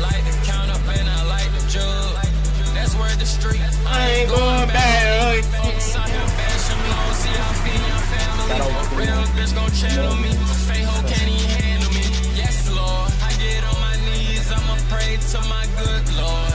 like to count up and I like to jug. That's where the street. I ain't going back. Folks out here bashing low. See how I feed your family. A real bitch gon' channel me. Fake hoe can't even handle me. Yes, Lord. I get on my knees. I'ma pray to my good Lord.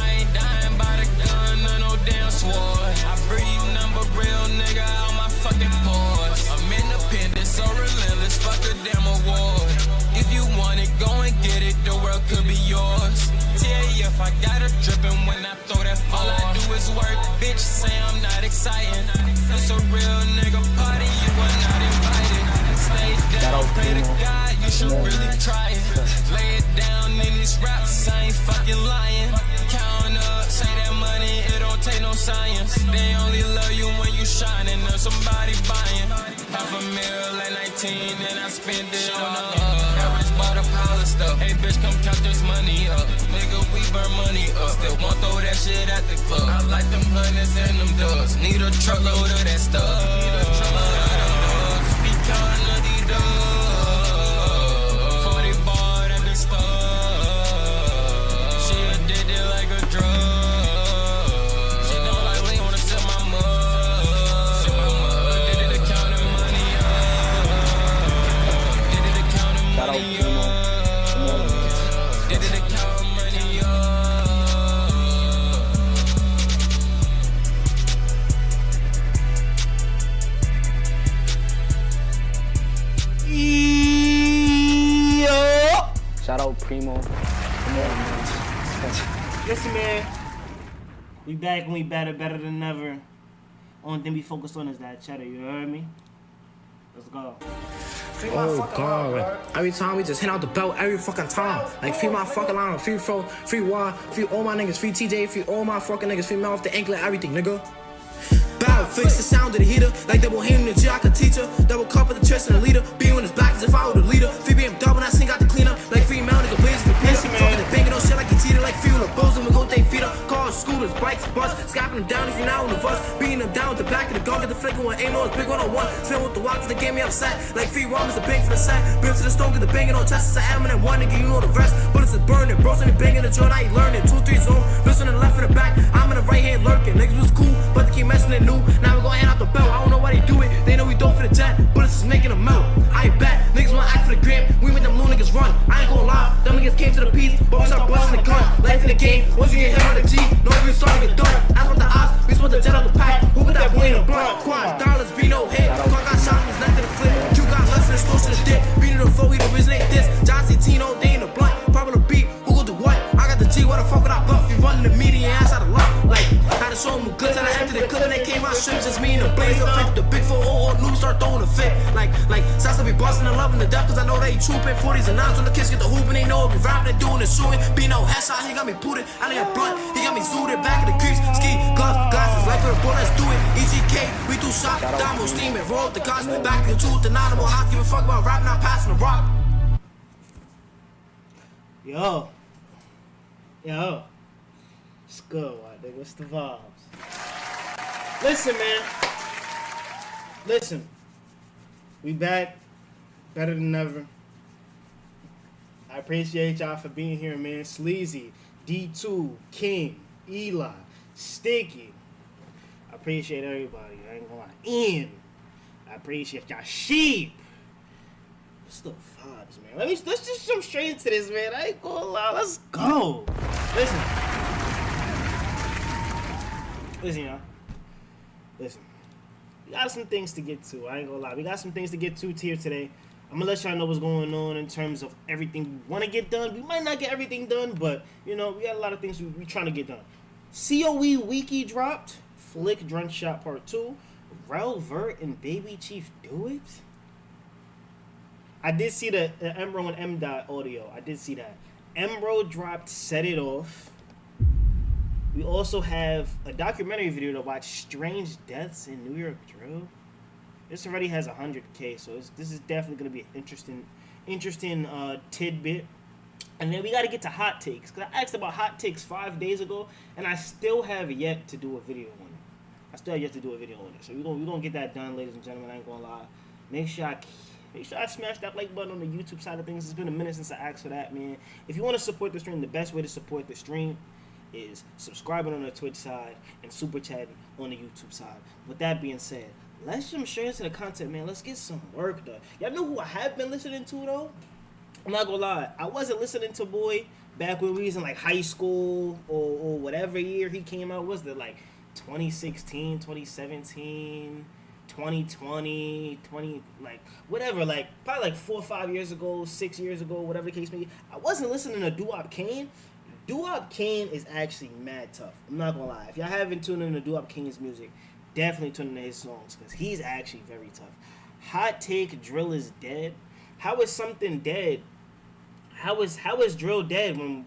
I ain't dying by the gun or no damn sword. I breathe number real nigga out my fucking pores. I'm independent, so relentless. Fuck a damn award. If you want it, go and get it. The world could be yours. TAF, I got her drippin' when I throw that fall. All I do is work. Bitch say I'm not exciting. It's a real nigga party. You are not invited. Stay down, pray to God. You should really try it. Lay it down in these raps. I ain't fucking lying. Count up, say that money. It don't take no science. They only love you when you shining. Or somebody buying. $500,000 at 19 and I spend it on average bought a pile of stuff. Hey bitch, come count this money up. Nigga, we burn money up. Still won't throw that shit at the club. I like them hundreds and them dubs. Need a truckload of that stuff. Need a truckload of them dubs. Be counting of these dubs. 40 bar at the stuff. She addicted like a drug. She don't like lean, wanna sell my mud. Did it to counting money up. Did it to counting money up. Did it to counting money up. Shout out Primo. Come on, man. Listen, man. We back and we better than ever. Only thing we focused on is that cheddar, you heard me? Let's go. Oh god, like, every time we just hit out the belt every fucking time. Like free my fucking line, free Fro, free Y, free all my niggas, free TJ, free all my fucking niggas, free mouth the anklet, everything, nigga. Bow, fix the sound of the heater. Like double hand in the G, I could teach her. Double cup of the chest and the leader. Being when it's black as if I were the leader. Free BMW when I sing out the cleaner. Like free mount, nigga, blaze for Peter. Fucking the banging on shit like a teeter. Like fuel, bows, and we go they feet up. Cars, scooters, bikes, bus. Scapping them down if you're now in the bus. Beating them down with the back of the gun. Get the flicker one, ain't no, it's big 101. Spin with the walk, they gave me upset. Like free rum is the bang for the sack. Brim to the stone, get the banging on chest. It's an M and then one nigga, you know the rest. Bullets is burning, bros and they banging the joint. I ain't learning. 2-3 zone, listen to the left and the back. I'm in the right hand lurking. Niggas was cool, but they keep messing it new. Now we're gonna hand out the belt. I don't know why they do it. They know we don't for the jet. Bullets is making them melt. I ain't back. Niggas wanna act for the gram. We make them little niggas run. I ain't gonna lie. Them niggas came to the piece, but we start busting the gun. Life in the game. Once you get hit on the G, no we starting to get done. Ask what the odds. We supposed to jet out the pack. Who put that boy in the blunt? Quad dollars, be no hit. Clark got shot in his neck to the flip. You got left in the store to the dick. Beat to the floor, we the originate this. John C. Tino, they in the blunt. Popping the beat. Who go do what? I got the G. What the fuck would I bluff? You running the media ass out of luck. Like, had to show them goods and I emptied the clip and they came out strips. Just me and the blaze up. The big 4 new start throwing a fit. Like, Sats to be busting and loving the death. Cause I know they trooping. 40s and 9s when the kids get the hoop and they know it be rapping and doing and shooting. Be no headshot, he got me pooted. I need a blunt, he got me zooted. Back in the creeps, ski, gloves, glasses, like for the bull, let's do it. EGK, we do shot, Damo, steaming, roll up the guns. Back in the truth, the animal, I don't give a fuck about rap, not passing the rock. Yo. It's good, my nigga. What's the vibes? Listen, man. Listen. We back. Better than ever. I appreciate y'all for being here, man. Sleazy, D2, King, Eli, Sticky. I appreciate everybody. I ain't gonna lie. Ian. I appreciate y'all. Sheep. What's the vibes, man? Let's just jump straight into this, man. I ain't gonna lie. Let's go. Listen, y'all. Listen. We got some things to get to. I ain't gonna lie. We got some things to get to here today. I'm gonna let y'all know what's going on in terms of everything we want to get done. We might not get everything done, but, you know, we got a lot of things we trying to get done. COE Wiki dropped. Flick Drunk Shot Part 2. Rel, Vert, and Baby Chief do it? I did see the Emro and M. Dot audio. I did see that. Emro dropped Set It Off. We also have a documentary video to watch, Strange Deaths in New York Drill. This already has 100K, so this is definitely going to be an interesting tidbit. And then we got to get to hot takes, because I asked about hot takes 5 days ago, and I still have yet to do a video on it. I still have yet to do a video on it. So we're gonna get that done, ladies and gentlemen. I ain't gonna lie. Make sure I smash that like button on the YouTube side of things. It's been a minute since I asked for that, man. If you want to support the stream, the best way to support the stream is subscribing on the Twitch side and super chatting on the YouTube side. With that being said, let's jump straight into the content, man. Let's get some work done. Y'all know who I have been listening to, though? I'm not gonna lie. I wasn't listening to Boy back when we was in, like, high school or whatever year he came out. Was it, like, 2016, 2017, 2020, like, whatever. Like, probably, like, 4 or 5 years ago, 6 years ago, whatever the case may be. I wasn't listening to Doo-Wop Kane. Doo-Wop Kane is actually mad tough. I'm not gonna lie. If y'all haven't tuned into Doo-Wop Kane's music, definitely tune into his songs, because he's actually very tough. Hot take, drill is dead. How is something dead? How is drill dead when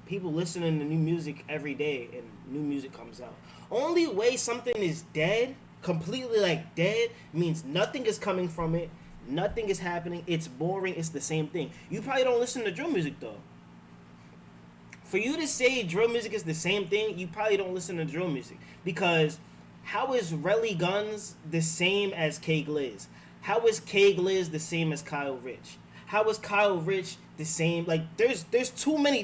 people listening to new music every day and new music comes out? Only way something is dead, completely like dead, means nothing is coming from it, nothing is happening, it's boring, it's the same thing. You probably don't listen to drill music though. For you to say drill music is the same thing, you probably don't listen to drill music. Because how is Relly Guns the same as K Gliz? How is K Gliz the same as Kyle Rich? How is Kyle Rich the same? Like, there's too many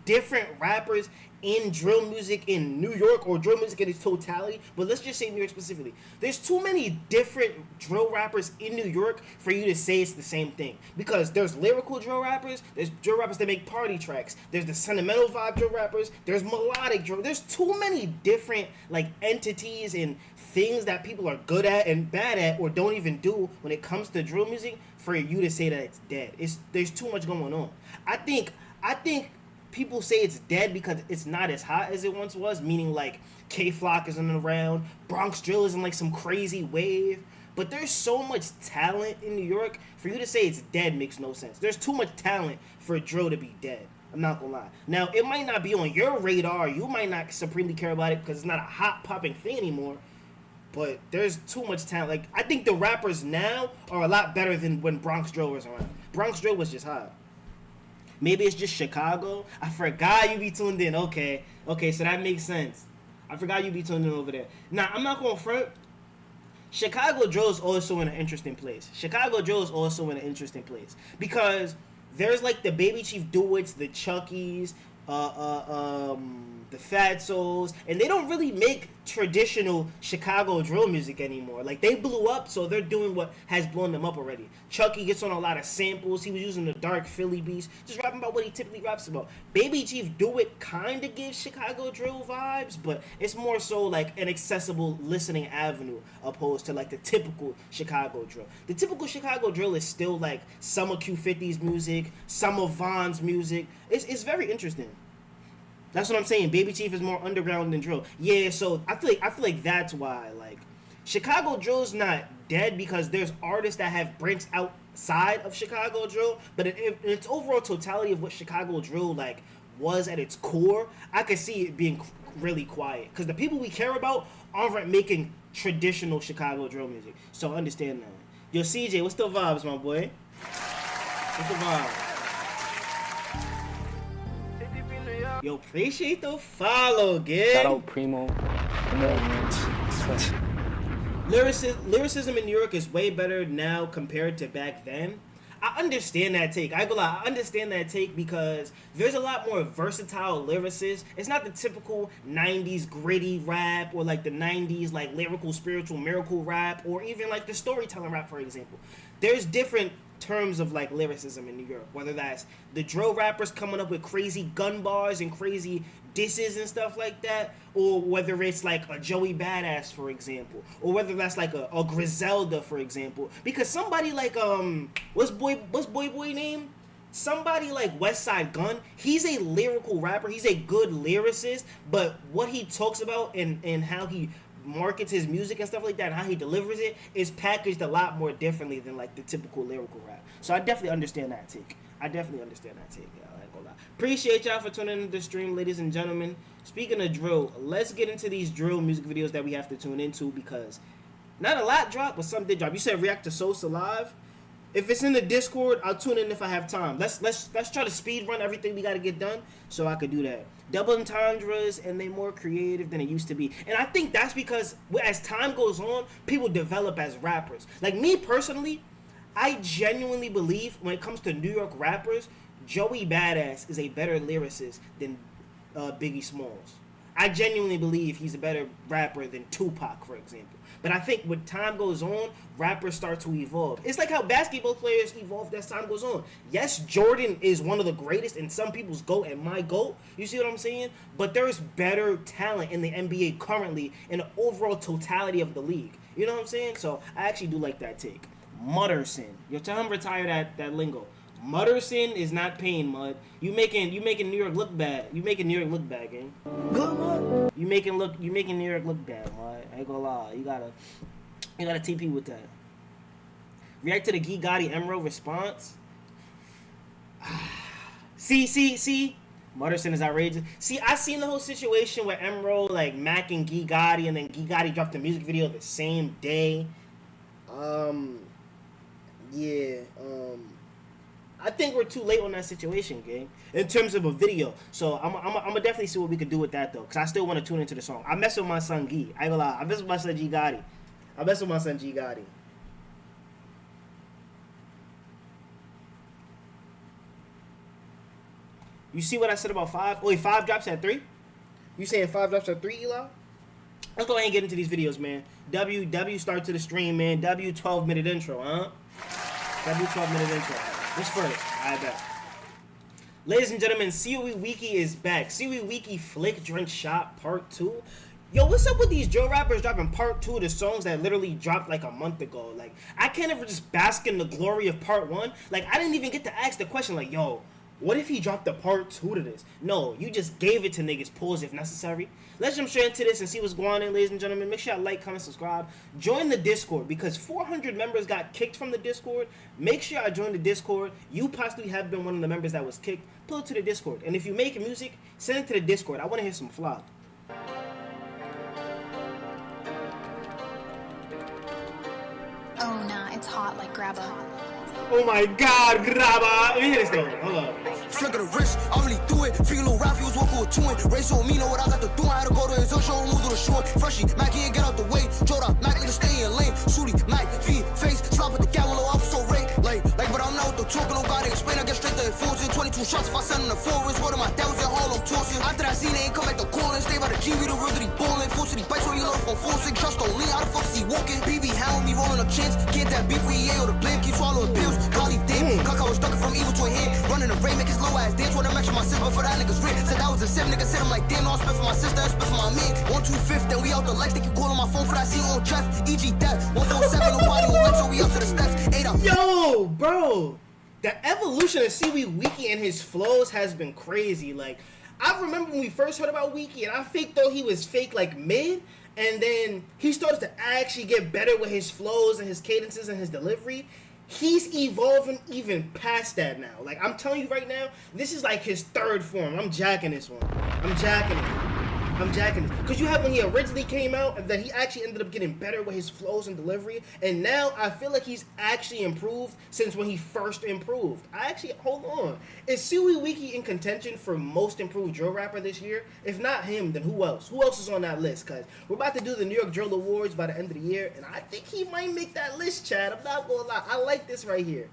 different rappers in drill music in New York, or drill music in its totality, but let's just say New York specifically. There's too many different drill rappers in New York for you to say it's the same thing. Because there's lyrical drill rappers, there's drill rappers that make party tracks, there's the sentimental vibe drill rappers, there's melodic drill. There's too many different, like, entities and things that people are good at and bad at or don't even do when it comes to drill music for you to say that it's dead. There's too much going on. I think people say it's dead because it's not as hot as it once was, meaning like K-Flock isn't around, Bronx Drill isn't like some crazy wave, but there's so much talent in New York, for you to say it's dead makes no sense. There's too much talent for drill to be dead. I'm not gonna lie. Now, it might not be on your radar, you might not supremely care about it because it's not a hot popping thing anymore, but there's too much talent. Like, I think the rappers now are a lot better than when Bronx Drill was around. Bronx Drill was just hot. Maybe it's just Chicago. I forgot you be tuned in. Okay, so that makes sense. I forgot you be tuned in over there. Now, I'm not going to front. Chicago drill is also in an interesting place. Because there's like the Baby Chief Duets, the Chuckies, the Fat Souls, and they don't really make traditional Chicago drill music anymore. Like, they blew up, so they're doing what has blown them up already. Chucky gets on a lot of samples. He was using the dark Philly beats, just rapping about what he typically raps about. Baby Chief Duet kind of gives Chicago drill vibes, but it's more so like an accessible listening avenue opposed to like the typical Chicago drill. The typical Chicago drill is still like some of Q50's music, some of Von's music. It's very interesting. That's what I'm saying. Baby Chief is more underground than drill. Yeah, so I feel like that's why, like, Chicago drill's not dead because there's artists that have branched outside of Chicago drill, but in its overall totality of what Chicago drill like was at its core, I could see it being really quiet because the people we care about aren't making traditional Chicago drill music. So understand that. Yo, CJ, what's the vibes, my boy? What's the vibes? Yo, appreciate the follow, kid. Shout out Primo. Come on, man. Lyricism in New York is way better now compared to back then. I understand that take. I understand that take because there's a lot more versatile lyricists. It's not the typical 90s gritty rap or like the 90s like lyrical, spiritual, miracle rap or even like the storytelling rap, for example. There's different terms of like lyricism in New York, whether that's the drill rappers coming up with crazy gun bars and crazy disses and stuff like that, or whether it's like a Joey Badass, for example, or whether that's like a Griselda, for example, because somebody like what's boy name? Somebody like West Side Gun, he's a lyrical rapper, he's a good lyricist, but what he talks about and how he markets his music and stuff like that and how he delivers it is packaged a lot more differently than like the typical lyrical rap. So I definitely understand that take. Yeah, I ain't gonna lie. Appreciate y'all for tuning into the stream, ladies and gentlemen. Speaking of drill, let's get into these drill music videos that we have to tune into because not a lot dropped, but some did drop. You said react to Sosa Live. If it's in the Discord, I'll tune in if I have time. Let's try to speed run everything we gotta get done so I could do that. Double entendres, and they more creative than it used to be. And I think that's because as time goes on, people develop as rappers. Like me personally, I genuinely believe when it comes to New York rappers, Joey Badass is a better lyricist than Biggie Smalls. I genuinely believe he's a better rapper than Tupac, for example. But I think when time goes on, rappers start to evolve. It's like how basketball players evolve as time goes on. Yes, Jordan is one of the greatest and some people's GOAT and my GOAT. You see what I'm saying? But there's better talent in the NBA currently in the overall totality of the league. You know what I'm saying? So I actually do like that take. Mutterson. Yo, tell him retire that lingo. Mutterson is not paying, Mud. You making New York look bad. You making New York look bad, gang. Good one. You making New York look bad, Mud. I ain't gonna lie. You gotta TP with that. React to the Gotti Emerald response. See. Mutterson is outrageous. See, I seen the whole situation where Emerald like Mac and Gotti, and then Gotti dropped the music video the same day. I think we're too late on that situation, gang, in terms of a video. So I'm gonna definitely see what we could do with that, though, because I still want to tune into the song. I mess with my son, Gee. I ain't gonna lie. I mess with my son, G Gotti. You see what I said about 5? Oh, wait, 5 drops at 3? You saying 5 drops at 3, Eli? Let's go ahead and get into these videos, man. W start to the stream, man. W 12-minute intro, huh? W 12-minute intro. What's first? I bet. Ladies and gentlemen, COE Wiki is back. COE Wiki Flick Drink Shot Part 2. Yo, what's up with these drill rappers dropping Part 2 of the songs that literally dropped like a month ago? Like, I can't ever just bask in the glory of Part 1. Like, I didn't even get to ask the question, like, yo, what if he dropped the Part 2 to this? No, you just gave it to niggas. Pause if necessary. Let's jump straight into this and see what's going on, ladies and gentlemen. Make sure y'all like, comment, subscribe. Join the Discord, because 400 members got kicked from the Discord. Make sure y'all join the Discord. You possibly have been one of the members that was kicked. Pull it to the Discord. And if you make music, send it to the Discord. I want to hear some fly. Oh, nah, it's hot like grabba. Oh my God, grabba. Let me hear this though. Hold up. Flick of the wrist, I really do it. Freaking little rap, he was walking with 2 in. Race on me, know what I got to do. I had to go to his own show, move to the shore. Freshie, Mac, he ain't get out the way. Joda, Mac, nigga, stay in lane. Sooty, Mac, V, face, slap with the gal, little officer, so rate. Like, but I'm not with the talk, nobody explain. I get straight to enforcing. 22 shots if I send in the forest. What am I? That was in Harlem, tossing. After that scene, they ain't come back to calling. Stay by the G, we the real that he ballin'. Force he bites when you load from 4-6. Trust on me, how the fuck is he walking? BB hound me, rolling up chins. Get that beef, we ain't or the blame. Keep swallowing pills. Collie Dame, Kaka was stuck from evil to a hand. Running the rain, make his low ass dance. Wanna mention my sister, but for that nigga's rent. Said that was a sim, nigga said I'm like, damn, no, I spit for my sister, I spit for my man. 125th, then we out the lights. They keep calling my phone for that scene on Jeff. EG death. 147, nobody on lights, so we up to the steps. 8 up. Yo, bro. The evolution of Seaweed Wiki and his flows has been crazy. Like, I remember when we first heard about Wiki, and I faked though he was fake like mid, and then he started to actually get better with his flows and his cadences and his delivery. He's evolving even past that now. Like, I'm telling you right now, this is like his 3rd form. I'm jacking this one. I'm jacking it. Because you have when he originally came out, and then he actually ended up getting better with his flows and delivery. And now I feel like he's actually improved since when he first improved. Hold on. Is Suey Wiki in contention for most improved drill rapper this year? If not him, then who else? Who else is on that list? Because we're about to do the New York Drill Awards by the end of the year, and I think he might make that list, Chad. I'm not going to lie. I like this right here.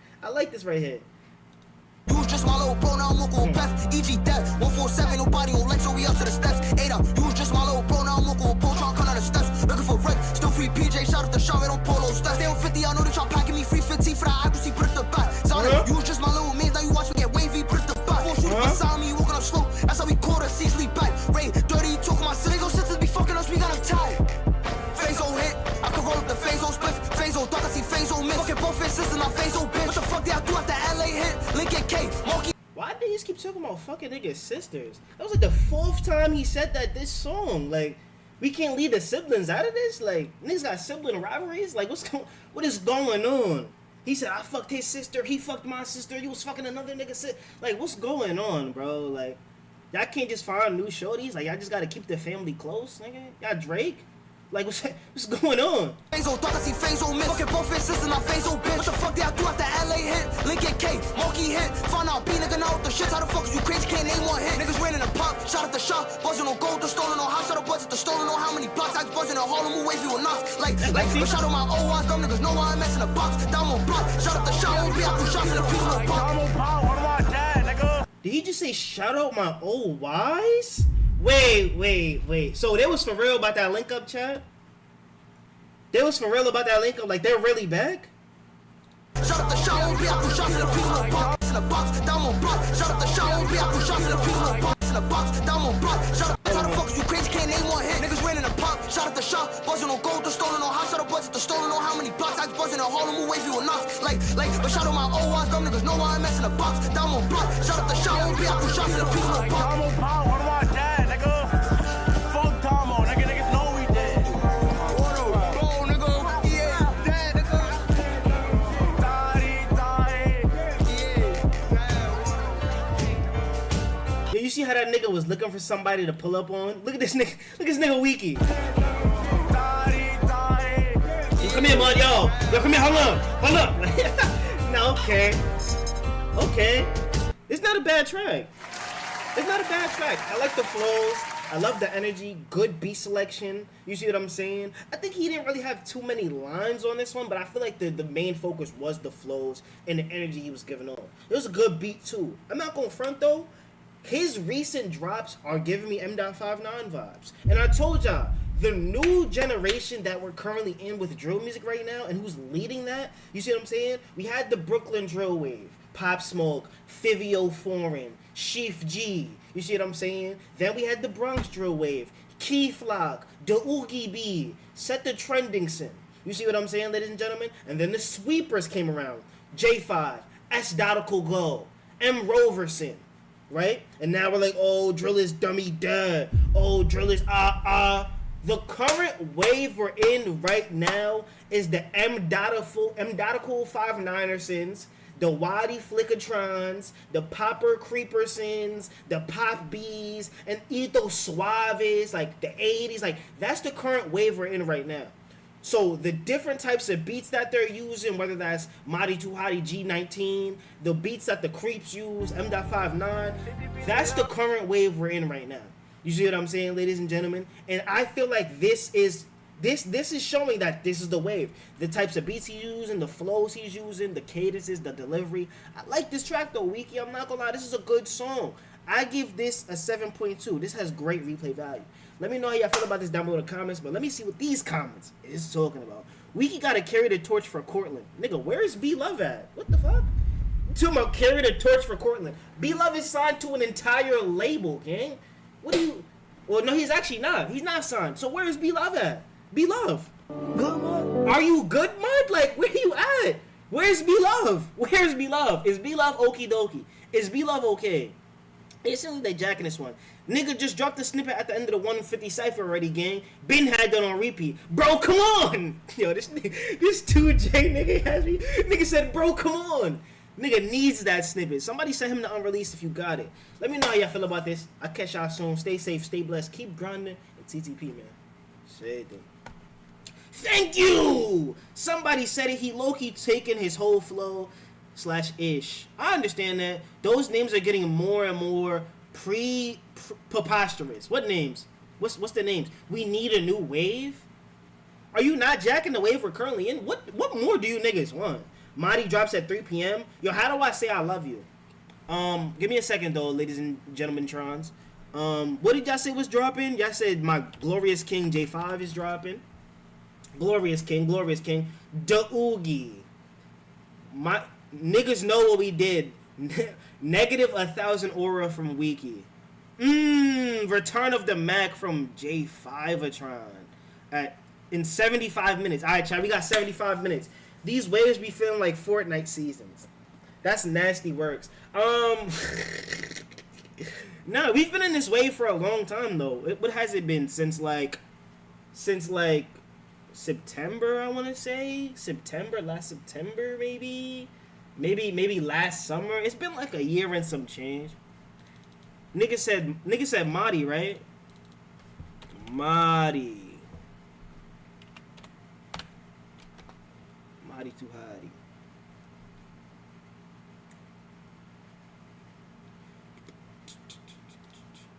You was just my little bro, now I'm local with Beth. EG death, 147, nobody on lights, so we up to the steps. 8 up, you was just my little bro, now I'm local with Paul, trying to come down the steps. Looking for wreck, still free PJ, shout out the shot, we don't polo steps. They on 50, I know they try packing me free 15 for that accuracy, put it to the back. Sound you was just my little man, now you watch me get wavy, put it to the back. 4 shooters beside me, walking up slow, that's how we caught us, see sleep back. Ray, dirty, talking my city, go sisters be fucking us, we got them tied. Phaso hit, I can roll up the Phaso spliff. Phaso duck, I see Phaso miss. Fucking both his sisters, not Phaso bitch. What the fuck did I do after LA hit? Lincoln K, Monkey. Why did they just keep talking about fucking niggas' sisters? That was like the 4th time he said that this song. Like, we can't leave the siblings out of this? Like, niggas got sibling rivalries? Like, what is going on? He said, I fucked his sister, he fucked my sister, you was fucking another nigga's sister. Like, what's going on, bro? Like, y'all can't just find new shorties? Like, y'all just gotta keep the family close, nigga? Y'all Drake? Like, what's going on? Phaso, thought I see Phaso miss. Fucking both his sisters, not Phaso, bitch. What the fuck did I do after LA hit? Lincoln K, Monkey hit. Found out B nigga now with the shit. How the fuck is you crazy? Can't name one hit. Niggas ran in the pub, shot at the shop. Buzzing on gold, the stolen on house. Shot a budget, the stolen on how many blocks. I was buzzing on Harlem, who wavy with knocks. Like, but shot on my old eyes. Dumb niggas know why I'm messing the box. Down on block, shot at the shop. Won't be out through shots in the piece of the box. Did he just say shout out my old wise? Wait. So they was for real about that link up, chat? They was for real about that link up? Like, they're really back? Shut up the shot, won't be out through shots in the piece of the box. In the box, down on block. Shut up the shot, won't be out through shots in the piece of the box. In the box, down on block. Shut up. How the fuck is you crazy? Can't name one hit. Niggas ran in the pub, shot at the shop. Buzzing on gold, the stolen on house. Shot a budget, the stolen on how many blocks. I was buzzing on Harlem, who wavy with knocks. Like, but shot on my old eyes. Dumb niggas know why I'm messing the box. Down on block. Shut up the shot, won't be out through shots in the piece of the box. You see how that nigga was looking for somebody to pull up on? Look at this nigga. Look at this nigga Wiki. Yo, come here, man, yo, come here, hold up. No, okay. It's not a bad track. I like the flows. I love the energy. Good beat selection. You see what I'm saying? I think he didn't really have too many lines on this one, but I feel like the main focus was the flows and the energy he was giving off. It was a good beat too. I'm not gonna front though. His recent drops are giving me M.59 vibes. And I told y'all, the new generation that we're currently in with drill music right now, and who's leading that, you see what I'm saying? We had the Brooklyn drill wave, Pop Smoke, Fivio Foreign, Chief G, you see what I'm saying? Then we had the Bronx drill wave, Key Flock, the Oogie B, Set the Trendingson, you see what I'm saying, ladies and gentlemen? And then the sweepers came around, J5, S. Dotical Go, M. Roverson. Right? And now we're like, oh, drill is dummy dead. Oh, drill is The current wave we're in right now is the M.Dotical 5-9ersons, the Waddy Flickatrons, the Popper Creepersons, the Pop Bees, and Ethos Suaves, like the 80s. Like, that's the current wave we're in right now. So the different types of beats that they're using, whether that's Madi Tuhati G19, the beats that the Creeps use, M.59, that's the current wave we're in right now. You see what I'm saying, ladies and gentlemen? And I feel like this is showing that this is the wave. The types of beats he's using, the flows he's using, the cadences, the delivery. I like this track though, Wiki. I'm not gonna lie, this is a good song. I give this a 7.2. This has great replay value. Let me know how y'all feel about this down below in the comments, but let me see what these comments is talking about. Wiki gotta carry the torch for Cortland. Nigga, where is B Love at? What the fuck? Talking about carry the torch for Cortland. B Love is signed to an entire label, gang. What do you... Well, no, he's actually not. He's not signed. So where is B Love at? B Love. Good Mud? Are you good, Mud? Like, where you at? Where's B Love? Where's B Love? Is B Love okie dokie? Is B Love okay? It seems like they jacking this one. Nigga just dropped the snippet at the end of the 150 cypher already, gang. Ben had that on repeat. Bro, come on! Yo, this 2J nigga has me. Nigga said, bro, come on! Nigga needs that snippet. Somebody send him the unreleased if you got it. Let me know how y'all feel about this. I'll catch y'all soon. Stay safe, stay blessed, keep grinding, and TTP, man. Say it. Thank you! Somebody said it. He low-key taking his whole flow / ish. I understand that. Those names are getting more and more preposterous. What names? What's the names? We need a new wave? Are you not jacking the wave we're currently in? What more do you niggas want? Madi drops at 3 p.m. Yo, how do I say I love you? Give me a second though, ladies and gentlemen trons. What did y'all say was dropping? Y'all said my Glorious King J5 is dropping. Glorious King. The Oogie. My niggas know what we did. Negative 1,000 aura from Wiki. Return of the Mac from J5atron in 75 minutes. All right, chat, we got 75 minutes. These waves be feeling like Fortnite seasons. That's nasty works. Nah, we've been in this wave for a long time though. What has it been since like September? I want to say last September maybe last summer. It's been like a year and some change. Nigga said Madi, right? Madi. too hotty.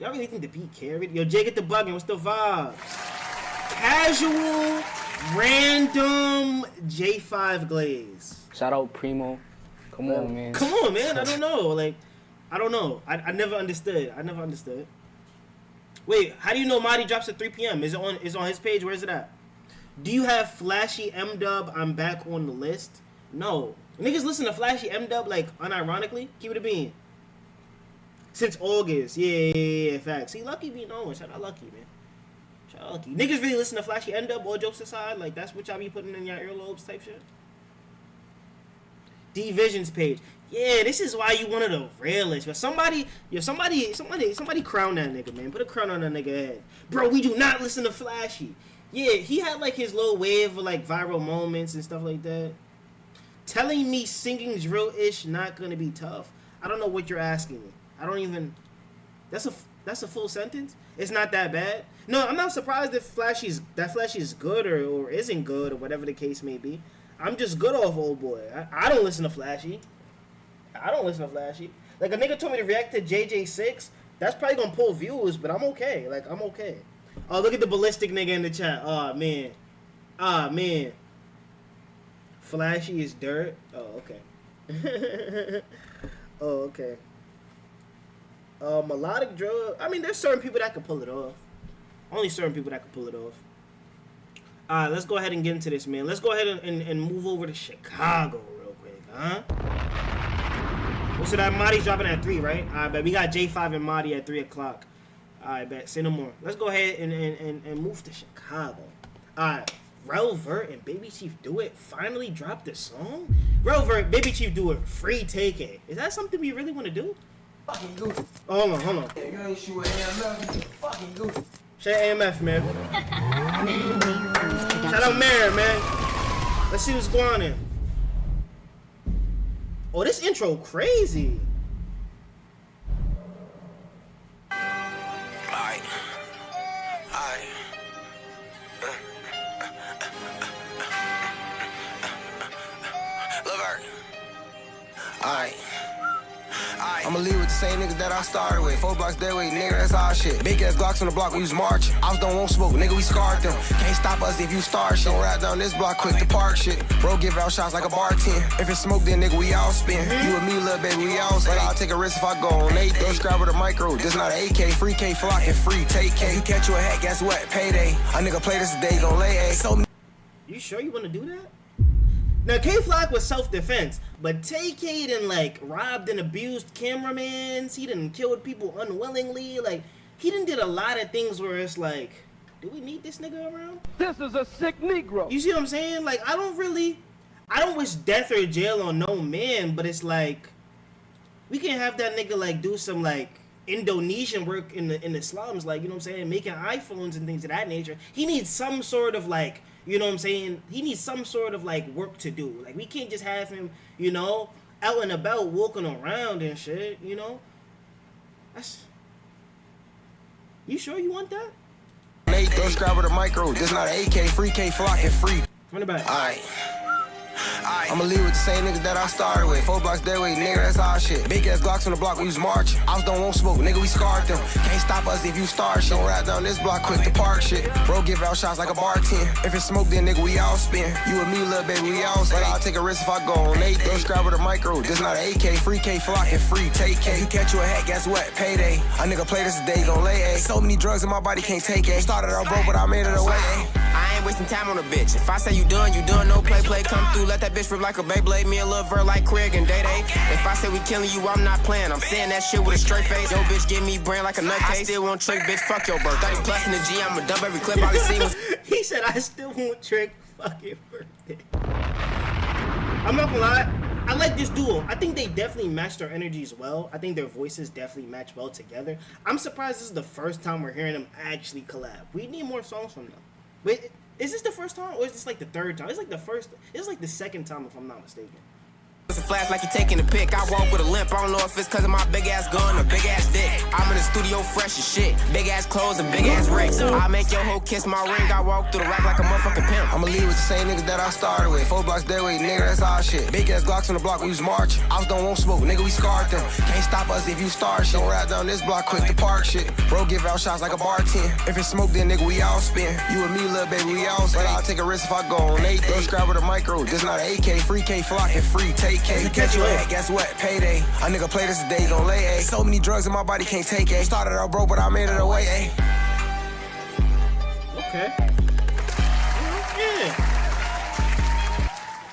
Y'all really think the beat carried? Yo, Jay, get the bugging. What's the vibes? Casual, random J5 glaze. Shout out Primo. Come on, man. Come on, man. I don't know. Like, I don't know. I never understood. I never understood. Wait, how do you know Marty drops at 3 p.m.? Is it on his page? Where is it at? Do you have Flashy M-Dub? I'm back on the list. No. Niggas listen to Flashy M-Dub, like, unironically. Keep it a bean. Since August. Yeah, facts. See, Lucky be known. Shout out Lucky, man. Shout out Lucky. Niggas really listen to Flashy M-Dub, all jokes aside. Like, that's what y'all be putting in your earlobes type shit. D-Vision's page. Yeah, this is why you one of the realists. But somebody crown that nigga, man. Put a crown on that nigga head. Bro, we do not listen to Flashy. Yeah, he had, like, his little wave of, like, viral moments and stuff like that. Telling me singing drill-ish not gonna be tough. I don't know what you're asking me. I don't even... That's a full sentence? It's not that bad? No, I'm not surprised if Flashy is good or isn't good or whatever the case may be. I'm just good off old boy. I don't listen to Flashy. I don't listen to Flashy. Like, a nigga told me to react to JJ6. That's probably gonna pull views, but I'm okay. Like, I'm okay. Oh, look at the ballistic nigga in the chat. Oh, man. Ah, man. Flashy is dirt. Oh, okay. Oh, okay. Melodic drug. I mean, there's certain people that can pull it off. Only certain people that can pull it off. Alright, let's go ahead and get into this, man. Let's go ahead and move over to Chicago real quick, huh? So that Marty's dropping at 3, right? Alright, bet. We got J5 and Marty at 3 o'clock. Alright, bet. Say no more. Let's go ahead and move to Chicago. Alright. Vert and Baby Chief Do It finally dropped the song? Vert, Baby Chief Do It, free take. Is that something we really want to do? Fucking goofy. Oh, hold on. You ain't shoot AMF. Fucking goofy. Shout out AMF, man. Shout out Mary, man. Let's see what's going on. Oh, this intro crazy. Alright. Love her. Alright. I'ma leave with the same niggas that I started with. 4 blocks that way, nigga, that's our shit. Big ass Glocks on the block, we was marching. I was won't smoke, nigga, we scarred them. Can't stop us if you start shit. Don't ride down this block quick to park shit. Bro, give out shots like a bartender. If it's smoke, then nigga, we all spin. You and me, little baby, we all spin. I'll take a risk if I go on 8 days. Grab with a micro, this not an AK. Free K flock and free take K. If you catch you a hat, guess what? Payday. A nigga play this today, gon' lay A. So you sure you want to do that? Now, K-Flock was self-defense, but TK done, like, robbed and abused cameramans. He done killed people unwillingly. Like, he done did a lot of things where it's like, do we need this nigga around? This is a sick Negro. You see what I'm saying? Like, I don't wish death or jail on no man, but it's like, we can have that nigga, like, do some, like, Indonesian work in the slums, like, you know what I'm saying, making iPhones and things of that nature. He needs some sort of, like, you know what I'm saying, he needs some sort of, like, work to do. Like, we can't just have him, you know, out and about walking around and shit, you know. That's... You sure you want that? Nate, don't grab with a micro, this not an AK. Free K flock and free. Run it back. Alright. I'ma leave with the same niggas that I started with. 4 blocks that way, nigga, that's our shit. Big ass Glocks on the block, we was marching. I was won't smoke, nigga, we scarred them. Can't stop us if you start shit. Don't ride down this block quick to park shit. Bro, give out shots like a bartender. If it's smoke, then nigga, we all spin. You and me, little baby, we all spin. I'll take a risk if I go on 8 days. Grab with a micro, this not an AK. Free K flock and free take K. If you catch you a hat, guess what? Payday. A nigga play this today, gon' lay A. So many drugs in my body, can't take A. Started out broke, but I made it away. I ain't wasting time on a bitch. If I say you done, no play, come through, let that bitch rip like a Beyblade. Me and Lil Vert like Craig and Day Day. If I say we killing you, I'm not playing. I'm saying that shit with a straight face. Yo, bitch, give me brain like a nutcase. I still won't trick, bitch, fuck your birth. 30 plus in the G, I'ma dump every clip I can see. He said, I still won't trick, fuck your birthday. I'm not gonna lie, I like this duo. I think they definitely match their energies well. I think their voices definitely match well together. I'm surprised this is the first time we're hearing them actually collab. We need more songs from them. Wait, is this the first time or is this like the third time? It's like the second time if I'm not mistaken. It's a flash like you taking a pic. I walk with a limp. I don't know if it's cause of my big ass gun or big ass dick. I'm in the studio fresh as shit. Big ass clothes and big ass rings. I make your hoe kiss my ring. I walk through the rack like a motherfucking pimp. him. I'ma leave with the same niggas that I started with. 4 blocks that way, nigga, that's our shit. Big ass Glocks on the block, we was marching. I don't want smoke, nigga, we scarred them. Can't stop us if you start shit. Don't ride down this block quick to park shit. Bro, give out shots like a bartender. If it's smoke, then nigga, we all spin. You and me, little baby, we all spin. But I'll take a risk if I go on 8. Bro, scrap with a micro, this not an AK. Free K, flocking, free, take K. You catch your head, guess what? Payday. A nigga play this today, don't lay A. So many drugs in my body, can't take A. Started out broke, but I made it away A. Okay. Yeah.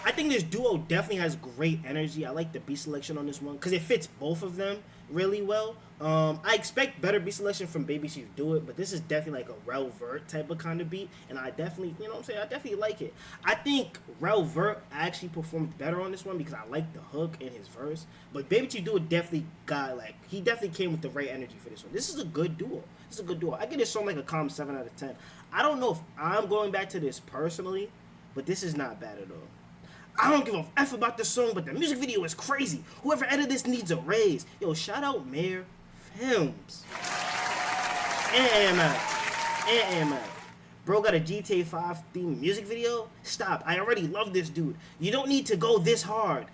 I think this duo definitely has great energy. I like the beat selection on this one because it fits both of them really well. I expect better beat selection from Baby Chief Do It, but this is definitely like a Rel Vert type of kind of beat, and I definitely, you know what I'm saying, I definitely like it. I think Rel Vert actually performed better on this one because I like the hook in his verse, but Baby Chief Do It definitely got, like, he definitely came with the right energy for this one. This is a good duo. This is a good duo. I give this song like a calm 7 out of 10. I don't know if I'm going back to this personally, but this is not bad at all. I don't give a F about the song, but the music video is crazy. Whoever edited this needs a raise. Yo, shout out Mayor Films. And AMI. Bro got a GTA 5 theme music video? Stop. I already love this dude. You don't need to go this hard.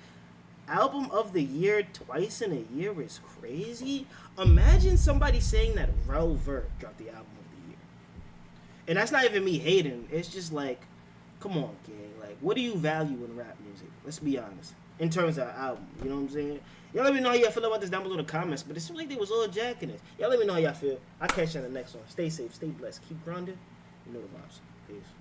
Album of the year twice in a year is crazy. Imagine somebody saying that Rel Vert dropped the album of the year. And that's not even me hating. It's just like, come on, gang. Like, what do you value in rap music? Let's be honest. In terms of album, you know what I'm saying? Y'all let me know how y'all feel about this down below in the comments, but it seems like they was all jacking it. Y'all let me know how y'all feel. I'll catch you on the next one. Stay safe, stay blessed, keep grinding. You know the vibes. Peace.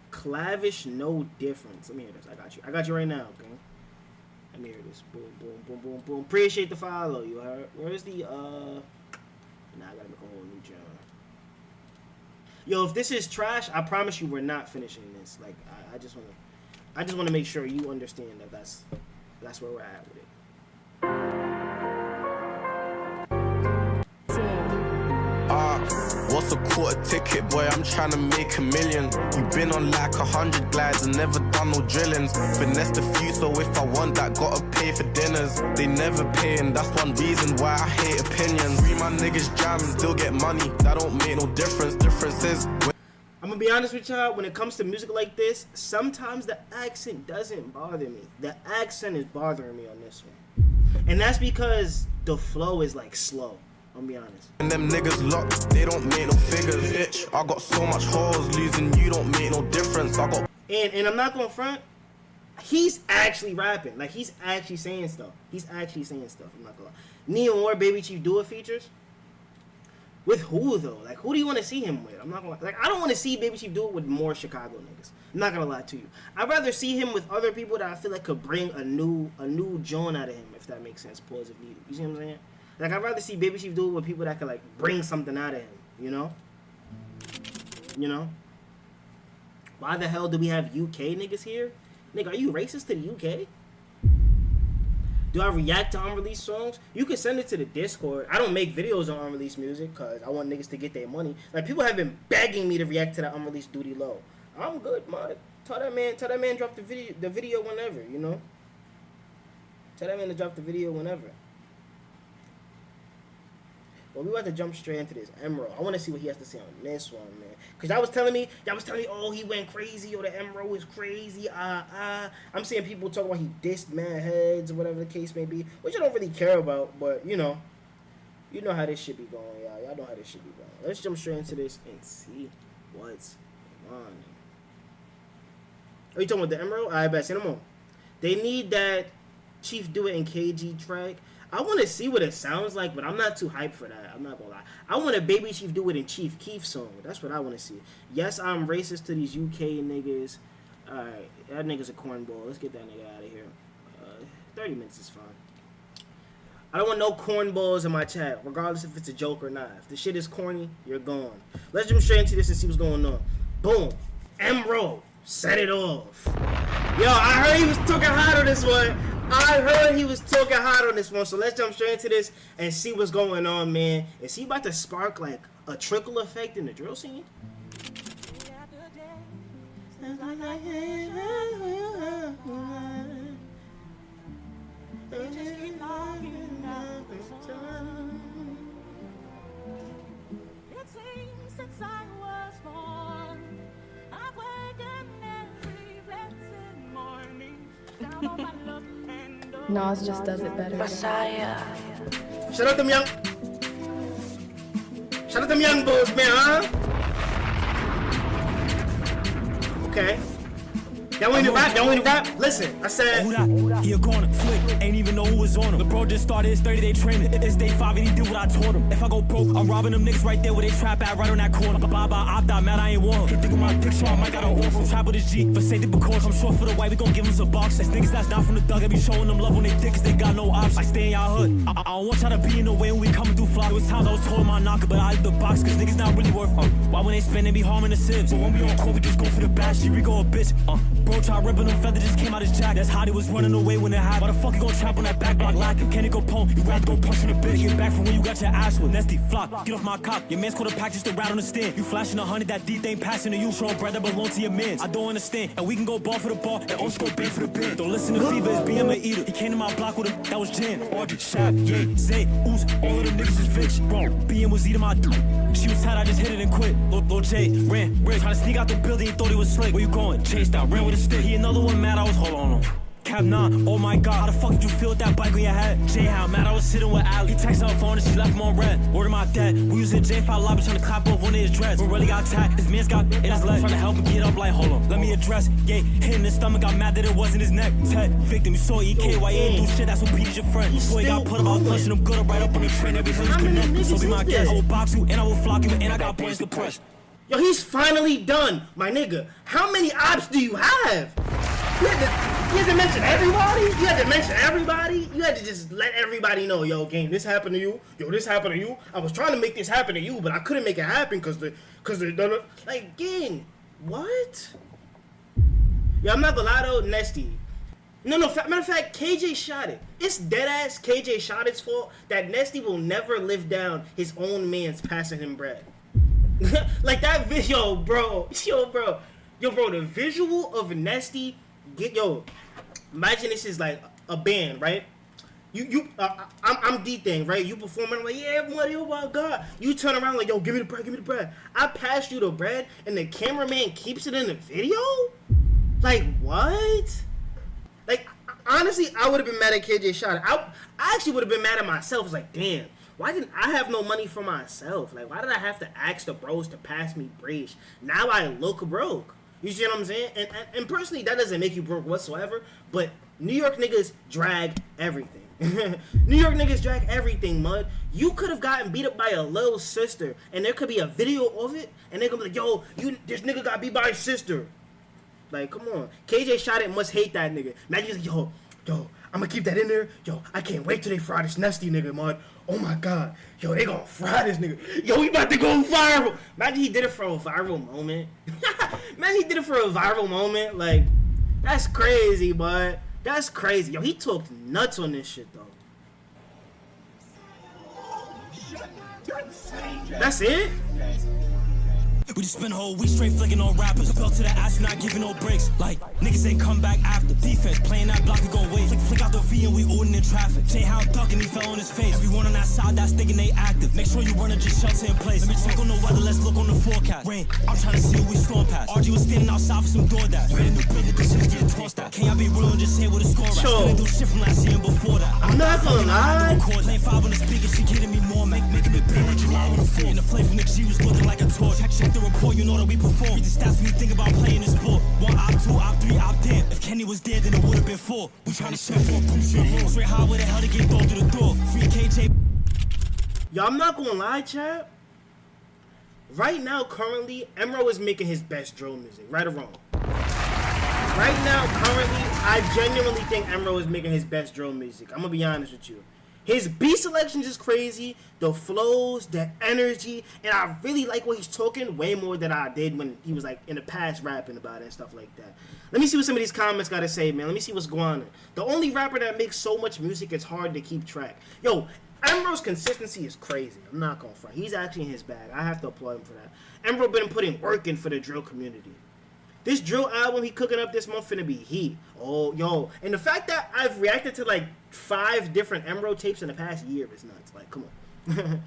Clavish, no difference. Let me hear this. I got you. I got you right now, okay? Let me hear this. Boom, boom, boom, boom, boom. Appreciate the follow, you heard? Where's the, Nah, I gotta make a whole new channel. Yo, if this is trash, I promise you we're not finishing this. Like, I just wanna make sure you understand that that's where we're at with it. What's a quarter ticket, boy? I'm trying to make $1 million. You've been on like 100 glides and never done no drillings. Finessed a few, so if I want that, gotta pay for dinners. They never pay, and that's one reason why I hate opinions. Free my niggas jam, still get money. That don't make no difference. Difference is I'm gonna be honest with y'all, when it comes to music like this, sometimes the accent doesn't bother me. The accent is bothering me on this one. And that's because the flow is like slow. I'll be honest. And them niggas locked, they don't make no figures. Bitch, I got so much hoes, losing you don't make no difference. I got and I'm not gonna front, he's actually rapping. Like, he's actually saying stuff. I'm not gonna lie. Neon or Baby Chief Do It features? With who though? Like, who do you want to see him with? I'm not gonna, like, I don't want to see Baby Chief Do It with more Chicago niggas. I'm not gonna lie to you. I'd rather see him with other people that I feel like could bring a new John out of him, if that makes sense. Pause if needed. You see what I'm saying? Like, I'd rather see Baby Chief Do It with people that could, like, bring something out of him, you know? You know? Why the hell do we have UK niggas here? Nigga, are you racist to the UK? Do I react to unreleased songs? You can send it to the Discord. I don't make videos on unreleased music because I want niggas to get their money. Like, people have been begging me to react to that unreleased Duty Low. I'm good, man. Tell that man drop the video whenever, you know? Tell that man to drop the video whenever. Well, we about to jump straight into this Emerald. I want to see what he has to say on this one, man. Because y'all was telling me, oh, he went crazy, or the Emerald is crazy, I'm seeing people talk about he dissed mad heads, or whatever the case may be, which I don't really care about, but, you know how this shit be going, y'all. Y'all know how this shit be going. Let's jump straight into this and see what's going on. Are you talking about the Emerald? All right, bet. Send them on. They need that Chief Do It in KG track. I want to see what it sounds like, but I'm not too hyped for that. I'm not going to lie. I want a Baby Chief Do It in Chief Keef song. That's what I want to see. Yes, I'm racist to these UK niggas. Alright, that nigga's a cornball. Let's get that nigga out of here. 30 minutes is fine. I don't want no cornballs in my chat, regardless if it's a joke or not. If the shit is corny, you're gone. Let's jump straight into this and see what's going on. Boom. Emerald. Set it off. Yo, I heard he was talking hot on this one. So let's jump straight into this and see what's going on, man. Is he about to spark like a trickle effect in the drill scene? It seems since I was born, Nas just does it better. Shout out them young. Shout out them young bulls, man, huh? Okay. That ain't a rap, that ain't a rap. Listen, I said. He a corner, flick, ain't even know who was on him. The bro just started his 30-day training. It's day 5 and he did what I told him. If I go broke, I'm robbing them niggas right there where they trap at, right on that corner. Bye-bye, opt out, mad I ain't won. Can't think of my picture, I might got an offer. Trap with his G, for safety because I'm short for the white, we gon' give him some box. As niggas that's down from the dug, I be showing them love when they dick cause they got no options. I stay in y'all hood, I don't want y'all to be in the way when we coming through flock. There was times I was told my knocker, but I leave the box cause niggas not really worth Why when they spend, they be harming the sibs. But when we on court, we just go for the bash. She go a bitch, bro try ripping them feathers, just came out his jack. That's how he was running away when it happened. Why the fuck you gon' trap on that back block lacking? Can it go pone? You rather go punch in the bitch. Get back from when you got your ass with nasty flop. Get off my cock. Your man's called a pack just to rat on the stand. You flashing 100, that D thing passing to you. Showing bread that belong to your mans. I don't understand. And we can go ball for the ball and also go big for the bid. Don't listen to Fever, it's BM a eater. He came to my block with him, that was Jan. Audrey, Shab, Ye, Zay, Ooze, all of them niggas is bitch. Bro, BM was eating my She was tight, I just hit it and quit. Lil J ran, trying to sneak out the building, he thought he was slick. Where you going? Chased out, ran with a stick. He another one mad, I was hold on. Cap 9, oh my god, how the fuck did you feel with that bike on your head? Jay, how mad I was sitting with Ali. He texted her phone and she left him on red. Word of my dad, we was in J5 lobby trying to clap off one of his dreads. But really got tagged, his man's got in his leg. Trying to help him get up like, hold on, let me address. Yeah, hit in his stomach, got mad that it wasn't his neck. Ted, victim, you saw EK, why you ain't do shit, that's what Peter's your friend. Before he got put up, I was punching him good right up on the train. Every hood's connect, so be my guest. I will box you and I will flock you and I got points to press. Yo, he's finally done, my nigga. How many ops do you have? You had to mention everybody? You had to mention everybody? You had to just let everybody know, yo, gang, this happened to you. Yo, this happened to you. I was trying to make this happen to you, but I couldn't make it happen because like, gang, what? Yo, I'm not gonna lie though, Nesty. No, matter of fact, KJ shot it. It's deadass KJ shot its fault that Nesty will never live down his own man's passing him bread. Like that video, bro. Yo, bro, the visual of Nesty. Imagine this is like a band, right? I'm D-Thing, right? You performing, I'm like, yeah, buddy, oh my god. You turn around like, yo, give me the bread. I passed you the bread, and the cameraman keeps it in the video? Like, what? Like, honestly, I would have been mad at KJ shot it. I actually would have been mad at myself. It's like, damn, why didn't I have no money for myself? Like, why did I have to ask the bros to pass me bread? Now I look broke. You see what I'm saying? And personally, that doesn't make you broke whatsoever. But New York niggas drag everything. New York niggas drag everything, mud. You could have gotten beat up by a little sister, and there could be a video of it, and they're gonna be like, yo, this nigga got beat by his sister. Like, come on. KJ shot it, must hate that nigga. Now he's like, yo, I'm gonna keep that in there. Yo, I can't wait till they fry this Nesty nigga, mud. Oh my god. Yo, they gonna fry this nigga. Yo, we about to go viral. Imagine he did it for a viral moment. Imagine he did it for a viral moment. Like, that's crazy, bud. That's crazy. Yo, he talked nuts on this shit, though. That's it? We just spent a whole week straight flicking on rappers. Belt to the ass, not giving no breaks. Like, niggas ain't come back after. Defense, playing that block, we gon' wait. Flick out the V and we ordering in traffic. J-How ducking, he fell on his face. Everyone on that side that's thinking they active. Make sure you running, just shelter in place. Let me check on the weather, let's look on the forecast. Rain, I'm trying to see who we storm past. RG was standing outside for some DoorDash. Brand new business, this shit's getting tossed out. Can't y'all be real and just say what the score at? Still do shit from last year and before that. I'm not gonna lie. Playing 5 on the speaker, she getting me more. Making me pay like July on the floor. And the flame from the G was looking like a torch. Check the report, you know that we perform. Read the stats when you think about playing this sport. 1 op, 2 op, 3 op, damn. If Kenny was dead, then it would've been 4. We trying to set 4 boots in the room. Straight high, where the hell they get thrown through the door? Free KJ. Yo, I'm not gonna lie, chat. Right now, currently, Emro is making his best drill music. Right or wrong? Right now, currently, I genuinely think Emro is making his best drill music. I'm gonna be honest with you. His beat selections is crazy, the flows, the energy, and I really like what he's talking way more than I did when he was like in the past rapping about it and stuff like that. Let me see what some of these comments gotta say, man. Let me see what's going on. The only rapper that makes so much music, it's hard to keep track. Yo, Emro's consistency is crazy. I'm not gonna front. He's actually in his bag. I have to applaud him for that. Emro been putting work in for the drill community. This drill album he cooking up this month finna be heat. Oh, yo. And the fact that I've reacted to like 5 different Emro tapes in the past year is nuts. Like, come on.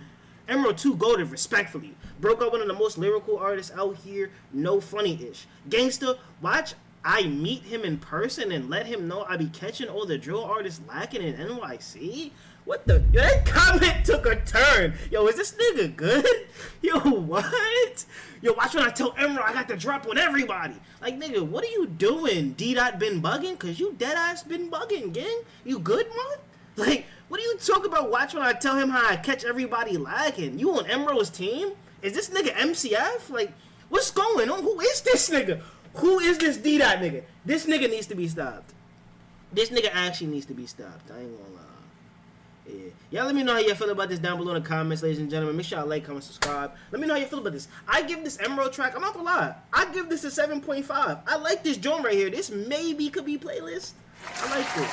Emro 2 goated, respectfully. Broke up one of the most lyrical artists out here. No funny-ish. Gangsta, watch I meet him in person and let him know I be catching all the drill artists lacking in NYC? What the? Yo, that comment took a turn. Yo, is this nigga good? Yo, what? Yo, watch when I tell Emerald I got the drop on everybody. Like, nigga, what are you doing? D-Dot been bugging? Cause you dead ass been bugging, gang. You good, man? Like, what are you talking about? Watch when I tell him how I catch everybody lacking. You on Emerald's team? Is this nigga MCF? Like, what's going on? Who is this nigga? Who is this D-Dot nigga? This nigga needs to be stopped. This nigga actually needs to be stopped. I ain't gonna lie. Yeah. Y'all let me know how you feel about this down below in the comments, ladies and gentlemen. Make sure y'all like, comment, subscribe. Let me know how you feel about this. I give this Emerald track, I'm not gonna lie, I give this a 7.5. I like this joint right here. This maybe could be playlist. I like this.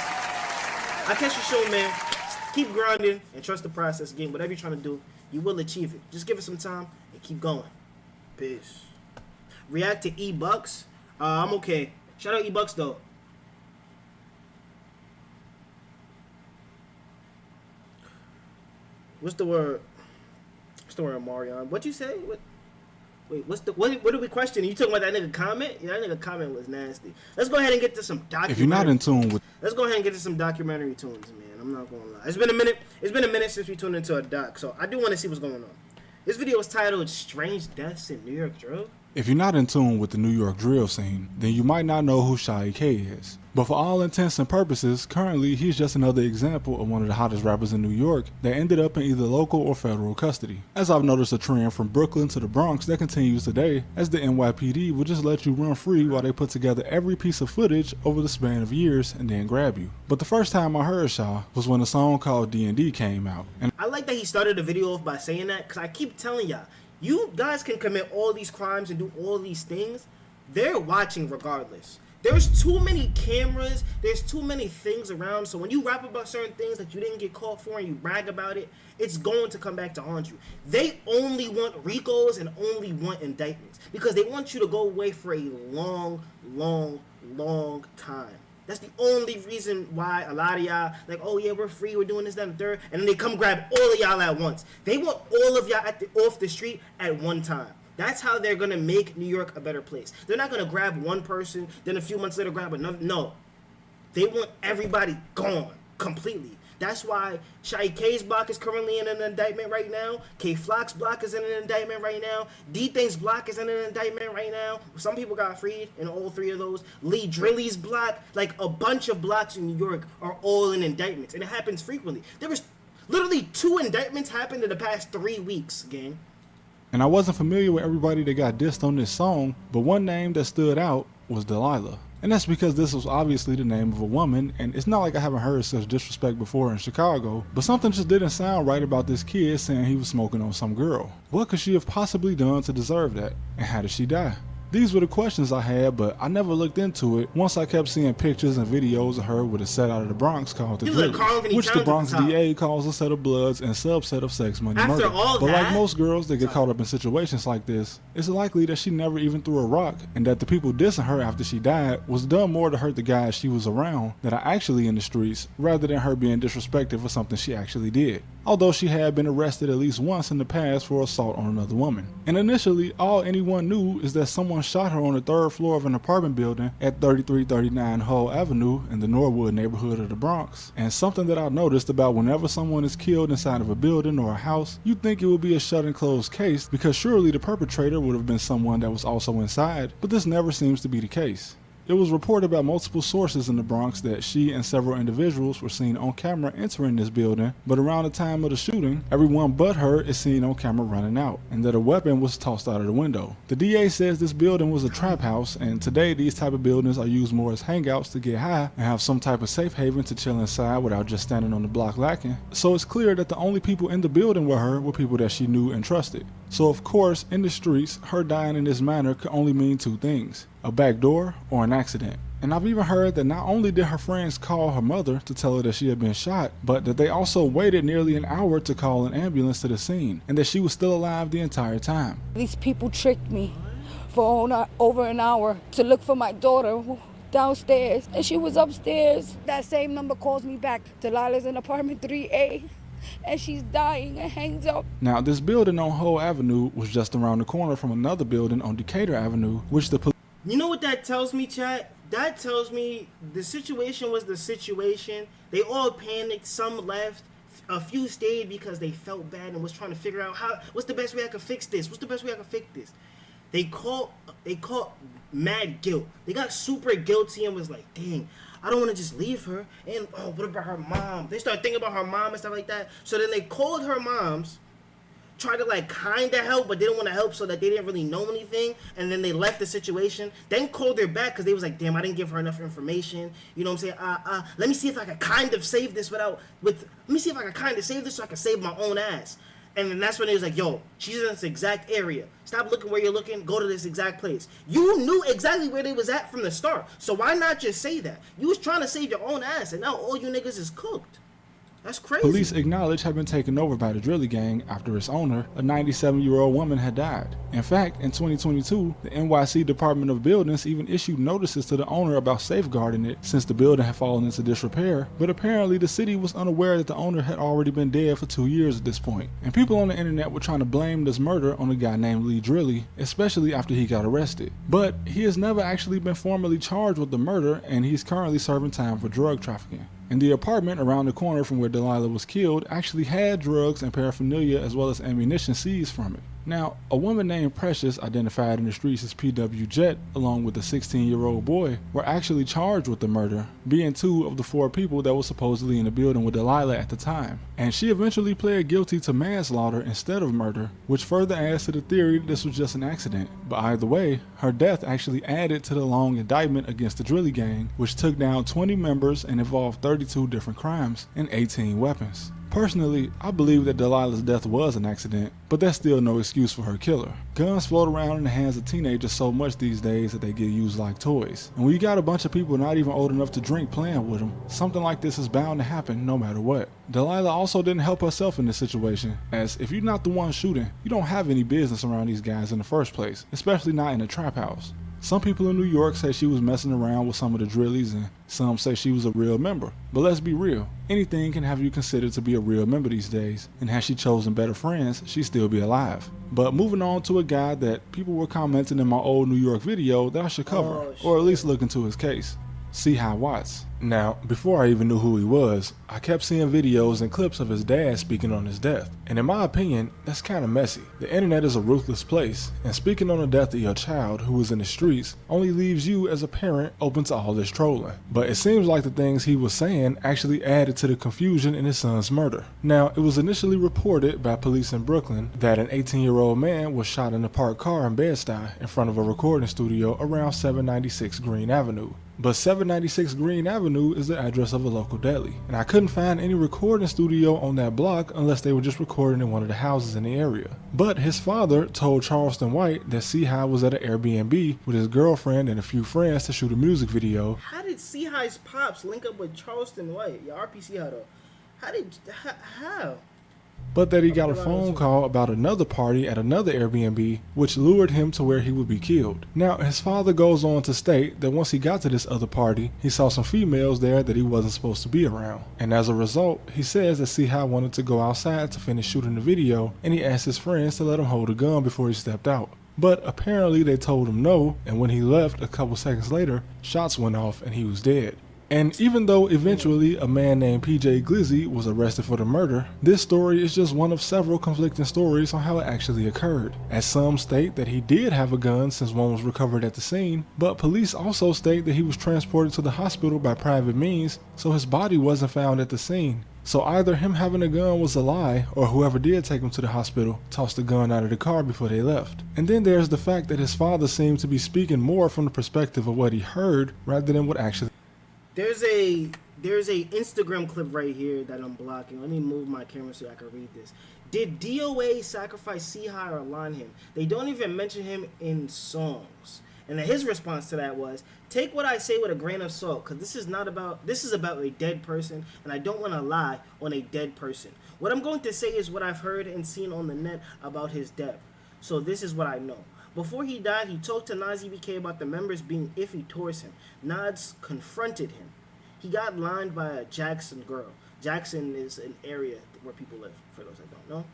I catch you soon, man. Keep grinding and trust the process. Again, whatever you're trying to do, you will achieve it. Just give it some time and keep going. Peace. React to E-Bucks. I'm okay. Shout out E-Bucks though. What's the word? What's the word, Marion? What you say? What? Wait, what are we questioning? You talking about that nigga comment? Yeah, that nigga comment was nasty. Let's go ahead and get to some documentary. If you're not in tune with, let's go ahead and get to some documentary tunes, man. I'm not gonna lie. It's been a minute. It's been a minute since we tuned into a doc, so I do want to see what's going on. This video is titled "Strange Deaths in New York Drill." if you're not in tune with the New York drill scene, then you might not know who Shy K is. But for all intents and purposes, currently he's just another example of one of the hottest rappers in New York that ended up in either local or federal custody. As I've noticed a trend from Brooklyn to the Bronx that continues today, as the NYPD will just let you run free while they put together every piece of footage over the span of years and then grab you. But the first time I heard Shy was when a song called D&D came out. And I like that he started the video off by saying that, because I keep telling y'all, you guys can commit all these crimes and do all these things. They're watching regardless. There's too many cameras, there's too many things around, so when you rap about certain things that you didn't get caught for and you brag about it, it's going to come back to haunt you. They only want RICOs and only want indictments because they want you to go away for a long, long, long time. That's the only reason why a lot of y'all, like, oh yeah, we're free, we're doing this, that, and the third, and then they come grab all of y'all at once. They want all of y'all off the street at one time. That's how they're going to make New York a better place. They're not going to grab one person, then a few months later grab another. No. They want everybody gone completely. That's why Shy K's block is currently in an indictment right now. K Flock's block is in an indictment right now. D-Thing's block is in an indictment right now. Some people got freed in all three of those. Lee Drilly's block, like a bunch of blocks in New York are all in indictments. And it happens frequently. There was literally 2 indictments happened in the past 3 weeks, gang. And I wasn't familiar with everybody that got dissed on this song, but one name that stood out was Delilah. And that's because this was obviously the name of a woman, and it's not like I haven't heard such disrespect before in Chicago, but something just didn't sound right about this kid saying he was smoking on some girl. What could she have possibly done to deserve that? And how did she die? These were the questions I had, but I never looked into it once I kept seeing pictures and videos of her with a set out of the Bronx called The Drilly, which the Bronx DA calls a set of bloods and subset of sex money murder. But like most girls that get caught up in situations like this, it's likely that she never even threw a rock, and that the people dissing her after she died was done more to hurt the guys she was around that are actually in the streets, rather than her being disrespected for something she actually did. Although she had been arrested at least once in the past for assault on another woman. And initially, all anyone knew is that someone shot her on the 3rd floor of an apartment building at 3339 Hull Avenue in the Norwood neighborhood of the Bronx. And something that I noticed about whenever someone is killed inside of a building or a house, you'd think it would be a shut and closed case because surely the perpetrator would have been someone that was also inside, but this never seems to be the case. It was reported by multiple sources in the Bronx that she and several individuals were seen on camera entering this building, but around the time of the shooting, everyone but her is seen on camera running out, and that a weapon was tossed out of the window. The DA says this building was a trap house, and today these type of buildings are used more as hangouts to get high and have some type of safe haven to chill inside without just standing on the block lacking. So it's clear that the only people in the building with her were people that she knew and trusted. So of course, in the streets, her dying in this manner could only mean 2 things: a backdoor or an accident. And I've even heard that not only did her friends call her mother to tell her that she had been shot, but that they also waited nearly an hour to call an ambulance to the scene, and that she was still alive the entire time. These people tricked me for over an hour to look for my daughter downstairs, and she was upstairs. That same number calls me back. Delilah's in apartment 3A. And she's dying and hangs up. Now, this building on Hull Avenue was just around the corner from another building on Decatur Avenue, which the police... You know what that tells me, chat? that tells me the situation was the situation. They all panicked. Some left. A few stayed because they felt bad and was trying to figure out what's the best way I can fix this. What's the best way I can fix this? They caught mad guilt. They got super guilty and was like, dang, I don't want to just leave her. And oh, what about her mom? They started thinking about her mom and stuff like that. So then they called her moms, tried to like kind of help, but they didn't want to help, so that they didn't really know anything. And then they left the situation. Then called her back because they was like, damn, I didn't give her enough information. You know what I'm saying? Let me see if I can kind of save this let me see if I can kind of save this so I can save my own ass. And then that's when he was like, yo, she's in this exact area. Stop looking where you're looking. Go to this exact place. You knew exactly where they was at from the start. So why not just say that? You was trying to save your own ass, and now all you niggas is cooked. That's crazy. Police acknowledge had been taken over by the Drilly gang after its owner, a 97-year-old woman, had died. In fact, in 2022, the NYC Department of Buildings even issued notices to the owner about safeguarding it since the building had fallen into disrepair, but apparently the city was unaware that the owner had already been dead for 2 years at this point. And people on the internet were trying to blame this murder on a guy named Lee Drilly, especially after he got arrested. But he has never actually been formally charged with the murder, and he's currently serving time for drug trafficking. And the apartment around the corner from where Delilah was killed actually had drugs and paraphernalia as well as ammunition seized from it. Now, a woman named Precious, identified in the streets as PW Jet, along with a 16-year-old boy, were actually charged with the murder, being 2 of the 4 people that were supposedly in the building with Delilah at the time. And she eventually pled guilty to manslaughter instead of murder, which further adds to the theory that this was just an accident. But either way, her death actually added to the long indictment against the Drilly gang, which took down 20 members and involved 32 different crimes and 18 weapons. Personally, I believe that Delilah's death was an accident, but that's still no excuse for her killer. Guns float around in the hands of teenagers so much these days that they get used like toys. And when you got a bunch of people not even old enough to drink playing with them, something like this is bound to happen no matter what. Delilah also didn't help herself in this situation, as if you're not the one shooting, you don't have any business around these guys in the first place, especially not in a trap house. Some people in New York say she was messing around with some of the Drillies, and some say she was a real member. But let's be real, anything can have you considered to be a real member these days, and had she chosen better friends, she'd still be alive. But moving on to a guy that people were commenting in my old New York video that I should cover, or at least look into his case. C-High Watts. Now, before I even knew who he was, I kept seeing videos and clips of his dad speaking on his death. And in my opinion, that's kind of messy. The internet is a ruthless place, and speaking on the death of your child who was in the streets only leaves you as a parent open to all this trolling. But it seems like the things he was saying actually added to the confusion in his son's murder. Now, it was initially reported by police in Brooklyn that an 18-year-old man was shot in a parked car in Bed-Stuy in front of a recording studio around 796 Green Avenue. But 796 Green Avenue is the address of a local deli, and I couldn't find any recording studio on that block unless they were just recording in one of the houses in the area. But his father told Charleston White that C-High was at an Airbnb with his girlfriend and a few friends to shoot a music video. How did C-High's pops link up with Charleston White? Yeah, RP C-High though. How? But that he got a phone call about another party at another Airbnb, which lured him to where he would be killed. Now, his father goes on to state that once he got to this other party, he saw some females there that he wasn't supposed to be around. And as a result, he says that C-High wanted to go outside to finish shooting the video, and he asked his friends to let him hold a gun before he stepped out. But apparently they told him no, and when he left a couple seconds later, shots went off and he was dead. And even though eventually a man named PJ Glizzy was arrested for the murder, this story is just one of several conflicting stories on how it actually occurred, as some state that he did have a gun since one was recovered at the scene, but police also state that he was transported to the hospital by private means, so his body wasn't found at the scene. So either him having a gun was a lie, or whoever did take him to the hospital tossed the gun out of the car before they left. And then there's the fact that his father seemed to be speaking more from the perspective of what he heard rather than what actually. There's a Instagram clip right here that I'm blocking. Let me move my camera so I can read this. Did DOA sacrifice C-High or line him? They don't even mention him in songs. And then his response to that was, take what I say with a grain of salt, because this is about a dead person, and I don't want to lie on a dead person. What I'm going to say is what I've heard and seen on the net about his death. So this is what I know. Before he died, he talked to Nas EBK about the members being iffy towards him. Nas confronted him. He got lined by a Jackson girl. Jackson is an area where people live, for those that don't know.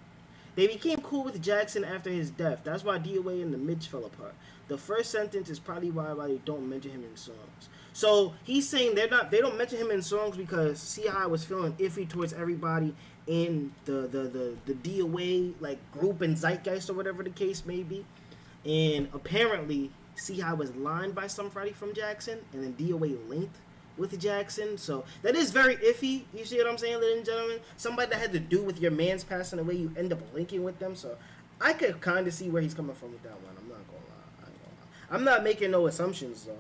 They became cool with Jackson after his death. That's why DOA and the Midge fell apart. The first sentence is probably why they don't mention him in songs. So he's saying they don't mention him in songs because C.I. was feeling iffy towards everybody in the DOA like group and zeitgeist or whatever the case may be. And apparently C.I. was lined by somebody from Jackson, and then DOA linked with Jackson. So that is very iffy. You see what I'm saying, ladies and gentlemen? Somebody that had to do with your man's passing away, you end up linking with them. So I could kind of see where he's coming from with that one. I'm not gonna lie. I ain't gonna lie. I'm not making no assumptions though.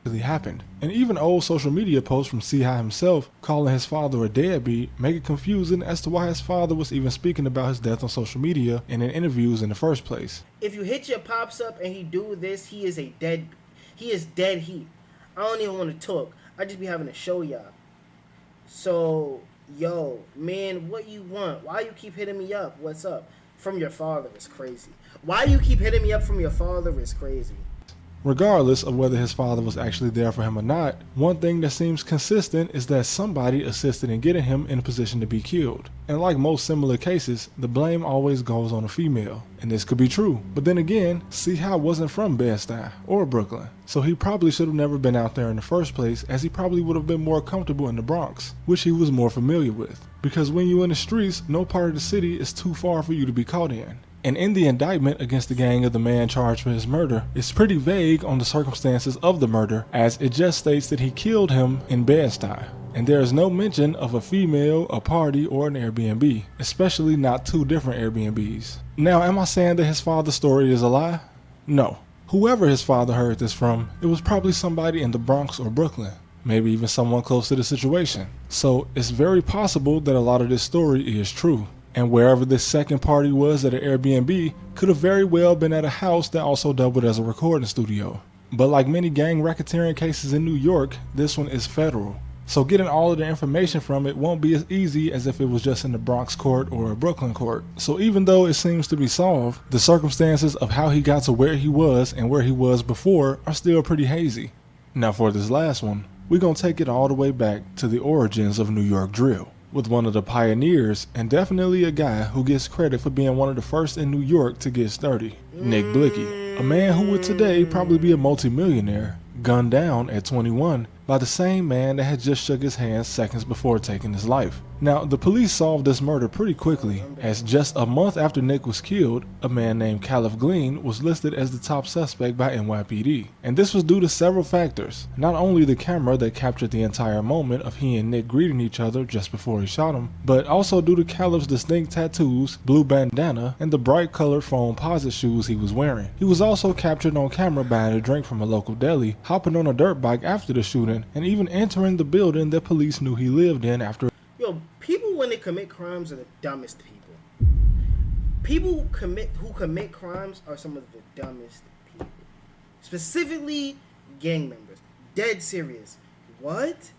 Really happened. And even old social media posts from C.I. himself calling his father a deadbeat make it confusing as to why his father was even speaking about his death on social media and in interviews in the first place. If you hit your pops up and he do this, he is dead heat. I don't even want to talk. I just be having to show y'all. So, yo, man, what you want? Why you keep hitting me up? What's up? From your father is crazy. Why you keep hitting me up from your father is crazy. Regardless of whether his father was actually there for him or not, one thing that seems consistent is that somebody assisted in getting him in a position to be killed. And like most similar cases, the blame always goes on a female. And this could be true, but then again, C.I. wasn't from Bed-Stuy or Brooklyn, so he probably should have never been out there in the first place, as he probably would have been more comfortable in the Bronx, which he was more familiar with. Because when you're in the streets, no part of the city is too far for you to be caught in. And in the indictment against the gang of the man charged for his murder, it's pretty vague on the circumstances of the murder, as it just states that he killed him in Bed-Stuy. And there is no mention of a female, a party, or an Airbnb, especially not two different Airbnbs. Now, am I saying that his father's story is a lie? No. Whoever his father heard this from, it was probably somebody in the Bronx or Brooklyn. Maybe even someone close to the situation. So it's very possible that a lot of this story is true. And wherever this second party was at an Airbnb could have very well been at a house that also doubled as a recording studio. But like many gang racketeering cases in New York, this one is federal. So getting all of the information from it won't be as easy as if it was just in the Bronx court or a Brooklyn court. So even though it seems to be solved, the circumstances of how he got to where he was and where he was before are still pretty hazy. Now for this last one, we're gonna take it all the way back to the origins of New York drill, with one of the pioneers and definitely a guy who gets credit for being one of the first in New York to get sturdy, Nick Blicky, a man who would today probably be a multi-millionaire, gunned down at 21 by the same man that had just shook his hand seconds before taking his life. Now, the police solved this murder pretty quickly, as just a month after Nick was killed, a man named Caliph Glean was listed as the top suspect by NYPD. And this was due to several factors. Not only the camera that captured the entire moment of he and Nick greeting each other just before he shot him, but also due to Caliph's distinct tattoos, blue bandana, and the bright colored foam posit shoes he was wearing. He was also captured on camera buying a drink from a local deli, hopping on a dirt bike after the shooting, and even entering the building that police knew he lived in after. Yo, people when they commit crimes are the dumbest people. People who commit crimes are some of the dumbest people. Specifically, gang members. Dead serious. What?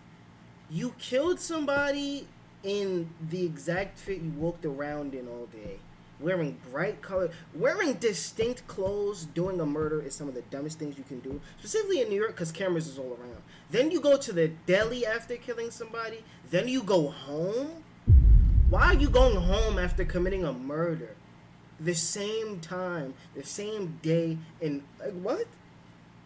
You killed somebody in the exact fit you walked around in all day. Wearing bright color, wearing distinct clothes, doing a murder is some of the dumbest things you can do. Specifically in New York, because cameras is all around. Then you go to the deli after killing somebody. Then you go home. Why are you going home after committing a murder? The same time, the same day, and like what?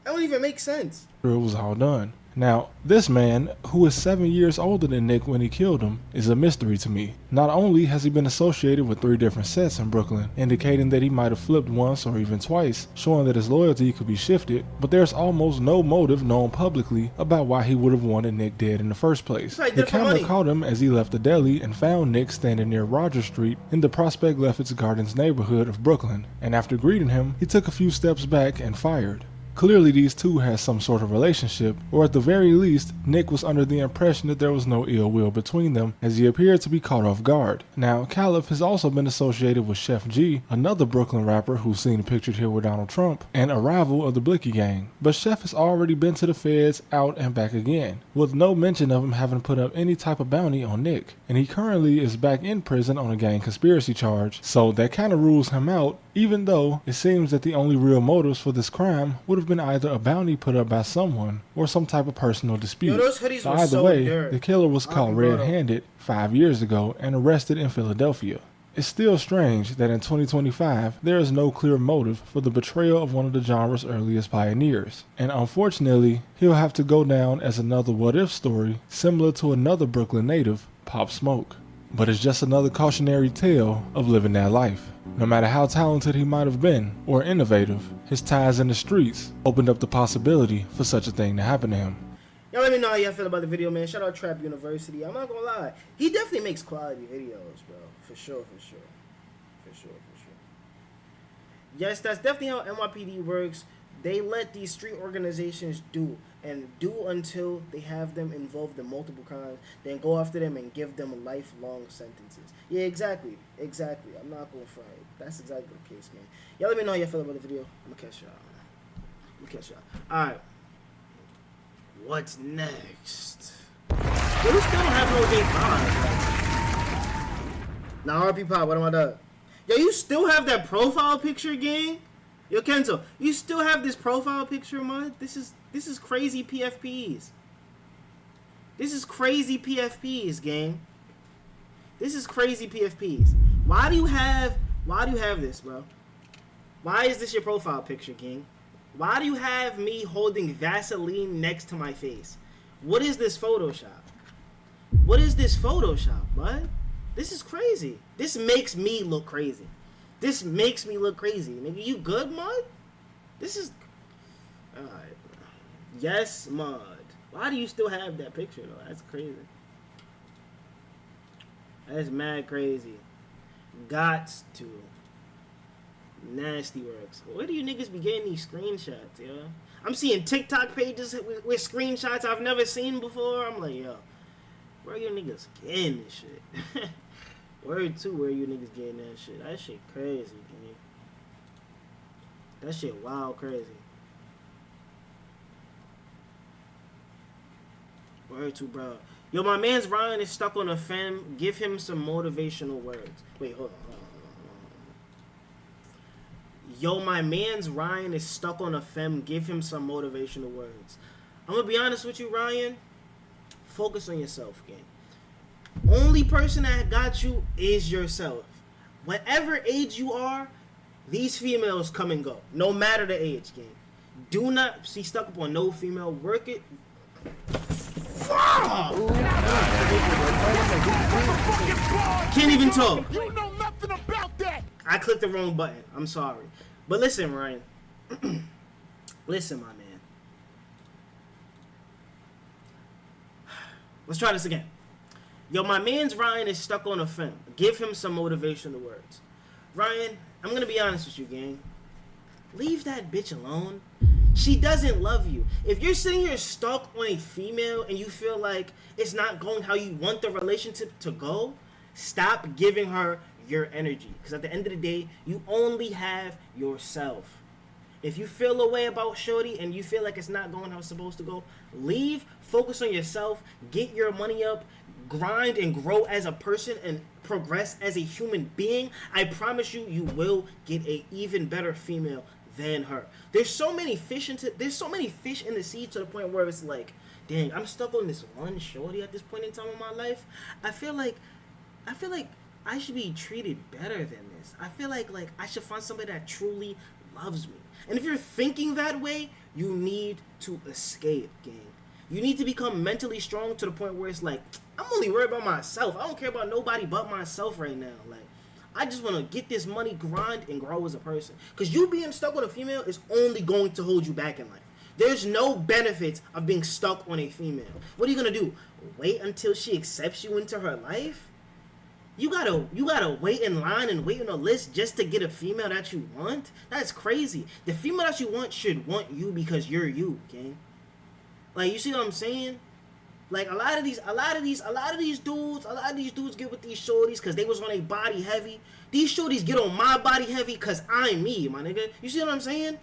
That don't even make sense. It was all done. Now, this man, who is 7 years older than Nick when he killed him, is a mystery to me. Not only has he been associated with 3 different sets in Brooklyn, indicating that he might have flipped once or even twice, showing that his loyalty could be shifted, but there's almost no motive known publicly about why he would have wanted Nick dead in the first place. The camera caught him as he left the deli and found Nick standing near Roger Street in the Prospect Lefferts Gardens neighborhood of Brooklyn, and after greeting him, he took a few steps back and fired. Clearly these two had some sort of relationship, or at the very least, Nick was under the impression that there was no ill will between them, as he appeared to be caught off guard. Now, Caliph has also been associated with Chef G, another Brooklyn rapper who's seen pictured here with Donald Trump, and a rival of the Blicky gang. But Chef has already been to the feds, out and back again, with no mention of him having put up any type of bounty on Nick. And he currently is back in prison on a gang conspiracy charge, so that kind of rules him out, even though it seems that the only real motives for this crime would have been either a bounty put up by someone or some type of personal dispute. Yo, those hoodies were Either so way, dirt. the killer was caught red-handed 5 years ago and arrested in Philadelphia. It's still strange that in 2025, there is no clear motive for the betrayal of one of the genre's earliest pioneers. And unfortunately, he'll have to go down as another what-if story similar to another Brooklyn native, Pop Smoke. But it's just another cautionary tale of living that life. No matter how talented he might have been, or innovative, his ties in the streets opened up the possibility for such a thing to happen to him. Y'all let me know how y'all feel about the video, man. Shout out Trap University. I'm not gonna lie. He definitely makes quality videos, bro. For sure. Yes, that's definitely how NYPD works. They let these street organizations do until they have them involved in multiple crimes, then go after them and give them lifelong sentences. Yeah, exactly. I'm not gonna front. That's exactly the case, man. Y'all let me know how y'all feel about the video. I'm gonna catch y'all. Alright. What's next? Yo, we still don't have no day 5. Now, RP Pop, what am I done? Yo, you still have that profile picture, gang? Yo, Kento, you still have this profile picture, man? This is crazy PFPs. This is crazy PFPs, gang. This is crazy PFPs. Why do you have this, bro? Why is this your profile picture, gang? Why do you have me holding Vaseline next to my face? What is this Photoshop? What is this Photoshop, bud? This is crazy. This makes me look crazy. Nigga, you good, Mud? This is... Alright. Yes, Mud. Why do you still have that picture, though? That's crazy. That's mad crazy. Gots to. Nasty works. Where do you niggas be getting these screenshots, yo? I'm seeing TikTok pages with screenshots I've never seen before. I'm like, yo, where are you niggas getting this shit? Word 2, where you niggas getting that shit? That shit crazy, man. That shit wild crazy. Word 2, bro. Yo, my man's Ryan is stuck on a femme. Give him some motivational words. Wait, hold on. Yo, my man's Ryan is stuck on a femme. Give him some motivational words. I'm gonna be honest with you, Ryan. Focus on yourself, gang. Only person that got you is yourself. Whatever age you are, these females come and go. No matter the age, gang. Do not be stuck up on no female. Work it. Can't even talk. You know nothing about that. I clicked the wrong button. I'm sorry. But listen, Ryan. Listen, my man. Let's try this again. Yo, my man's Ryan is stuck on a femme. Give him some motivational words. Ryan, I'm going to be honest with you, gang. Leave that bitch alone. She doesn't love you. If you're sitting here stuck on a female and you feel like it's not going how you want the relationship to go, stop giving her your energy. Because at the end of the day, you only have yourself. If you feel a way about shorty and you feel like it's not going how it's supposed to go, leave, focus on yourself, get your money up, grind and grow as a person and progress as a human being. I promise you, you will get a even better female than her. There's so many fish in the sea to the point where it's like, dang, I'm stuck on this one shorty at this point in time in my life. I feel like I should be treated better than this. I feel like I should find somebody that truly loves me. And if you're thinking that way, you need to escape, gang. You need to become mentally strong to the point where it's like, I'm only worried about myself. I don't care about nobody but myself right now. Like, I just want to get this money, grind, and grow as a person. Because you being stuck with a female is only going to hold you back in life. There's no benefits of being stuck on a female. What are you going to do? Wait until she accepts you into her life? You gotta wait in line and wait on a list just to get a female that you want? That's crazy. The female that you want should want you because you're you, gang. Like, you see what I'm saying? Like, a lot of these dudes get with these shorties because they was on a body heavy. These shorties get on my body heavy because I'm me, my nigga. You see what I'm saying?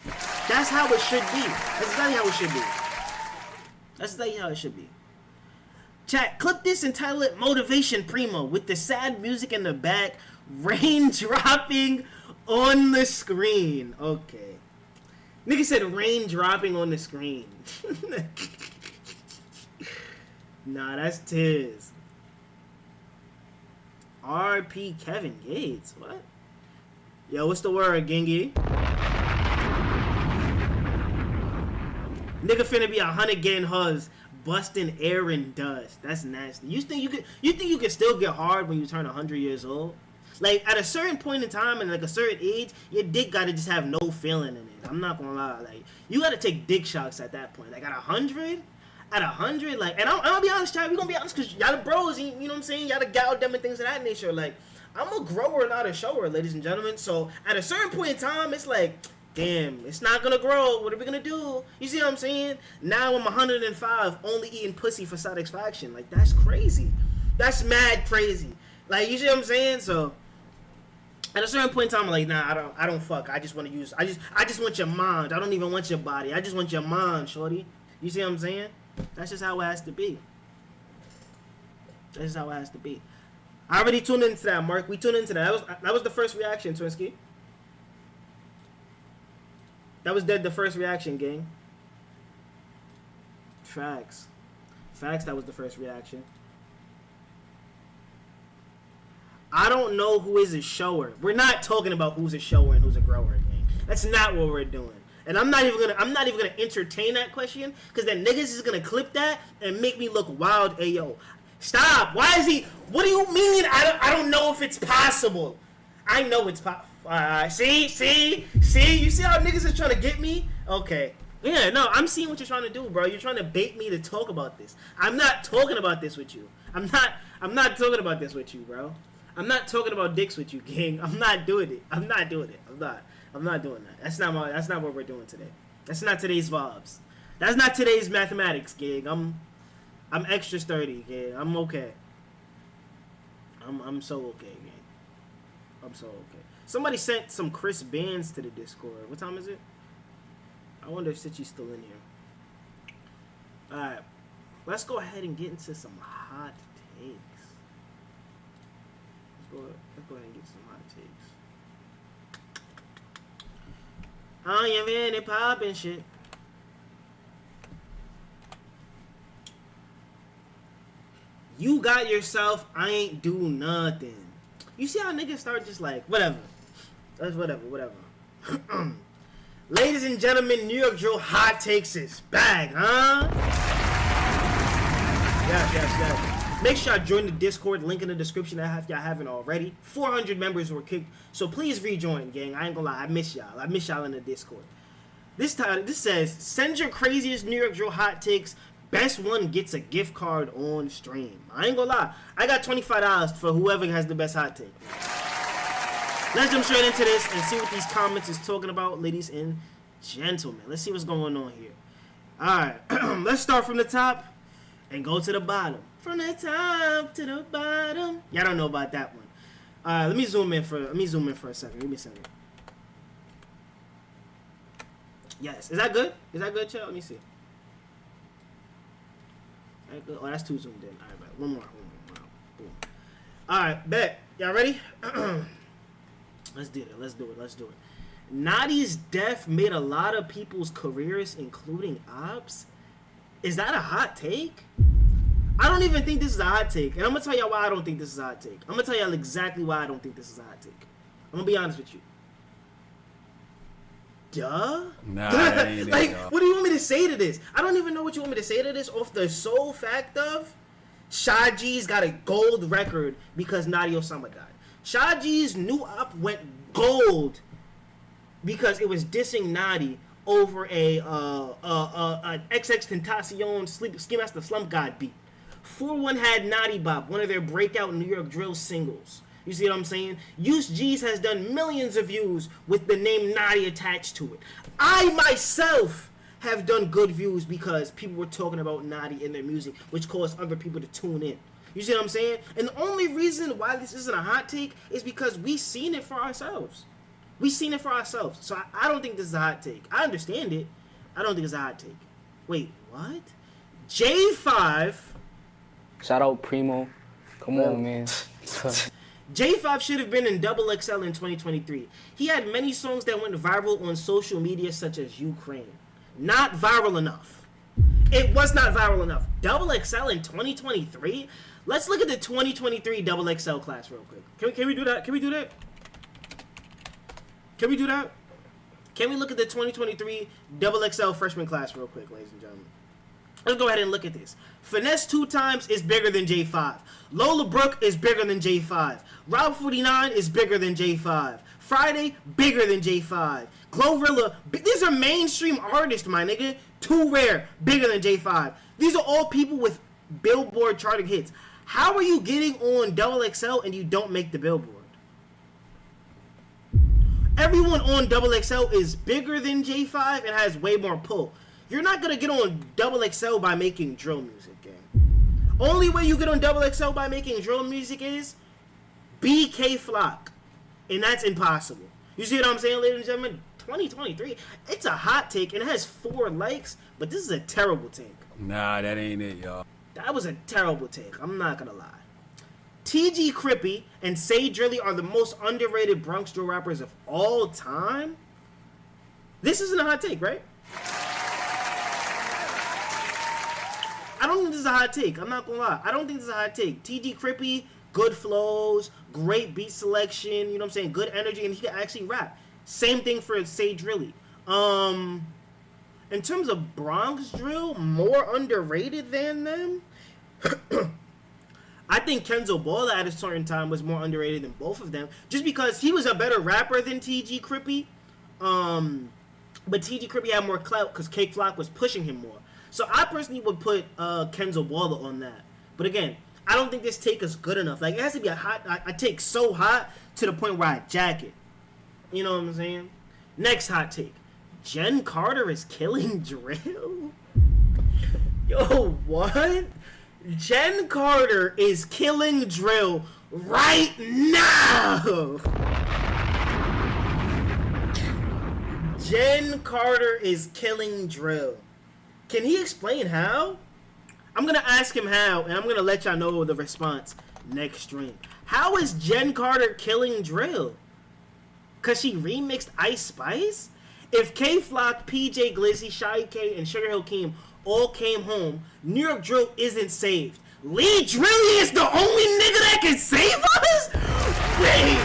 That's how it should be. That's exactly how it should be. That's exactly how it should be. Chat, clip this and title it Motivation Primo with the sad music in the back, rain dropping on the screen. Okay. Nigga said rain dropping on the screen. Nah, that's Tiz. RP Kevin Gates. What? Yo, what's the word, Gengi? Nigga finna be 100 getting huzz, busting air and dust. That's nasty. You think you could still get hard when you turn 100 years old? Like, at a certain point in time and like a certain age, your dick gotta just have no feeling in it. I'm not gonna lie. Like, you gotta take dick shots at that point. Like, at 100, like, and I'm gonna be honest, Chad, we gonna be honest, because y'all the bros, you know what I'm saying? Y'all the gal them and things of that nature. Like, I'm a grower, not a shower, ladies and gentlemen. So, at a certain point in time, it's like, damn, it's not gonna grow. What are we gonna do? You see what I'm saying? Now I'm 105, only eating pussy for satisfaction. Like, that's crazy. That's mad crazy. Like, you see what I'm saying? So, at a certain point in time, I'm like, nah, I don't fuck. I just want to use. I just want your mind. I don't even want your body. I just want your mind, shorty. You see what I'm saying? That's just how it has to be. That's just how it has to be. I already tuned into that, Mark. We tuned into that. That was the first reaction, Twinsky. That was the first reaction, gang. Facts. That was the first reaction. I don't know who is a shower. We're not talking about who's a shower and who's a grower, gang. That's not what we're doing. And I'm not even gonna entertain that question, because then niggas is gonna clip that and make me look wild. Hey yo, stop. Why is he? What do you mean? I don't know if it's possible. I know it's possible. See? You see how niggas is trying to get me? Okay. Yeah, no, I'm seeing what you're trying to do, bro. You're trying to bait me to talk about this. I'm not talking about this with you. I'm not talking about this with you, bro. I'm not talking about dicks with you, gang. I'm not doing it. I'm not doing that. That's not what we're doing today. That's not today's vibes. That's not today's mathematics, gang. I'm extra sturdy, gang. I'm okay. I'm so okay, gang. I'm so okay. Somebody sent some crisp bands to the Discord. What time is it? I wonder if Sitchy's still in here. Alright. Let's go ahead and get into some hot takes. Let's go ahead and get some hot takes. I am in it poppin' shit. You got yourself, I ain't do nothing. You see how niggas start just like, whatever. That's whatever. Ladies and gentlemen, New York Drill hot takes is back, huh? Yes. Make sure I join the Discord, link in the description if y'all haven't already. 400 members were kicked, so please rejoin, gang. I ain't gonna lie, I miss y'all in the Discord. This says, send your craziest New York Drill hot takes. Best one gets a gift card on stream. I ain't gonna lie, I got $25 for whoever has the best hot take. Let's jump straight into this and see what these comments is talking about, ladies and gentlemen. Let's see what's going on here. Alright, let's start from the top and go to the bottom. From the top to the bottom. Y'all don't know about that one. Alright, let me zoom in for a second. Give me a second. Yes. Is that good? Is that good, child? Let me see. Oh, that's too zoomed in. Alright, bet. One more. Boom. Alright, bet. Y'all ready? Let's do it. Nadi's death made a lot of people's careers, including ops. Is that a hot take? I don't even think this is a hot take. And I'm going to tell y'all why I don't think this is a hot take. I'm going to tell y'all exactly why I don't think this is a hot take. I'm going to be honest with you. Duh? Nah, like, what do you want me to say to this? I don't even know what you want me to say to this off the sole fact of Shaji's got a gold record because Nadi Osama died. Shaji's new op went gold because it was dissing Nadi over a XXXTentacion Ski Master Slump God beat. 4-1 had Nadi Bop, one of their breakout New York Drill singles. You see what I'm saying? Use G's has done millions of views with the name Nadi attached to it. I myself have done good views because people were talking about Nadi in their music, which caused other people to tune in. You see what I'm saying? And the only reason why this isn't a hot take is because we seen it for ourselves. So I don't think this is a hot take. I understand it. I don't think it's a hot take. Wait, what? J5. Shout out Primo. Come on, man. J5 should have been in Double XL in 2023. He had many songs that went viral on social media such as Ukraine. Not viral enough. it was not viral enough. Double XL in 2023? Let's look at the 2023 Double XL class real quick. Can we do that? Can we do that? Can we do that? Can we look at the 2023 Double XL freshman class real quick, ladies and gentlemen? Let's go ahead and look at this. Finesse 2 times is bigger than J5. Lola Brooke is bigger than J5. Rob 49 is bigger than J5. Friday, bigger than J5. Glorilla, these are mainstream artists, my nigga. Too Rare, bigger than J5. These are all people with Billboard charting hits. How are you getting on Double XL and you don't make the Billboard? Everyone on Double XL is bigger than J5 and has way more pull. You're not going to get on Double XL by making drill music, gang. Only way you get on Double XL by making drill music is BK Flock. And that's impossible. You see what I'm saying, ladies and gentlemen? 2023, it's a hot take and it has 4 likes, but this is a terrible take. Nah, that ain't it, y'all. That was a terrible take. I'm not going to lie. TG Crippy and Say Drilly are the most underrated Bronx drill rappers of all time. This isn't a hot take, right? I don't think this is a hot take. I'm not gonna lie. I don't think this is a hot take. TG Crippy, good flows, great beat selection, you know what I'm saying? Good energy, and he can actually rap. Same thing for Say Drilly. In terms of Bronx drill, more underrated than them. I think Kenzo Balla at a certain time was more underrated than both of them, just because he was a better rapper than TG Crippy. But TG Crippy had more clout because Cake Flock was pushing him more. So I personally would put Kenzo Balla on that. But again, I don't think this take is good enough. Like, it has to be a take so hot to the point where I jack it. You know what I'm saying? Next hot take. Jen Carter is killing drill? Yo, what? Jen Carter is killing drill right now! Jen Carter is killing drill. Can he explain how? I'm going to ask him how, and I'm going to let y'all know the response next stream. How is Jen Carter killing drill? Because she remixed Ice Spice? If K-Flock, PJ Glizzy, Shy K, and Sugar Hill Keem all came home, New York drill isn't saved. Lee Drilly is the only nigga that can save us? Wait,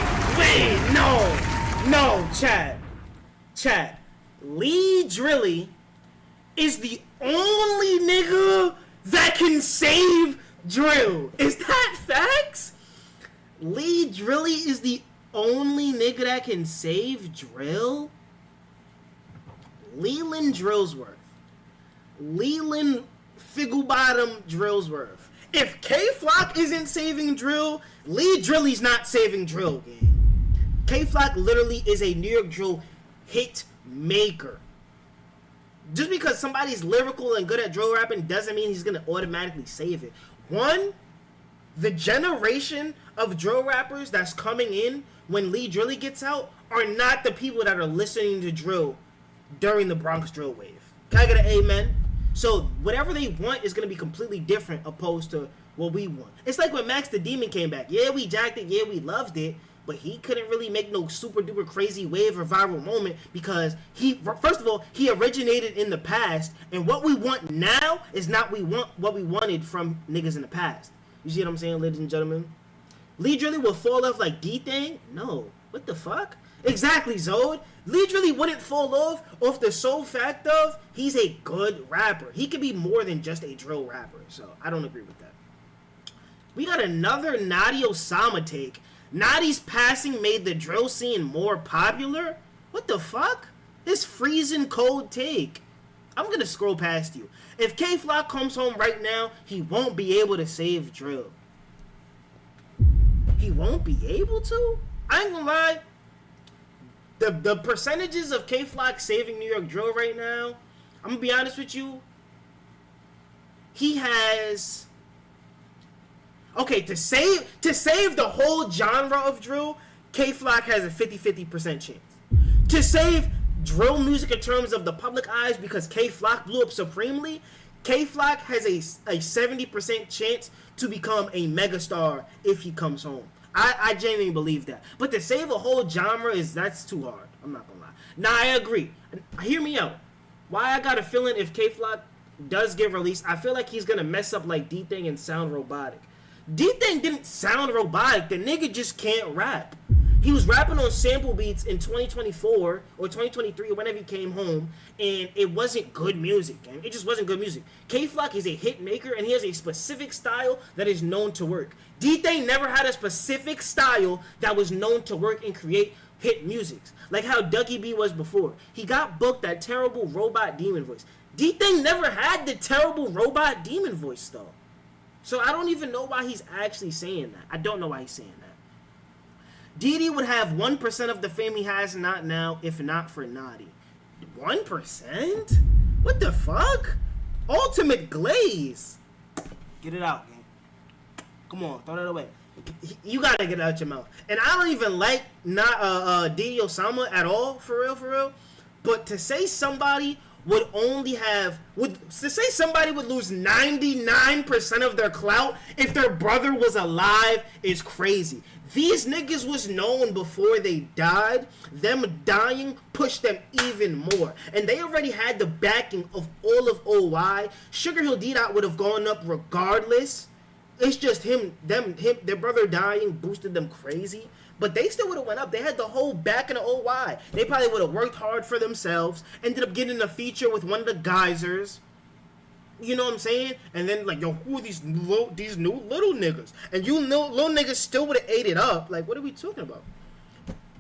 no, Chad. Lee Drilly is the only nigga that can save drill. Is that facts? Lee Drilly is the only nigga that can save drill? Leland Drillsworth. Leland Figglebottom Drillsworth. If K-Flock isn't saving drill, Lee Drilly's not saving drill, gang. K-Flock literally is a New York drill hit maker. Just because somebody's lyrical and good at drill rapping doesn't mean he's gonna automatically save it. One, the generation of drill rappers that's coming in when Lee Drilly gets out are not the people that are listening to drill during the Bronx drill wave. Can I get an amen? So whatever they want is gonna be completely different opposed to what we want. It's like when Max the Demon came back. Yeah, we jacked it. Yeah, we loved it. But he couldn't really make no super duper crazy wave or viral moment because first of all, he originated in the past, and what we want now is not what we wanted from niggas in the past. You see what I'm saying, ladies and gentlemen? Lee Drilly will fall off like D-Thing? No. What the fuck? Exactly, Zode. Lee Drilly wouldn't fall off the sole fact of he's a good rapper. He could be more than just a drill rapper, so I don't agree with that. We got another Nadi Osama take. Nadi's passing made the drill scene more popular? What the fuck? This freezing cold take. I'm gonna scroll past you. If K-Flock comes home right now, he won't be able to save drill. He won't be able to? I ain't gonna lie. The percentages of K-Flock saving New York drill right now, I'm gonna be honest with you. He has... Okay, to save the whole genre of drill, K-Flock has a 50-50% chance. To save drill music in terms of the public eyes because K-Flock blew up supremely, K-Flock has a 70% chance to become a megastar if he comes home. I genuinely believe that. But to save a whole genre that's too hard. I'm not gonna lie. Now I agree. Hear me out. Why I got a feeling if K-Flock does get released, I feel like he's gonna mess up like D-Thing and sound robotic. D-Thing didn't sound robotic. The nigga just can't rap. He was rapping on sample beats in 2024 or 2023 or whenever he came home, and it wasn't good music, gang. It just wasn't good music. K-Flock is a hit maker, and he has a specific style that is known to work. D-Thing never had a specific style that was known to work and create hit music, like how Dougie B was before. He got booked that terrible robot demon voice. D-Thing never had the terrible robot demon voice, though. So I don't even know why he's actually saying that. I don't know why he's saying that. Diddy would have 1% of the fame he has not now if not for Naughty. 1%? What the fuck? Ultimate Glaze. Get it out, gang. Come on, throw that away. You gotta get it out your mouth. And I don't even like Diddy Osama at all, for real. But to say somebody would only have somebody would lose 99% of their clout if their brother was alive is crazy. These niggas was known before they died. Them dying pushed them even more. And they already had the backing of all of OY. Sugar Hill D-Dot would have gone up regardless. It's just their brother dying boosted them crazy. But they still would have went up. They had the whole backing of OY. They probably would have worked hard for themselves. Ended up getting a feature with one of the geysers. You know what I'm saying? And then, like, yo, who are these new little niggas? And you know, little niggas still would have ate it up. Like, what are we talking about?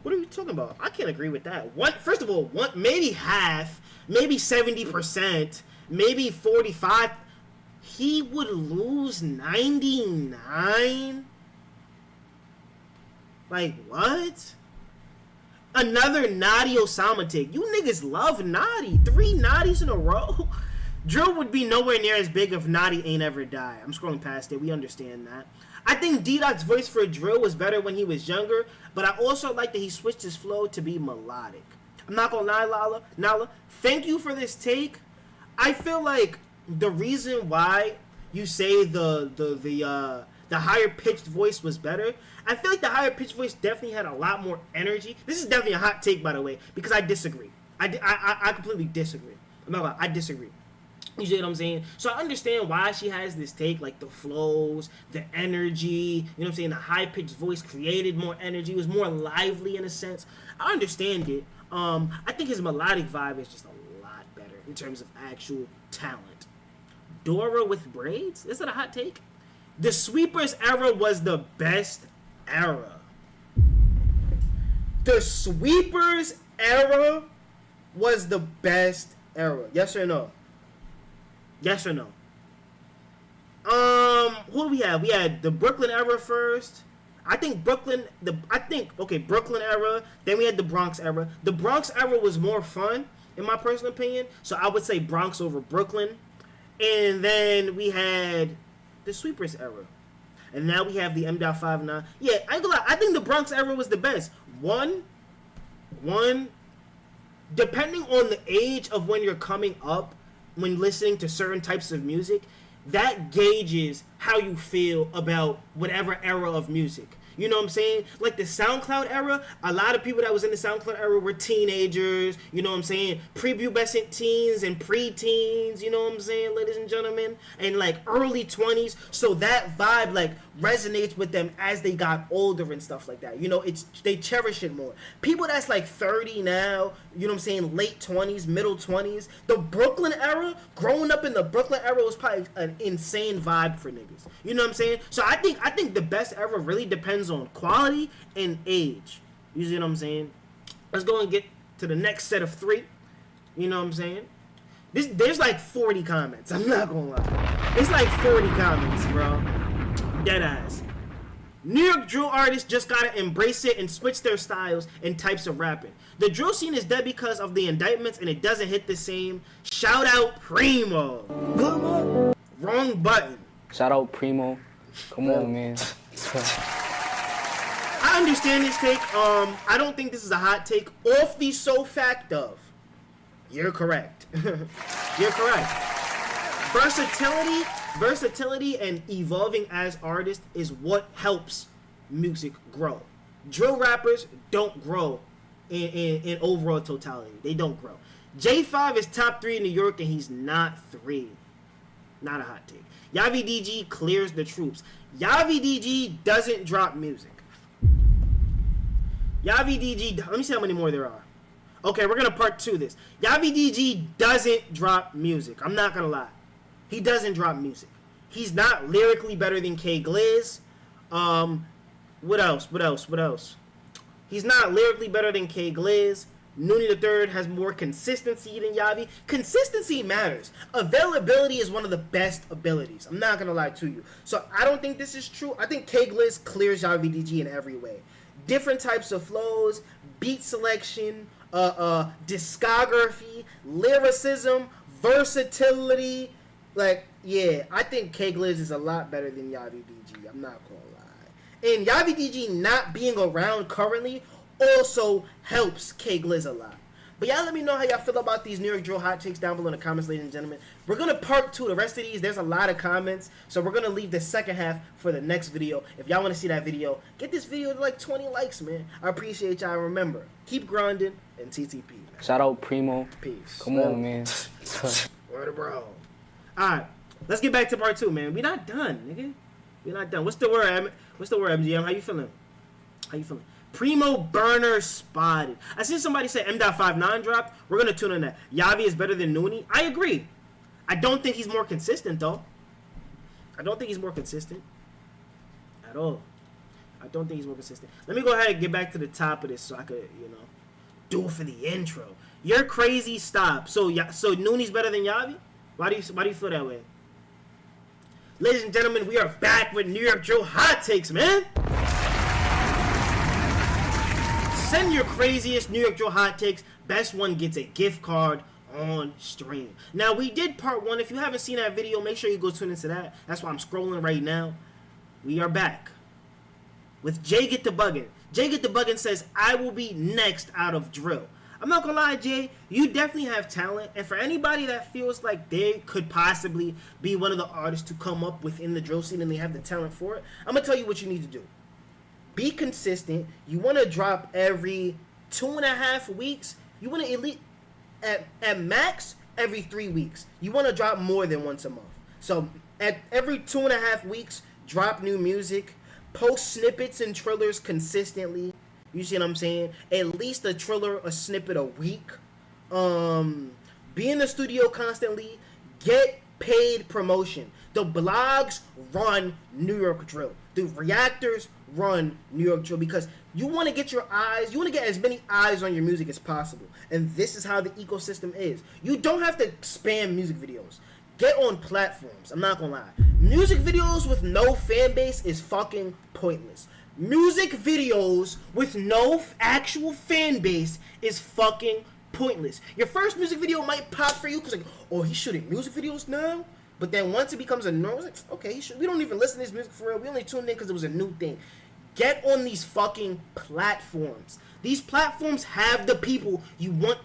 What are we talking about? I can't agree with that. First of all, maybe half, maybe 70%, maybe 45%. He would lose 99%? Like, what? Another Naughty Osama take. You niggas love Naughty. 3 Naughties in a row? Drill would be nowhere near as big if Naughty ain't ever died. I'm scrolling past it. We understand that. I think D-Dot's voice for Drill was better when he was younger, but I also like that he switched his flow to be melodic. I'm not gonna lie, Nala. Thank you for this take. I feel like the reason why you say the higher pitched voice was better, I feel like the higher pitched voice definitely had a lot more energy. This is definitely a hot take, by the way, because I disagree. I completely disagree. I'm not gonna lie, I disagree. You see what I'm saying? So I understand why she has this take, like the flows, the energy, you know what I'm saying? The high-pitched voice created more energy. It was more lively in a sense. I understand it. I think his melodic vibe is just a lot better in terms of actual talent. Dora with braids? Is that a hot take? The Sweepers era was the best era. The Sweepers era was the best era. Yes or no? Yes or no? Who do we have? We had the Brooklyn era first. I think Brooklyn era. Then we had the Bronx era. The Bronx era was more fun, in my personal opinion. So I would say Bronx over Brooklyn. And then we had the Sweepers era. And now we have the M.59. Yeah, I ain't gonna lie. I think the Bronx era was the best. One, depending on the age of when you're coming up, when listening to certain types of music, that gauges how you feel about whatever era of music. You know what I'm saying? Like the SoundCloud era, a lot of people that was in the SoundCloud era were teenagers, you know what I'm saying? Prepubescent teens and preteens, you know what I'm saying, ladies and gentlemen? And like early 20s. So that vibe like resonates with them as they got older and stuff like that. You know, they cherish it more. People that's like 30 now, you know what I'm saying, late 20s, middle 20s. The Brooklyn era, growing up in the Brooklyn era was probably an insane vibe for niggas. You know what I'm saying? So I think the best era really depends on quality and age. You see what I'm saying? Let's go and get to the next set of 3. You know what I'm saying? There's like 40 comments. I'm not gonna lie. It's like 40 comments, bro. Deadass. New York drill artists just gotta embrace it and switch their styles and types of rapping. The drill scene is dead because of the indictments and it doesn't hit the same. Shout out Primo. Wrong button. Shout out Primo. Come on, man. I understand this take. I don't think this is a hot take off the sole fact of you're correct. You're correct. Versatility and evolving as artists is what helps music grow. Drill rappers don't grow in overall totality. They don't grow. J5 is top 3 in New York and he's not 3. Not a hot take. Yavi DG clears the troops. Yavi DG doesn't drop music. Yavi DG, let me see how many more there are. Okay, we're going to part 2 this. Yavi DG doesn't drop music. I'm not going to lie. He doesn't drop music. He's not lyrically better than K Gliz. What else? He's not lyrically better than K Gliz. Noonie III has more consistency than Yavi. Consistency matters. Availability is one of the best abilities. I'm not going to lie to you. So I don't think this is true. I think K Gliz clears Yavi DG in every way. Different types of flows, beat selection, discography, lyricism, versatility. Like, yeah, I think K Gliz is a lot better than Yavi DG. I'm not going to lie. And Yavi DG not being around currently also helps K Gliz a lot. But y'all let me know how y'all feel about these New York drill hot takes down below in the comments, ladies and gentlemen. We're going to part 2 the rest of these. There's a lot of comments, so we're going to leave the second half for the next video. If y'all want to see that video, get this video to like 20 likes, man. I appreciate y'all. Remember, keep grinding and TTP, man. Shout out Primo. Peace. Come on, man. Word of bro. Alright, let's get back to part 2, man. We not done, nigga. We not done. What's the word, MGM? How you feeling? Primo burner spotted. I seen somebody say M.59 dropped. We're going to tune in that. Yavi is better than Noonie. I agree. I don't think he's more consistent, though. I don't think he's more consistent at all. I don't think he's more consistent. Let me go ahead and get back to the top of this so I could, do it for the intro. You're crazy. Stop. So Noonie's better than Yavi? Why do you feel that way? Ladies and gentlemen, we are back with New York drill hot takes, man. Send your craziest New York drill hot takes. Best one gets a gift card on stream. Now, we did part 1. If you haven't seen that video, make sure you go tune into that. That's why I'm scrolling right now. We are back with Jay Get the Buggin'. Jay Get the Buggin' says, I will be next out of drill. I'm not gonna lie, Jay, you definitely have talent. And for anybody that feels like they could possibly be one of the artists to come up within the drill scene and they have the talent for it, I'm gonna tell you what you need to do. Be consistent. You want to drop every 2.5 weeks. You want to at max every 3 weeks. You want to drop more than once a month. So at every 2.5 weeks, drop new music. Post snippets and trillers consistently. You see what I'm saying? At least a triller, a snippet a week. Be in the studio constantly. Get paid promotion. The blogs run New York drill. The reactors run New York drill because you want to get as many eyes on your music as possible. And this is how the ecosystem is. You don't have to spam music videos. Get on platforms. I'm not gonna lie. Music videos with no fan base is fucking pointless. Music videos with no actual fan base is fucking pointless. Your first music video might pop for you because he's shooting music videos now. But then once it becomes a norm, it's like, okay, we don't even listen to this music for real. We only tuned in because it was a new thing. Get on these fucking platforms. These platforms have the people you want,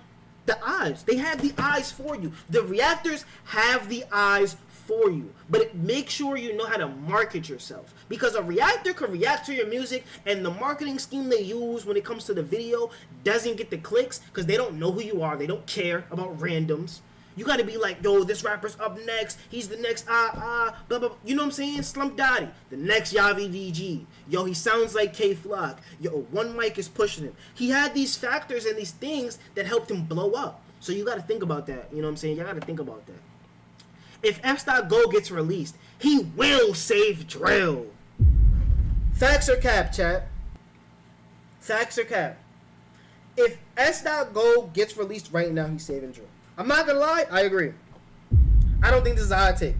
the eyes. They have the eyes for you. The reactors have the eyes for you. But make sure you know how to market yourself. Because a reactor can react to your music and the marketing scheme they use when it comes to the video doesn't get the clicks because they don't know who you are. They don't care about randoms. You gotta be like, yo, this rapper's up next. He's the next, blah, blah. You know what I'm saying? Slump Dotty. The next Yavi DG. Yo, he sounds like K-Flock. Yo, one mic is pushing him. He had these factors and these things that helped him blow up. So you gotta think about that. You know what I'm saying? You gotta think about that. If F.Go gets released, he will save drill. Facts or cap, chat? Facts or cap? If S.Go gets released right now, he's saving drill. I'm not gonna lie, I agree. I don't think this is a hot take.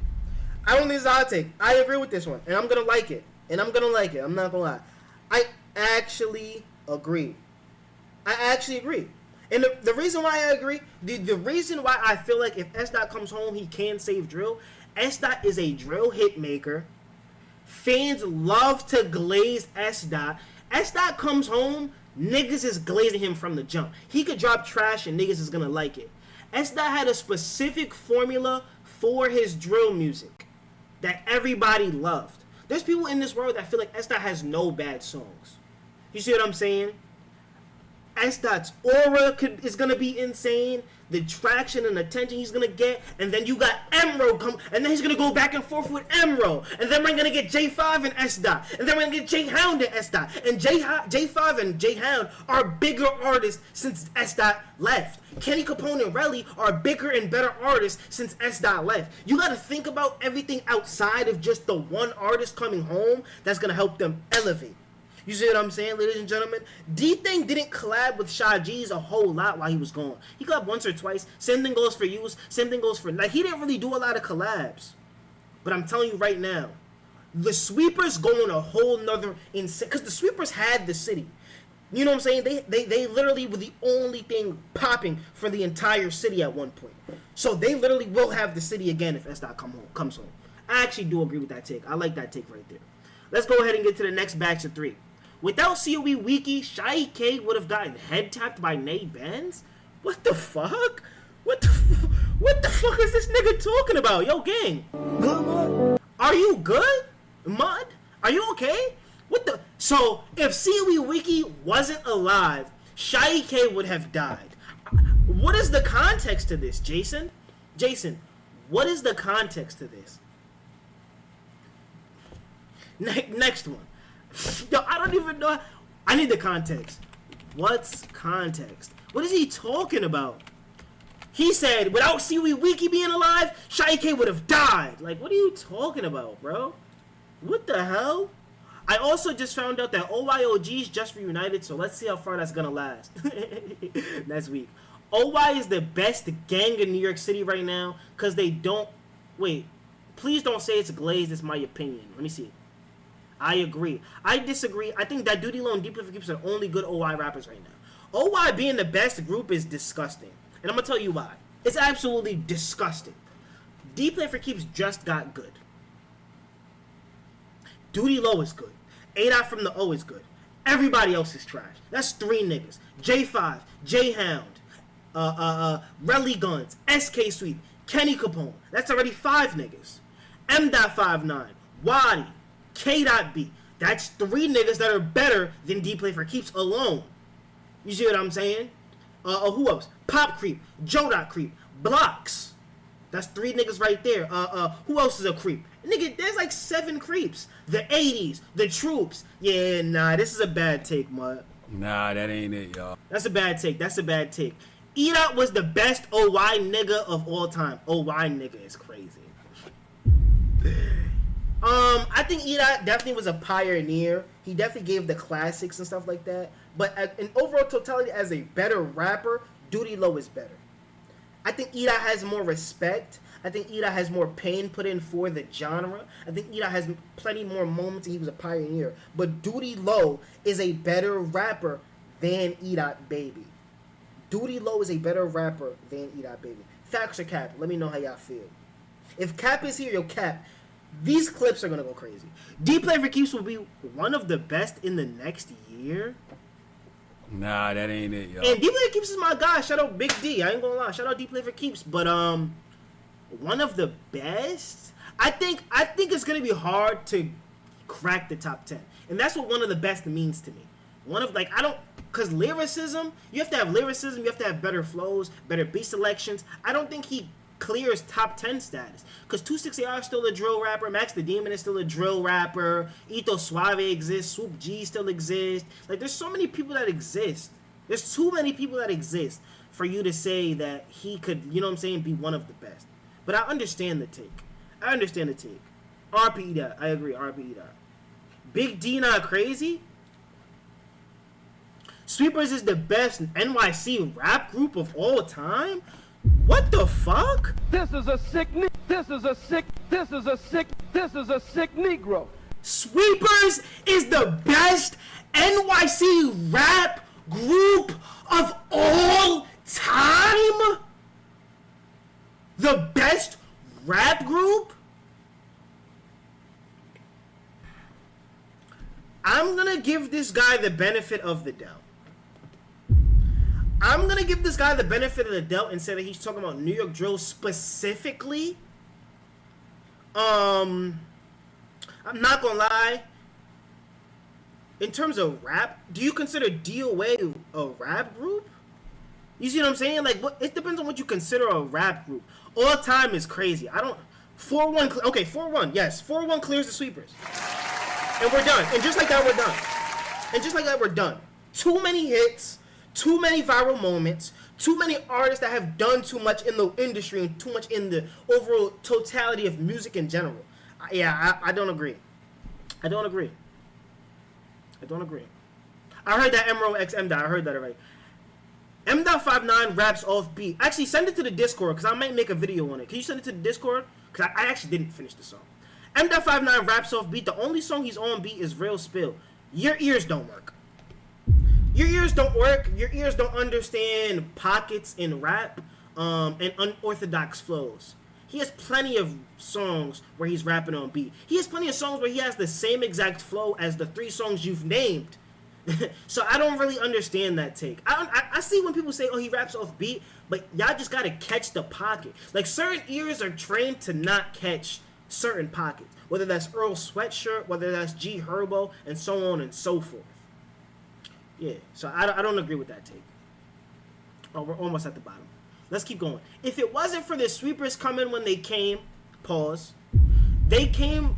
I agree with this one, and I'm gonna like it. I'm not gonna lie. I actually agree. And the reason why I agree, the reason why I feel like if S.Dot comes home, he can save drill. S.Dot is a drill hit maker. Fans love to glaze S.Dot. S.Dot comes home, niggas is glazing him from the jump. He could drop trash and niggas is gonna like it. S.Dot had a specific formula for his drill music that everybody loved. There's people in this world that feel like S.Dot has no bad songs. You see what I'm saying? S-Dot's aura is gonna be insane. The traction and attention he's gonna get, and then you got Emro come, and then he's gonna go back and forth with Emro, and then we're gonna get J5 and S-Dot, and then we're gonna get J-Hound and S-Dot, and J5 and J-Hound are bigger artists since S-Dot left. Kenny Capone and Relly are bigger and better artists since S-Dot left. You gotta think about everything outside of just the one artist coming home that's gonna help them elevate. You see what I'm saying, ladies and gentlemen? D-Thing didn't collab with Sha G's a whole lot while he was gone. He collabed once or twice. Same thing goes for Yus. Same thing goes for... Like, he didn't really do a lot of collabs. But I'm telling you right now, the Sweepers go on a whole nother... Because the Sweepers had the city. You know what I'm saying? They literally were the only thing popping for the entire city at one point. So they literally will have the city again if S-Dot comes home. I actually do agree with that take. I like that take right there. Let's go ahead and get to the next batch of 3. Without COE Wiki, Shy K would have gotten head tapped by Nay Benz? What the fuck? What the fuck is this nigga talking about? Yo, gang. Good. Are you good? Mud? Are you okay? What the? So, if COE Wiki wasn't alive, Shy K would have died. What is the context to this, Jason? Jason, what is the context to this? Next one. Yo, I don't even know. I need the context. What's context? What is he talking about? He said, without COE Wiki being alive, Shy K would have died. Like, what are you talking about, bro? What the hell? I also just found out that OYOG's just reunited, so let's see how far that's gonna last. Next week. OY is the best gang in New York City right now, because they don't... Wait, please don't say it's glazed. It's my opinion. Let me see. I agree. I disagree. I think that Duty Low and Deep Liver Keeps are the only good OY rappers right now. OY being the best group is disgusting. And I'm going to tell you why. It's absolutely disgusting. Deep Liver Keeps just got good. Duty Low is good. A-Dot from the O is good. Everybody else is trash. That's 3 niggas. J5, J-Hound, Relly Guns, SK Sweep, Kenny Capone. That's already 5 niggas. M.59, Wadi, K.B. That's 3 niggas that are better than D-Play for Keeps alone. You see what I'm saying? Who else? Pop Creep, Joe.Creep, Blocks. That's 3 niggas right there. Who else is a creep? Nigga, there's like 7 creeps. The 80s, the Troops. Yeah, nah, this is a bad take, mud. Nah, that ain't it, y'all. That's a bad take. That's a bad take. E-Dot was the best OY nigga of all time. OY nigga is crazy. I think E-Dot definitely was a pioneer. He definitely gave the classics and stuff like that. But in overall totality, as a better rapper, Duty Low is better. I think E-Dot has more respect. I think E-Dot has more pain put in for the genre. I think E-Dot has plenty more moments and he was a pioneer. But Duty Low is a better rapper than E-Dot Baby. Duty Low is a better rapper than E-Dot Baby. Facts or Cap? Let me know how y'all feel. If Cap is here, yo, Cap. These clips are going to go crazy. D-Play for Keeps will be one of the best in the next year. Nah, that ain't it, yo. And D-Play for Keeps is my guy. Shout out Big D. I ain't going to lie. Shout out D-Play for Keeps. But one of the best? I think it's going to be hard to crack the top 10. And that's what one of the best means to me. Because lyricism, you have to have lyricism, you have to have better flows, better beat selections. I don't think he clears top 10 status. Because 268R is still a drill rapper, Max the Demon is still a drill rapper, Ito Suave exists, Swoop G still exists. Like, there's so many people that exist. There's too many people that exist for you to say that he could, you know what I'm saying, be one of the best. But I understand the take. RP that. I agree, RP that. Big D not crazy? Sweepers is the best NYC rap group of all time? What the fuck? This is a sick Negro. Sweepers is the best NYC rap group of all time? The best rap group? I'm gonna give this guy the benefit of the doubt. I'm going to give this guy the benefit of the doubt and say that he's talking about New York drill specifically. I'm not going to lie. in terms of rap, do you consider DOA a rap group? You see what I'm saying? Like, what? It depends on what you consider a rap group. All Time is crazy. I don't. 4-1. Okay, 4-1. Yes, 4-1 clears the sweepers, and we're done. And just like that, we're done. And just like that, we're done. Too many hits, too many viral moments, too many artists that have done too much in the industry and too much in the overall totality of music in general. Yeah, I don't agree. I don't agree. I heard that Emerald X M. I heard that already. M.59 raps off beat. Actually, send it to the Discord because I might make a video on it. Can you send it to the Discord? Because I actually didn't finish the song. M.59 raps off beat. The only song he's on beat is Real Spill. Your ears don't work. Your ears don't work. Your ears don't understand pockets in rap and unorthodox flows. He has plenty of songs where he's rapping on beat. He has plenty of songs where he has the same exact flow as the 3 songs you've named. So I don't really understand that take. I see when people say, oh, he raps off beat, but y'all just gotta catch the pocket. Like, certain ears are trained to not catch certain pockets. Whether that's Earl Sweatshirt, whether that's G Herbo, and so on and so forth. Yeah, so I don't agree with that take. Oh, we're almost at the bottom. Let's keep going. If it wasn't for the sweepers coming when they came, pause. They came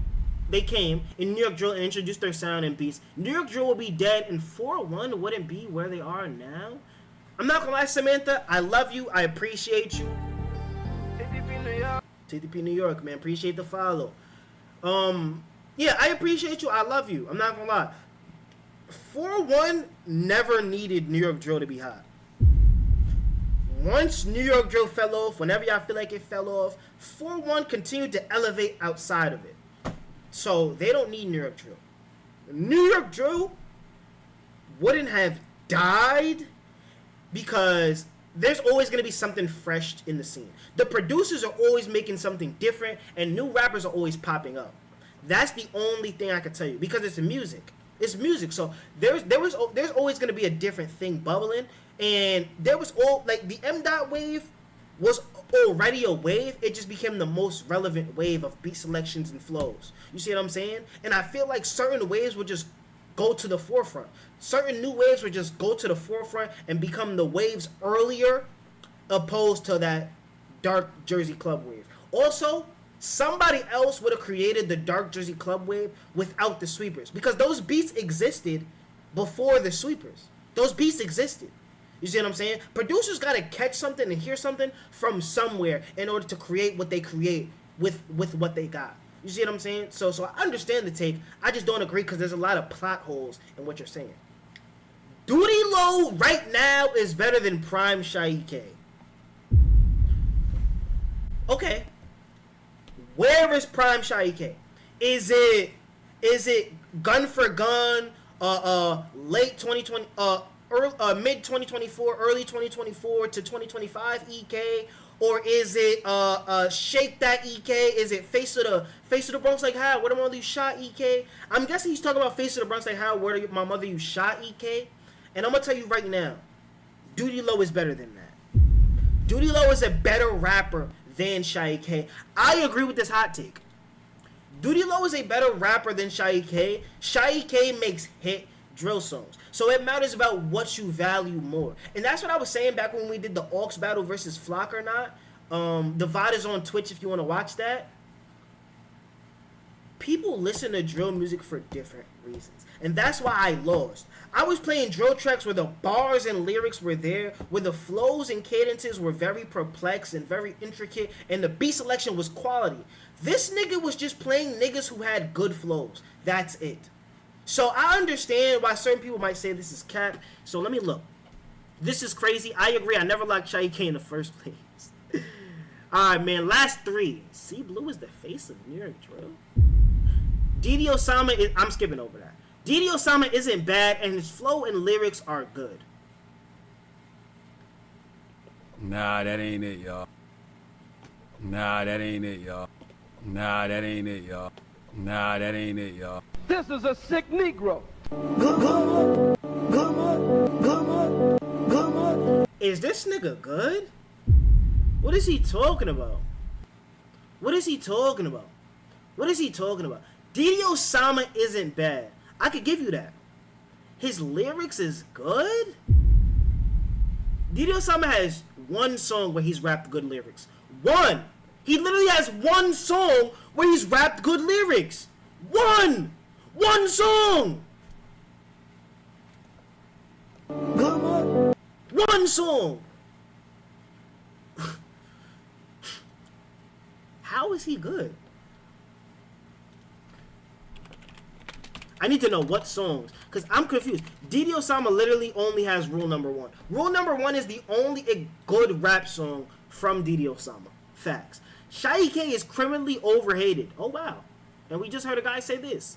in New York Drill and introduced their sound and beats. New York Drill will be dead, and 401 wouldn't be where they are now. I'm not gonna lie, Samantha. I love you. I appreciate you. TTP New York. TTP New York, man. Appreciate the follow. Yeah, I appreciate you. I love you. I'm not gonna lie. 401 never needed New York Drill to be hot. Once New York Drill fell off, whenever y'all feel like it fell off, 401 continued to elevate outside of it. So they don't need New York Drill. New York Drill wouldn't have died because there's always going to be something fresh in the scene. The producers are always making something different, and new rappers are always popping up. That's the only thing I can tell you, because it's music. It's music, so there's always going to be a different thing bubbling, and there was the M. Dot wave was already a wave. It just became the most relevant wave of beat selections and flows. You see what I'm saying? And I feel like certain waves would just go to the forefront. Certain new waves would just go to the forefront and become the waves earlier, opposed to that Dark Jersey Club wave. Also, somebody else would have created the Dark Jersey Club wave without the sweepers, because those beats existed before the sweepers. Those beats existed. You see what I'm saying? Producers got to catch something and hear something from somewhere in order to create what they create with what they got. You see what I'm saying? So I understand the take. I just don't agree because there's a lot of plot holes in what you're saying. Duty Low right now is better than Prime Shy K. Okay. Where is Prime Shy K? Is it gun for gun, late 2020, mid 2024, early 2024 to 2025 EK, or is it Shake That EK? Is it Face of the Bronx Like How? Where the mother you shot EK? I'm guessing he's talking about Face of the Bronx Like How, where my mother you shot EK. And I'm gonna tell you right now, Duty Low is better than that. Duty Low is a better rapper than Shy K. I agree with this hot take. Duty Low is a better rapper than Shy K. Shy K makes hit drill songs. So it matters about what you value more. And that's what I was saying back when we did the Aux battle versus Flock or Not. The VOD is on Twitch if you want to watch that. People listen to drill music for different reasons. And that's why I lost. I was playing drill tracks where the bars and lyrics were there, where the flows and cadences were very perplexed and very intricate, and the beat selection was quality. This nigga was just playing niggas who had good flows. That's it. So I understand why certain people might say this is cap. So let me look. This is crazy. I agree. I never liked Shy K in the first place. Alright, man. Last 3. C Blue is the face of New York Drill. Didi Osama is... I'm skipping over that. Didi Osama isn't bad, and his flow and lyrics are good. Nah, that ain't it, y'all. Nah, that ain't it, y'all. Nah, that ain't it, y'all. Nah, that ain't it, y'all. This is a sick Negro. Is this nigga good? What is he talking about? What is he talking about? What is he talking about? Didi Osama isn't bad. I could give you that. his lyrics is good? Didio Sama has one song where he's rapped good lyrics. One! He literally has one song where he's rapped good lyrics. One! One song! One song! How is he good? I need to know what songs, because I'm confused. Didio Sama literally only has Rule Number 1. Rule Number 1 is the only good rap song from Didio Sama. Facts. Shy K is criminally overhated. Oh, wow. And we just heard a guy say this.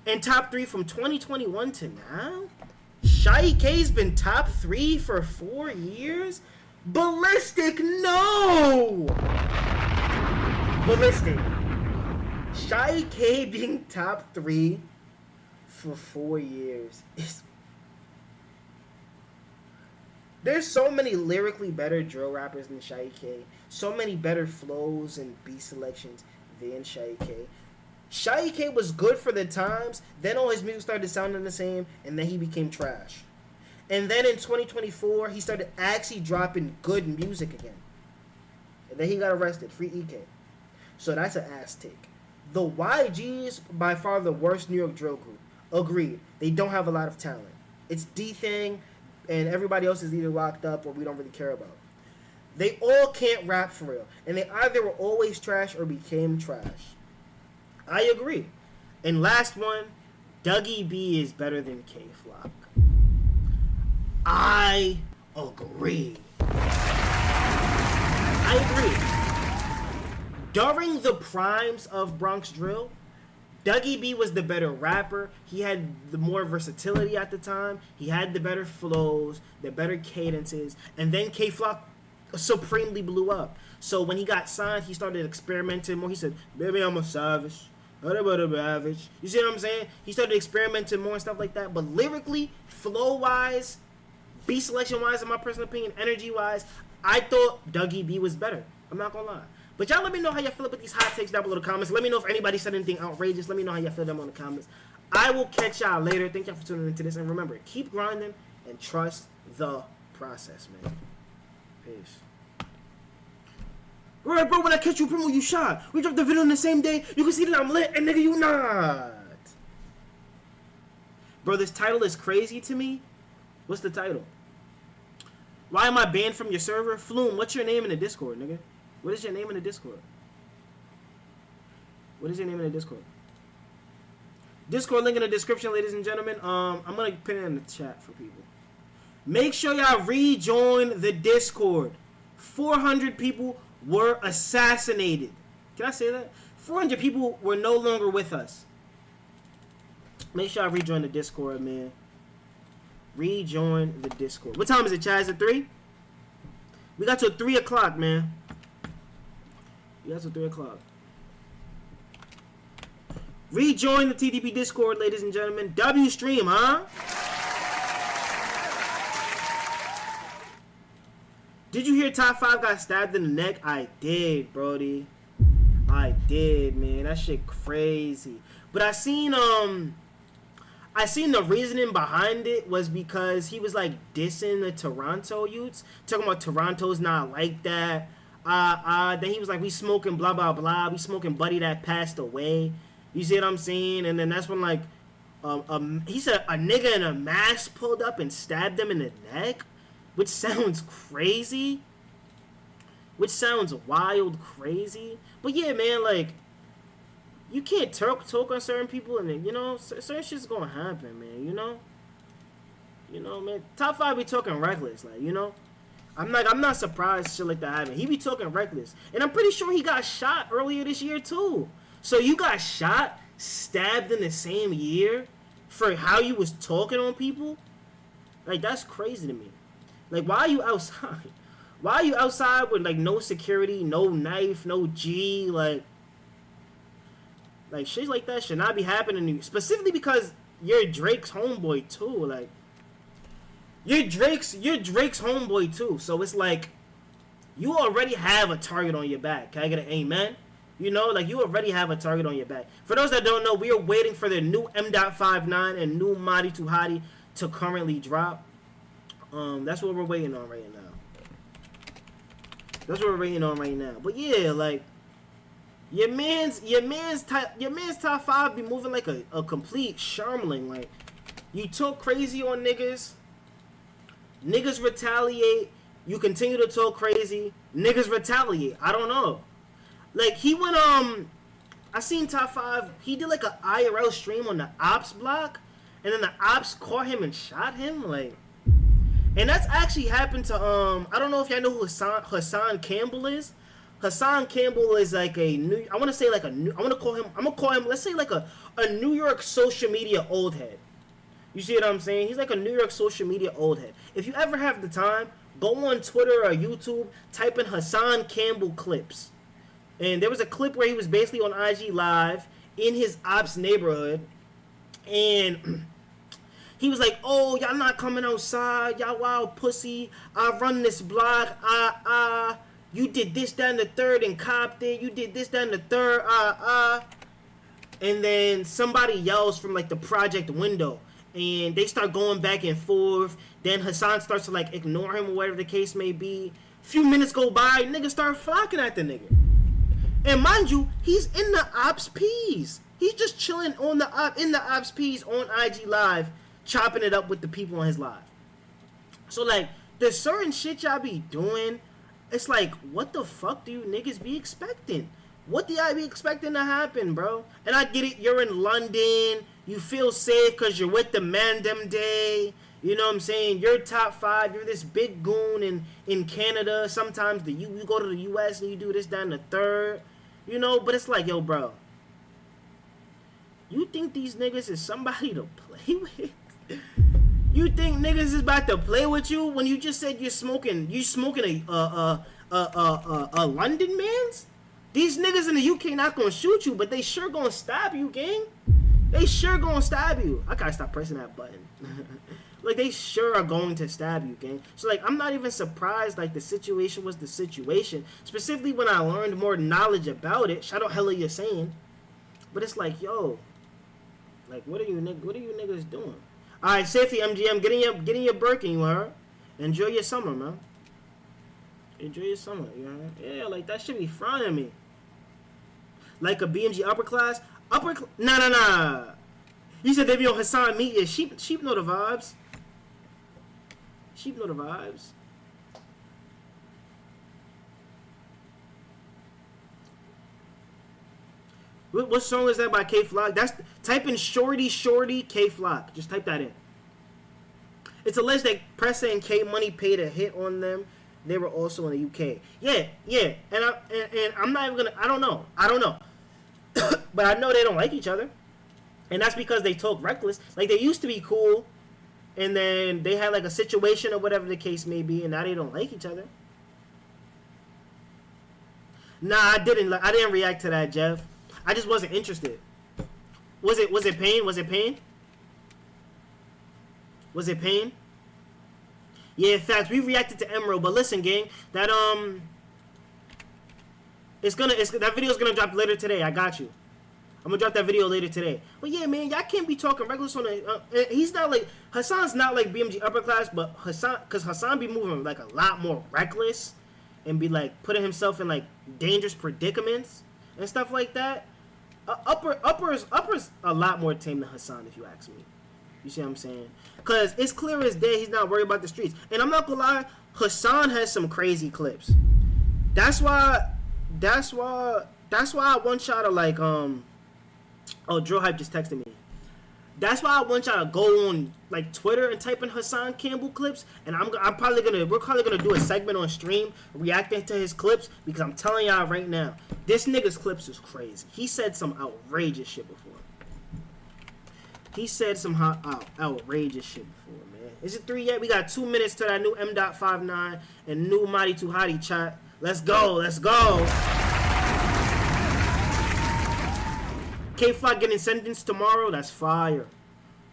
And top 3 from 2021 to now? Shy K's been top 3 for 4 years? Ballistic, no! Ballistic. Shy K being top 3 for 4 years. There's so many lyrically better drill rappers than Shy K. So many better flows and beat selections than Shy K. Shy K was good for the times, then all his music started sounding the same, and then he became trash. And then in 2024, he started actually dropping good music again. And then he got arrested, free EK. So that's an ass take. The YGs, by far the worst New York drill group. Agreed. They don't have a lot of talent. It's D-Thing, and everybody else is either locked up or we don't really care about. They all can't rap for real. And they either were always trash or became trash. I agree. And last one, Dougie B is better than K-Flock. I agree. I agree. During the primes of Bronx Drill, Dougie B was the better rapper. He had the more versatility at the time. He had the better flows, the better cadences. And then K-Flock supremely blew up. So when he got signed, he started experimenting more. He said, baby, I'm a savage. You see what I'm saying? He started experimenting more and stuff like that. But lyrically, flow-wise, beat selection-wise, in my personal opinion, energy-wise, I thought Dougie B was better. I'm not going to lie. But y'all let me know how y'all feel about these hot takes down below in the comments. Let me know if anybody said anything outrageous. Let me know how y'all feel down below in the comments. I will catch y'all later. Thank y'all for tuning into this. And remember, keep grinding and trust the process, man. Peace. Alright, bro, when I catch you, Primo, you shot. We dropped the video on the same day. You can see that I'm lit, and nigga, you not. Bro, this title is crazy to me. What's the title? Why am I banned from your server? Flume, what's your name in the Discord, nigga? What is your name in the Discord? What is your name in the Discord? Discord link in the description, ladies and gentlemen. I'm gonna put it in the chat for people. Make sure y'all rejoin the Discord. 400 people were assassinated. Can I say that? 400 people were no longer with us. Make sure I rejoin the Discord, man. Rejoin the Discord. What time is it, Chaz? At 3? We got till 3 o'clock, man. We got till 3 o'clock. Rejoin the TTP Discord, ladies and gentlemen. W stream, huh? Did you hear Top 5 got stabbed in the neck? I did, Brody. I did, man. That shit crazy. But I seen the reasoning behind it was because he was like dissing the Toronto youths, talking about Toronto's not like that. Then he was like, we smoking blah blah blah, we smoking buddy that passed away. You see what I'm saying? And then that's when like he said a nigga in a mask pulled up and stabbed him in the neck, which sounds crazy, which sounds wild crazy. But yeah, man, like you can't talk on certain people, and then, you know, certain shit's gonna happen, man. You know, man. Top 5 be talking reckless, like, you know. I'm not surprised shit like that happened. He be talking reckless, and I'm pretty sure he got shot earlier this year too. So you got shot, stabbed in the same year for how you was talking on people? Like, that's crazy to me. Like, why are you outside? Why are you outside with like no security, no knife, no G, like shit like that should not be happening to you. Specifically because you're Drake's homeboy too. Like, you're Drake's homeboy too. So it's like you already have a target on your back. Can I get an amen? You know, like, you already have a target on your back. For those that don't know, we are waiting for the new M.59 and new Madi to Hadi to currently drop. That's what we're waiting on right now. That's what we're waiting on right now. But yeah, like, your man's top 5 be moving like a complete Shermling. Like, you talk crazy on niggas. Niggas retaliate. You continue to talk crazy. Niggas retaliate. I don't know. Like, he went, I seen top 5. He did like a IRL stream on the Ops block. And then the Ops caught him and shot him. Like, and that's actually happened to, I don't know if y'all know who Hassan Campbell is. Hassan Campbell is like a new, I'm gonna call him, let's say like a New York social media old head. You see what I'm saying? He's like a New York social media old head. If you ever have the time, go on Twitter or YouTube, type in Hassan Campbell clips. And there was a clip where he was basically on IG Live in his Ops neighborhood. And he was like, oh, y'all not coming outside. Y'all wild pussy. I run this block. You did this, that, and the third and copped it. You did this, that, and the third. And then somebody yells from like the project window. And they start going back and forth. Then Hassan starts to like ignore him or whatever the case may be. Few minutes go by, niggas start flocking at the nigga. And mind you, he's in the Ops P's. He's just chilling on in the Ops P's on IG Live, chopping it up with the people on his live. So like, there's certain shit y'all be doing. It's like, what the fuck do you niggas be expecting? What do y'all be expecting to happen, bro? And I get it, you're in London. You feel safe because you're with the man them day. You know what I'm saying? You're top 5. You're this big goon in Canada. Sometimes you go to the U.S. and you do this, that, and the third. You know, but it's like, yo, bro. You think these niggas is somebody to play with? You think niggas is about to play with you when you just said you smoking a London man's? These niggas in the UK not gonna shoot you, but they sure gonna stab you, gang. They sure gonna stab you. I gotta stop pressing that button. Like, they sure are going to stab you, gang. So, like, I'm not even surprised, like, the situation was the situation. Specifically when I learned more knowledge about it. Shout out hella you're saying. But it's like, yo. Like, what are you niggas doing? Alright, safety MGM. Get in your Birkin, you heard? Enjoy your summer, man. Enjoy your summer, you heard? Yeah, like, that should be frying me. Like a BMG upper class? Nah. You said they be on Hassan Media. Sheep know the vibes. Sheep know the vibes. What song is that by K Flock? Type in Shorty K Flock. Just type that in. It's alleged that Pressa and K Money paid a hit on them. They were also in the UK. Yeah. And I'm not even gonna. I don't know. But I know they don't like each other. And that's because they talk reckless. Like, they used to be cool. And then they had, like, a situation or whatever the case may be. And now they don't like each other. Nah, I didn't react to that, Jeff. I just wasn't interested. Was it pain? Was it pain? Was it pain? Yeah, facts. We reacted to Emerald. But listen, gang. That, that video's gonna drop later today. I got you. I'm gonna drop that video later today. But yeah, man, y'all can't be talking reckless on a. He's not like Hassan's not like BMG upper class, but Hassan be moving like a lot more reckless, and be like putting himself in like dangerous predicaments and stuff like that. Upper's a lot more tame than Hassan, if you ask me. You see what I'm saying? Cause it's clear as day he's not worried about the streets. And I'm not gonna lie, Hassan has some crazy clips. That's why I want y'all to like Oh, Drill Hype just texted me. That's why I want y'all to go on like Twitter and type in Hassan Campbell clips, and we're probably gonna do a segment on stream reacting to his clips, because I'm telling y'all right now, this nigga's clips is crazy. He said some outrageous shit before. Outrageous shit before, man. Is it 3 yet? We got 2 minutes to that new M.59 and new Madi to Hadi chat. Let's go. K-Flock getting sentenced tomorrow. That's fire.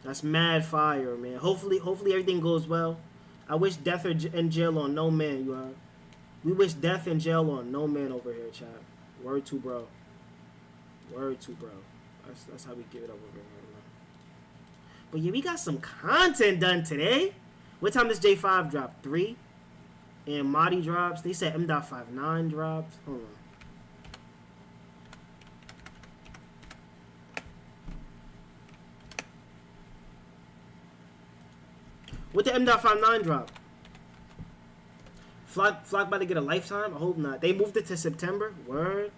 That's mad fire, man. Hopefully everything goes well. I wish death in jail on no man, you heard? We wish death in jail on no man over here, chat. Word to bro. Word to bro. That's how we give it up over here. But yeah, we got some content done today. What time does J5 drop? 3? And Marty drops. They said M.59 drops. Hold on. What the M.59 drop? Flock about to get a lifetime? I hope not. They moved it to September. Word.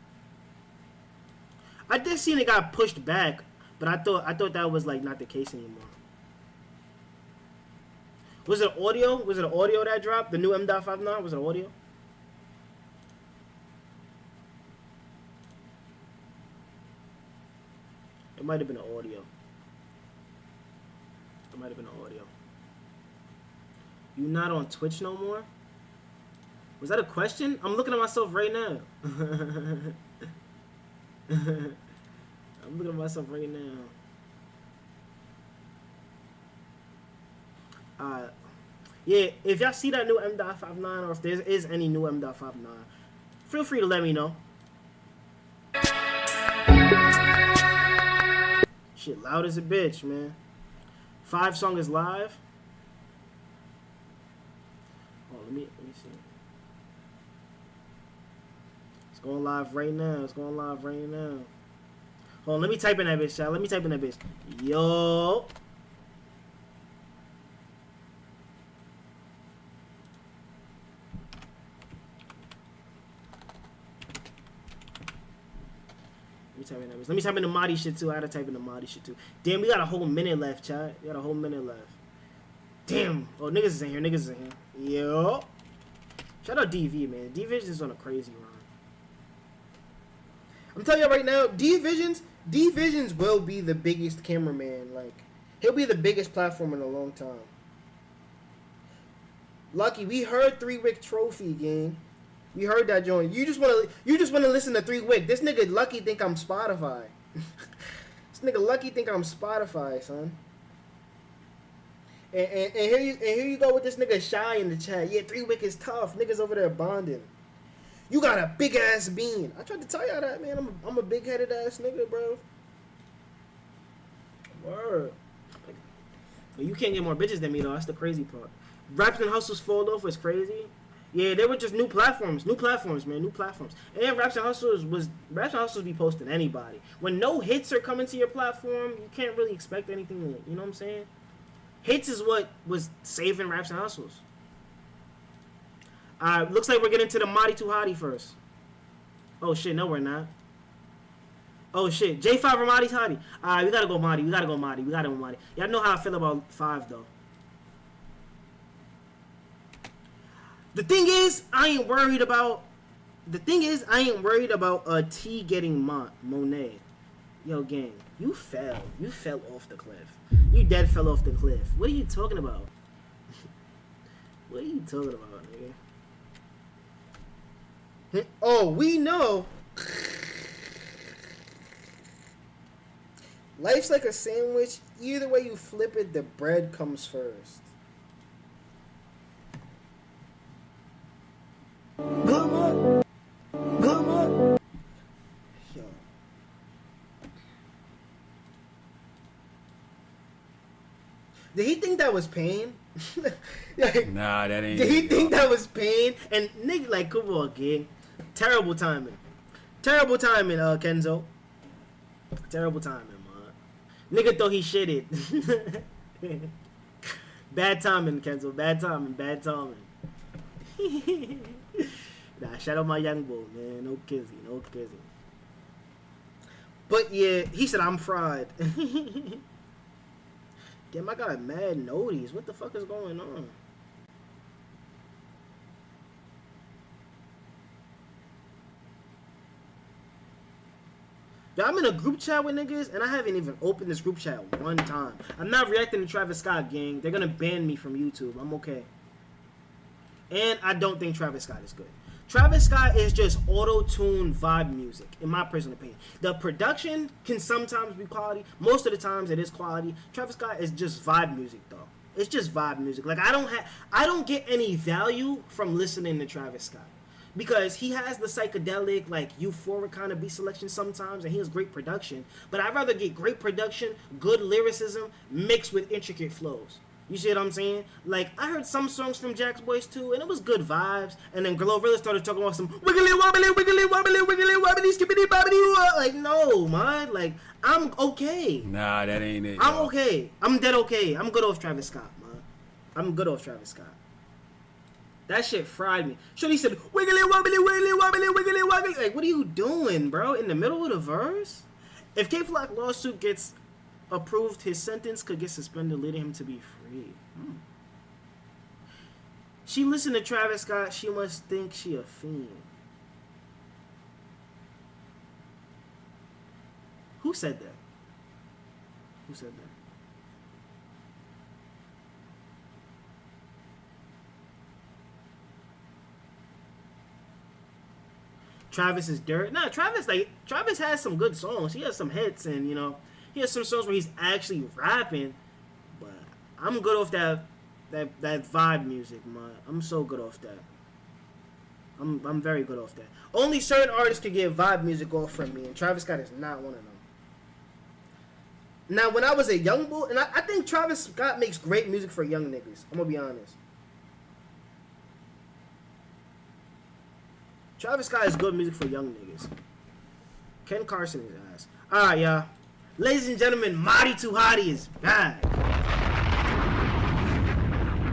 I did see it got pushed back, but I thought that was like not the case anymore. Was it audio? Was it audio that dropped? The new M.59? Was it audio? It might have been an audio. It might have been an audio. You not on Twitch no more? Was that a question? I'm looking at myself right now. I'm looking at myself right now. Yeah, if y'all see that new M.59 or if there is any new M.59, feel free to let me know. Shit loud as a bitch, man. 5 song is live. Oh, let me see. It's going live right now. It's going live right now. Hold on, let me type in that bitch, child. Let me type in that bitch. Yo. Let me type in the Mahdi shit too. I gotta type in the Mahdi shit too. Damn, we got a whole minute left, chat. We got a whole minute left. Damn. Oh, niggas is in here. Niggas is in here. Yo. Shout out DV, man. D-Visions is on a crazy run. I'm telling you right now, D-Visions will be the biggest cameraman. Like, he'll be the biggest platform in a long time. Lucky, we heard 3 Wick Trophy, gang. We heard that joint. You just wanna listen to 3 Wick. This nigga Lucky think I'm Spotify. This nigga Lucky think I'm Spotify, son. And here you go with this nigga Shy in the chat. Yeah, 3 Wick is tough. Niggas over there bonding. You got a big ass bean. I tried to tell y'all that, man. I'm a big headed ass nigga, bro. Word. But you can't get more bitches than me though. That's the crazy part. Raps and Hustles fall off was crazy. Yeah, they were just new platforms, man, new platforms. And Raps and Hustles be posting anybody. When no hits are coming to your platform, you can't really expect anything. You know what I'm saying? Hits is what was saving Raps and Hustles. Looks like we're getting to the Mahdi Too Hottie first. Oh shit, no we're not. Oh shit, J5 or Mahdi Hottie. We gotta go Mahdi. We gotta go Mahdi. Y'all know how I feel about 5 though. The thing is, I ain't worried about T getting Monet. Yo, gang, you fell off the cliff. You dead fell off the cliff. What are you talking about? What are you talking about, nigga? Oh, we know. Life's like a sandwich. Either way you flip it, the bread comes first. Good one. Yo. Did he think that was pain? Like, nah, that ain't. Did he think that was pain? And nigga, like, come on, gang. Terrible timing, Kenzo. Terrible timing, man. Nigga thought he shitted. Bad timing, Kenzo. Bad timing. Nah, shout out my young boy, man. No kizzy. But yeah, he said I'm fried. Damn, I got mad noties. What the fuck is going on? Yo, I'm in a group chat with niggas, and I haven't even opened this group chat one time. I'm not reacting to Travis Scott, gang. They're gonna ban me from YouTube. I'm okay. And I don't think Travis Scott is good. Travis Scott is just auto-tune vibe music, in my personal opinion. The production can sometimes be quality. Most of the times it is quality. Travis Scott is just vibe music, though. It's just vibe music. Like, I don't get any value from listening to Travis Scott. because he has the psychedelic, like, euphoric kind of beat selection sometimes, and he has great production. But I'd rather get great production, good lyricism, mixed with intricate flows. You see what I'm saying? Like, I heard some songs from Jack's Boys too, and it was good vibes. And then Glorilla started talking about some wiggly wobbly, wiggly wobbly, wiggly wobbly, skippity bobbity. Like, no, man. Like, I'm okay. Nah, that ain't it. I'm okay. I'm dead okay. I'm good off Travis Scott, man. I'm good off Travis Scott. That shit fried me. Shorty said, wiggly wobbly, wiggly wobbly, wiggly wobbly. Like, what are you doing, bro? In the middle of the verse? If K-Flock lawsuit gets approved, his sentence could get suspended, leading him to be free. She listened to Travis Scott. She must think she a fiend. Who said that? Who said that? Travis is dirt. Nah, Travis has some good songs. He has some hits, and you know, he has some songs where he's actually rapping. But I'm good off that vibe music, man. I'm so good off that. I'm very good off that. Only certain artists can get vibe music off from me, and Travis Scott is not one of them. Now, when I was a young boy, and I think Travis Scott makes great music for young niggas. I'm gonna be honest. Travis Scott is good music for young niggas. Ken Carson is ass. Alright, y'all. Ladies and gentlemen, Marty Too Hottie is back.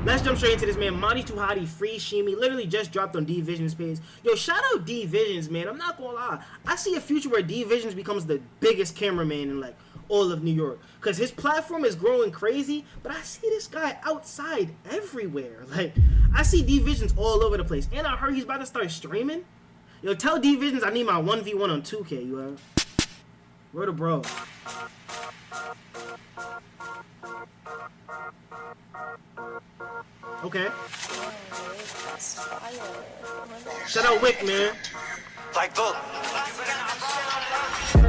Let's jump straight into this, man. Marty Too Hottie, Free Shimmy, literally just dropped on D Vision's page. Yo, shout out D Visions, man. I'm not gonna lie. I see a future where D Visions becomes the biggest cameraman in, like, all of New York. Because his platform is growing crazy, but I see this guy outside everywhere. Like, I see D Visions all over the place. And I heard he's about to start streaming. Yo, tell D Visions I need my 1v1 on 2K, you heard? Where the bro? Okay. Shout out Wick, man. Like, look.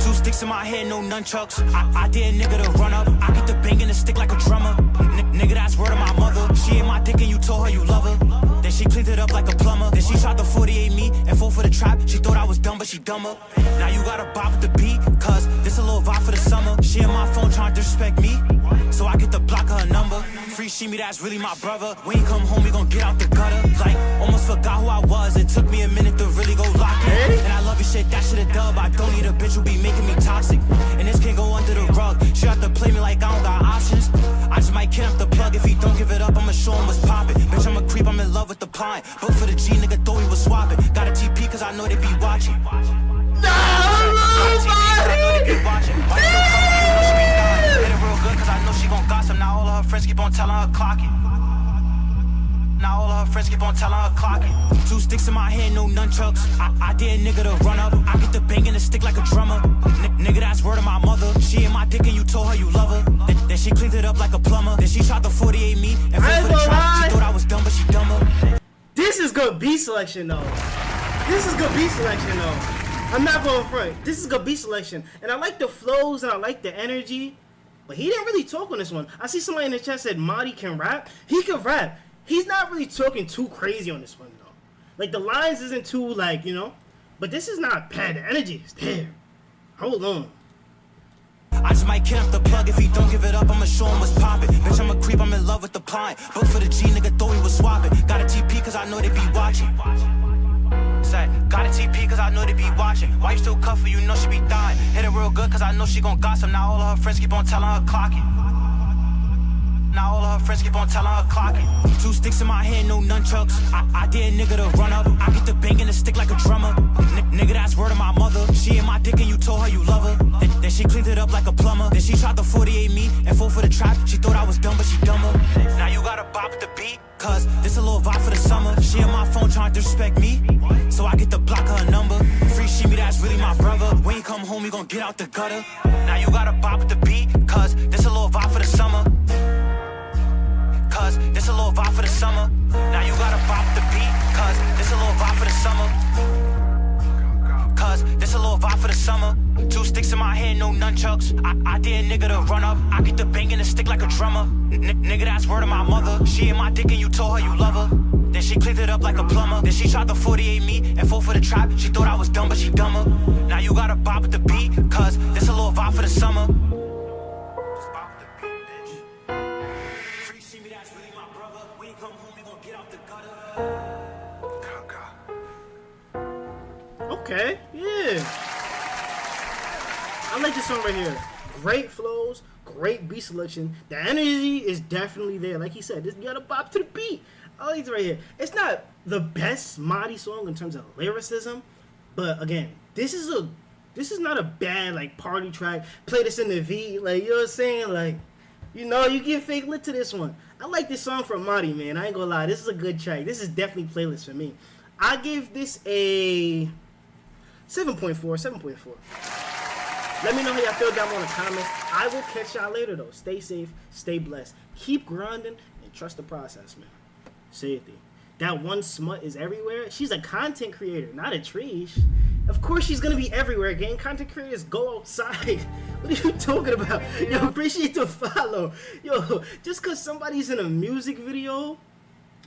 2 sticks in my head, no nunchucks. I dare a nigga to run up. I get the bang and the stick like a drummer. Nigga, that's word of my mother. She ain't my dick and you told her you love her. Then she cleaned it up like a plumber. Then she tried to 48 me and fall for the trap. She thought I was dumb, but she dumber. Now you gotta bop with the beat, cause this a little vibe for the summer. She in my phone trying to disrespect me, so I get to block her number. Free Shimmy, that's really my brother. When he come home, we gon' get out the gutter. Like, almost forgot who I was. It took me a minute to really go lock in. And I love your shit, that shit a dub. I don't need a bitch who be making me toxic. And this can't go under the rug. She have to play me like I don't got options. I just might kid up the plug. If he don't give it up, I'ma show him what's poppin'. Bitch, I'm a creep, I'm in love with the pine. Book for the G, nigga, thought we was swapping. Got a TP, cause I know they be watching. No, nobody! Now all of her friends keep on telling her clocking. Now all of her friends keep on telling her clocking. 2 sticks in my head, no nunchucks. I dare a nigga to run up. I get the bang and the stick like a drummer. Nigga, that's word of my mother. She ain't my dick and you told her you love her. Then she cleaned it up like a plumber. Then she tried to 48 me and fall for the trap. She thought I was dumb, but she dumber. This is good beat selection, though. This is good beat selection, though. I'm not going front. This is good beat selection. And I like the flows and I like the energy. But he didn't really talk on this one. I see somebody in the chat said Marty can rap. He can rap. He's not really talking too crazy on this one, though. Like, the lines isn't too, like, you know. But this is not bad. The energy is there. Hold on. I just might kid up the plug. If he don't give it up, I'ma show him what's poppin'. Bitch, I'm a creep, I'm in love with the pine. Book for the G, nigga, thought we was swapping. Got a TP, cause I know they be watching. Got a TP cause I know they be watching. Why you still cuff her, you know she be dying. Hit it real good cause I know she gon' gossip. Now all of her friends keep on telling her clocking. Now all of her friends keep on telling her clocking. 2 sticks in my head, no nunchucks. I dare a nigga to run up. I get the bang and the stick like a drummer. Nigga, that's word of my mother. She ain't my dick and you told her you love her. Then she cleaned it up like a plumber. Then she tried to 48 me and fall for the trap. She thought I was dumb, but she dumber. Now you gotta bop with the beat, cause this a little vibe for the summer. She in my phone trying to disrespect me, so I get to block her number. Free Shimmy, that's really my brother. When you come home, we gon' get out the gutter. Now you gotta bop with the beat, cause this a little vibe for the summer. Cause this a little vibe for the summer. Now you gotta bop with the beat, cause this a little vibe for the summer. Cause this a little vibe for the summer. 2 sticks in my head, no nunchucks. I dare a nigga to run up. I get the bang and the stick like a drummer. Nigga, that's word of my mother. She ain't my dick and you told her you love her. Then she cleaned it up like a plumber. Then she tried to 48 me and fall for the trap. She thought I was dumb, but she dumber. Now you gotta bop with the beat, cause this a little vibe for the summer. Just bop with the beat, bitch. Free see me, that's really my brother. When you come home, you gon' get out the gutter. Okay, yeah. I like this song right here. Great flows, great beat selection. The energy is definitely there. Like he said, you gotta bop to the beat. I like this right here. It's not the best Madi song in terms of lyricism, but again, this is not a bad like party track. Play this in the V, like, you know what I'm saying? Like, you know, you get fake lit to this one. I like this song from Madi, man. I ain't gonna lie. This is a good track. This is definitely playlist for me. I give this a 7.4, 7.4. Let me know how y'all feel down below in the comments. I will catch y'all later, though. Stay safe, stay blessed. Keep grinding, and trust the process, man. Safety. That one smut is everywhere. She's a content creator, not a treesh. Of course she's going to be everywhere, gang. Content creators go outside. What are you talking about? Yo, appreciate the follow. Yo, just because somebody's in a music video...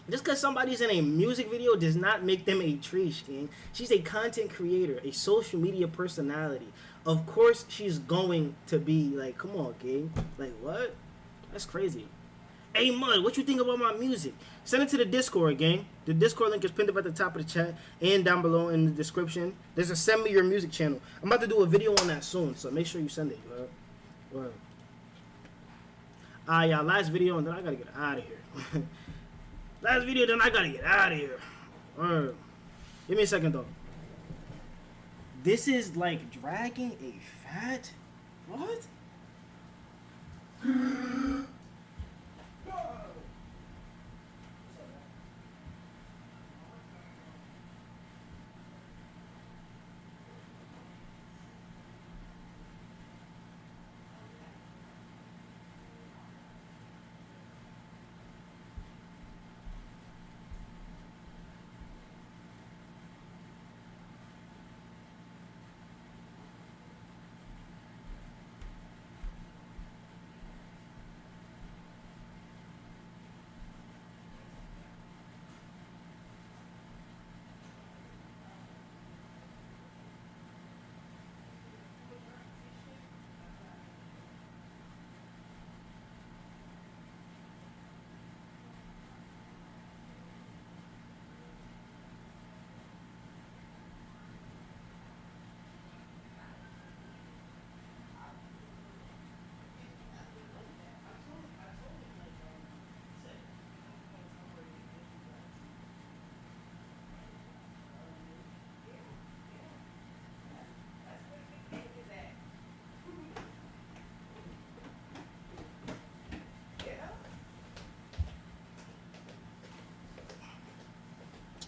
Just because somebody's in a music video does not make them a treesh, gang. She's a content creator, a social media personality. Of course, she's going to be like, come on, gang. Like, what? That's crazy. Hey, Mud, what you think about my music? Send it to the Discord, gang. The Discord link is pinned up at the top of the chat and down below in the description. There's a send me your music channel. I'm about to do a video on that soon, so make sure you send it. Word. Y'all, last video, and then I gotta get out of here. Last video, then I gotta get out of here. Give me a second, though. This is like dragging a fat... What?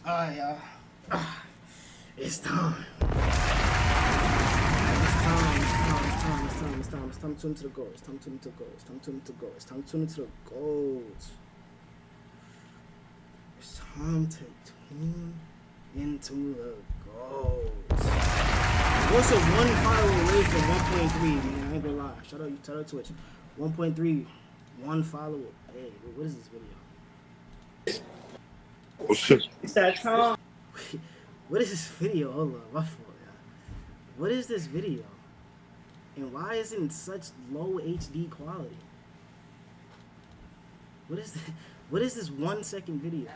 Alright, y'all. It's time. It's time to tune into the goals. It's time to tune into the goals. It's time to tune into the goals. It's time to tune into the goals. It's time to tune into the goals. What's a 1 follower away from 1.3, man? I ain't gonna lie. Shout out Twitch. 1.3, 1 follower. Hey, what is this video? Oh shit. It's that time. What is this video? Hold on, my fault, y'all. What is this video? And why is it in such low HD quality? What is this? What is this 1 second video?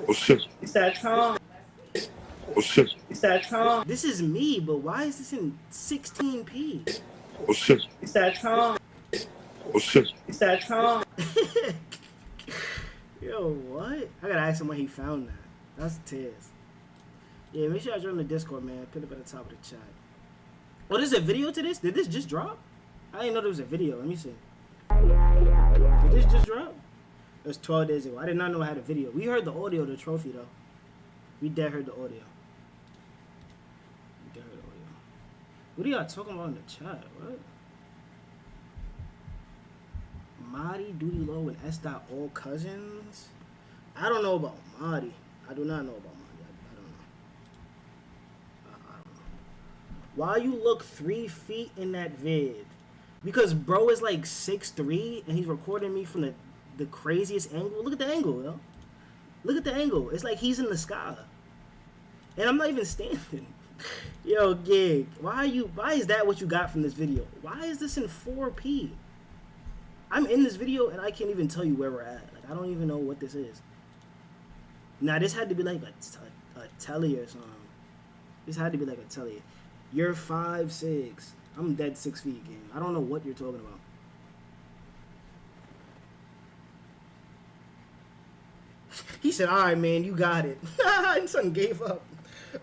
Oh shit. It's that time. Oh shit. It's that time. This is me, but why is this in 16p? Oh shit. It's that time. Oh shit. It's that time. Yo, what? I gotta ask him where he found that. That's tears. Yeah, make sure I join the Discord, man. Put it at the top of the chat. Oh, there's a video to this? Did this just drop? I didn't know there was a video. Let me see. Did this just drop? It was 12 days ago. I did not know I had a video. We heard the audio of the trophy, though. We dead heard the audio. What are y'all talking about in the chat? What? Madi, Duty Low, and S. All cousins? I don't know about Madi. I do not know about Madi. I don't know. I don't know. Why you look 3 feet in that vid? Because bro is like 6'3", and he's recording me from the craziest angle. Look at the angle, yo. Look at the angle. It's like he's in the sky. And I'm not even standing. Yo, Gig, why is that what you got from this video? Why is this in 4P? I'm in this video and I can't even tell you where we're at. Like, I don't even know what this is. Now, this had to be like a telly or something. This had to be like a telly. You're 5'6". I'm dead 6 feet, gang. I don't know what you're talking about. He said, all right, man, you got it. Son gave up.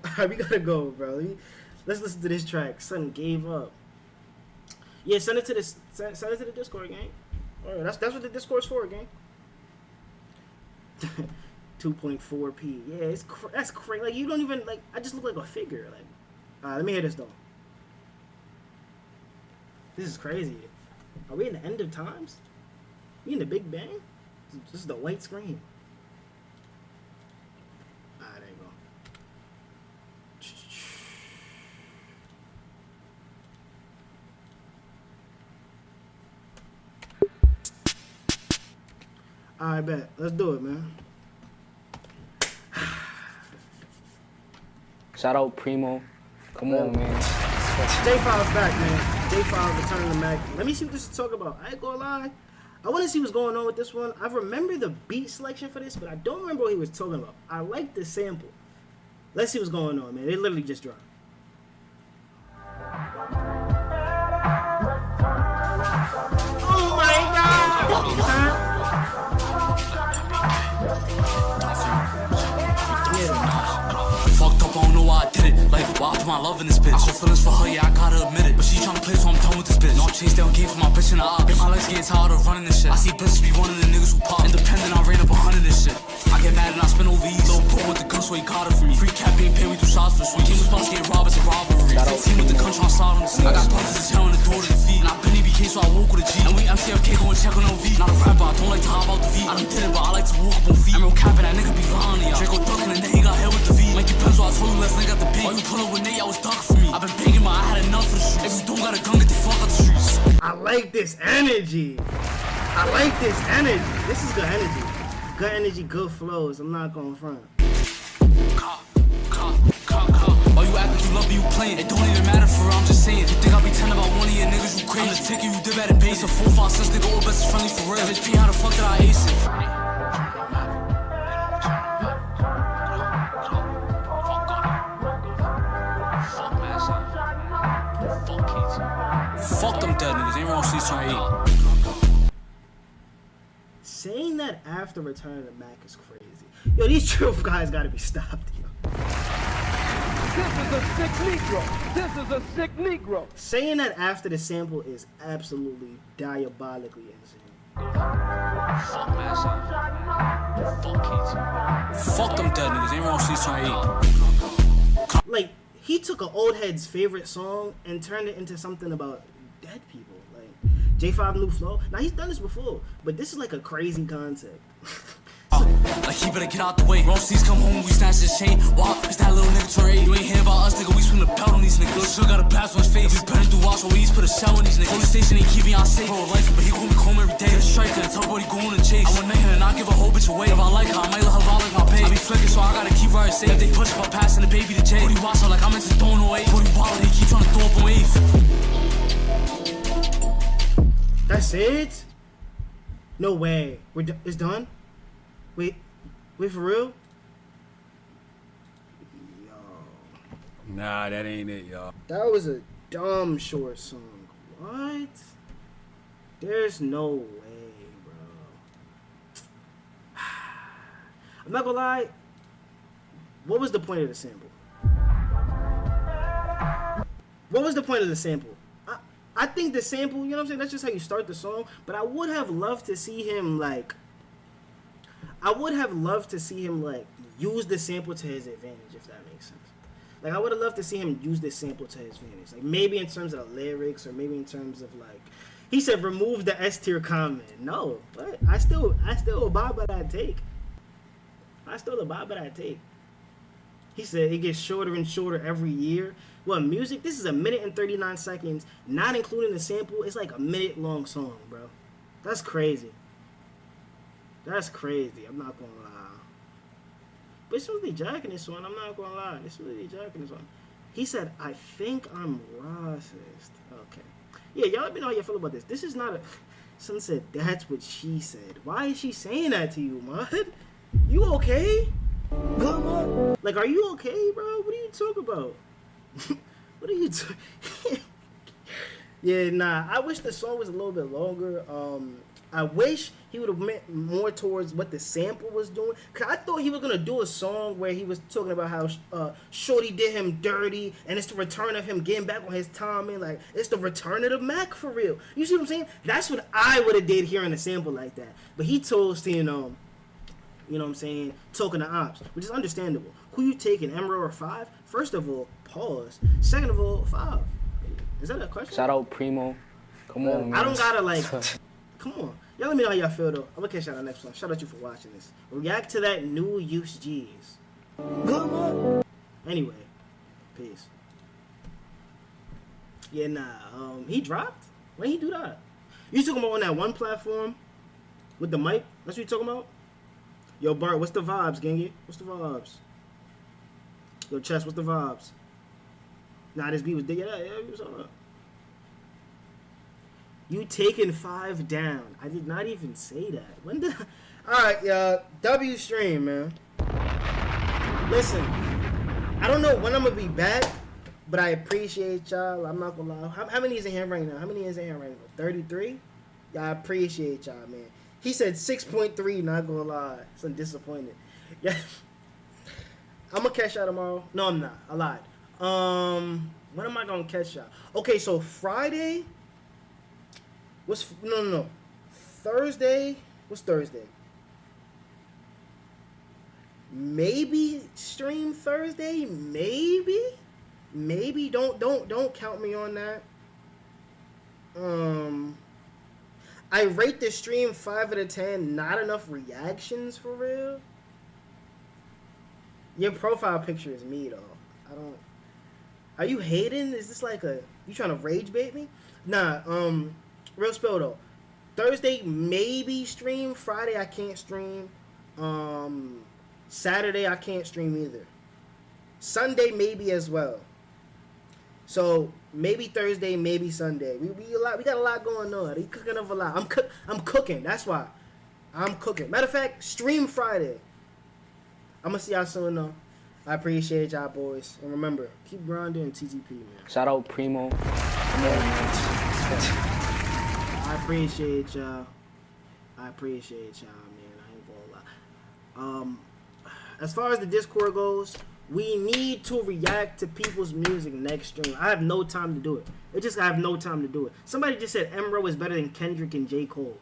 All right, we gotta go, bro. Let's listen to this track. Son gave up. Yeah, send it to the Discord, gang. All right, that's what the Discord's for, gang. 2.4p. Yeah, that's crazy. Like, you don't even, like, I just look like a figure. Like, all right, let me hear this though. This is crazy. Are we in the end of times? We in the Big Bang? This is the white screen. Ah, there you go. I bet. Let's do it, man. Shout out Primo. Come on, man. J5's back, man. J5 returning to Mac. Let me see what this is talking about. I ain't gonna lie. I want to see what's going on with this one. I remember the beat selection for this, but I don't remember what he was talking about. I like the sample. Let's see what's going on, man. It literally just dropped. Oh my God! Fucked up, I don't know why I did it. Like, why I put my love in this bitch? I hold feelings for her, yeah, I gotta admit it. But she tryna play, so I'm done with this bitch. No, I chased down game for my bitch in the ops. My legs getting tired of running this shit. I see bitches be one of the niggas who pop. Independent, I ran up 100 this shit. I get mad and I spin over ease. Little bro with the gun, so he got it from me. Free cap being paid, we do shots for sweet. King was supposed to get robbed, it's a robbery. 15 with the gun, tryna slide on the scene. I got brothers that's hell in the door to the feet. And I been EBK, so I woke with a G. And we MCFK going check on LV. Not a rapper, I don't like to hop out the V. I done did it, but I like to walk up on feet. I'm real capping, that nigga be lying to y'all. Draco ducking and then he got hit with the V. Like you pencil, I told you let's link at the beat. While you pull up with Nate, I was ducking for me. I been begging, but I had enough of the streets. If you don't got a gun, get the fuck out the streets. I like this energy. I like this energy. This is good energy. Good energy, good flows. I'm not going front. Oh, you act like you love me, you playing. It don't even matter for real, I'm just saying. You think I'll be telling about one of your niggas, you crazy. I'm the ticket, you did bad and base. It's a 4-5-6, nigga, all best is friendly for real. Bitch, how the fuck did I ace it? Fuck them dead niggas, ain't wrong seats trying to eat. Saying that after Return to Mac is crazy. Yo, these truth guys gotta be stopped, yo. This is a sick Negro. This is a sick Negro. Saying that after the sample is absolutely diabolically insane. Fuck them dead niggas, ain't wrong seats trying to eat. Like, he took an old head's favorite song and turned it into something about dead people. Like, J5 new flow. Now, he's done this before, but this is like a crazy concept. Like he better get out the way. Wrong seats come home, we snatch his chain. Wow, it's that little nigga Torre. You ain't hear about us, nigga. We swing the belt on these niggas. Lil' Suge got a blast on his face. We better do watch, so we put a shell on these niggas. Police station ain't keeping y'all safe. Bro, life, but he gon' be home every day. The striker and tell buddy going to chase. I want nothing and I give a whole bitch away. If I like her, I might let her ride like my pay. I be flicking, so I gotta keep her safe. If they push up, passing the baby to Jay. Booty watch her like I'm into throwing away. Booty wallet, he keep trying to throw up on 8th. That's it? No way. It's done? Wait, for real? Yo. Nah, that ain't it, y'all. That was a dumb short song. What? There's no way, bro. I'm not gonna lie. What was the point of the sample? What was the point of the sample? I think the sample, you know what I'm saying? That's just how you start the song. But I would have loved to see him, like, use the sample to his advantage, if that makes sense. Like, I would have loved to see him use this sample to his advantage. Like, maybe in terms of the lyrics, or maybe in terms of, like, he said, remove the S tier comment. No, but I still abide by that take. He said it gets shorter and shorter every year. Well, music, this is 1 minute and 39 seconds, not including the sample. It's like a minute-long song, bro. That's crazy. I'm not gonna lie. But it's really jacking this one. I'm not gonna lie. It's really jacking this one. He said, I think I'm racist. Okay. Yeah, y'all let me know how you feel about this. This is not a... Son said, that's what she said. Why is she saying that to you, Mud? You okay? Good, Mud? Like, are you okay, bro? What are you talking about? What are you talking... Yeah, nah. I wish the song was a little bit longer. I wish he would have meant more towards what the sample was doing. Cause I thought he was gonna do a song where he was talking about how Shorty did him dirty, and it's the return of him getting back on his time, and like it's the return of the Mac for real. You see what I'm saying? That's what I would have did hearing a sample like that. But he chose to, you know what I'm saying, talking to ops, which is understandable. Who you taking, Emerald or 5? First of all, pause. Second of all, 5. Is that a question? Shout out Primo. Come on, man. I don't gotta like. Come on. Y'all let me know how y'all feel though. I'm gonna catch y'all on the next one. Shout out you for watching this. React to that new use G's. Good one. Anyway, peace. Yeah, nah. He dropped? When he do that? You talking about on that one platform with the mic? That's what you talking about? Yo, Bart, what's the vibes, Gengi? What's the vibes? Yo, Chess, what's the vibes? Nah, this beat was digging. Yeah, he was on up. You taking 5 down. I did not even say that. When the... Alright, y'all. W stream, man. Listen, I don't know when I'm gonna be back, but I appreciate y'all. I'm not gonna lie. How many is in here right now? 33? Y'all, I appreciate y'all, man. He said 6.3, not gonna lie. So I'm disappointed. Yeah. I'm gonna catch y'all tomorrow. No, I'm not. I lied. When am I gonna catch y'all? Okay, so Friday. No. Thursday. What's Thursday? Maybe stream Thursday. Maybe. Don't count me on that. I rate the stream 5 out of 10. Not enough reactions for real. Your profile picture is me though. I don't. Are you hating? Is this like you trying to rage bait me? Nah. Real spill though. Thursday maybe stream. Friday I can't stream. Saturday I can't stream either. Sunday maybe as well. So maybe Thursday, maybe Sunday. We got a lot going on. We cooking up a lot. I'm cooking. That's why. I'm cooking. Matter of fact, stream Friday. I'm gonna see y'all soon though. I appreciate y'all boys. And remember, keep grinding TTP, man. Shout out Primo. I appreciate y'all. Man. I ain't gonna lie. As far as the Discord goes, we need to react to people's music next stream. I have no time to do it. I have no time to do it. Somebody just said Emro is better than Kendrick and J. Cole.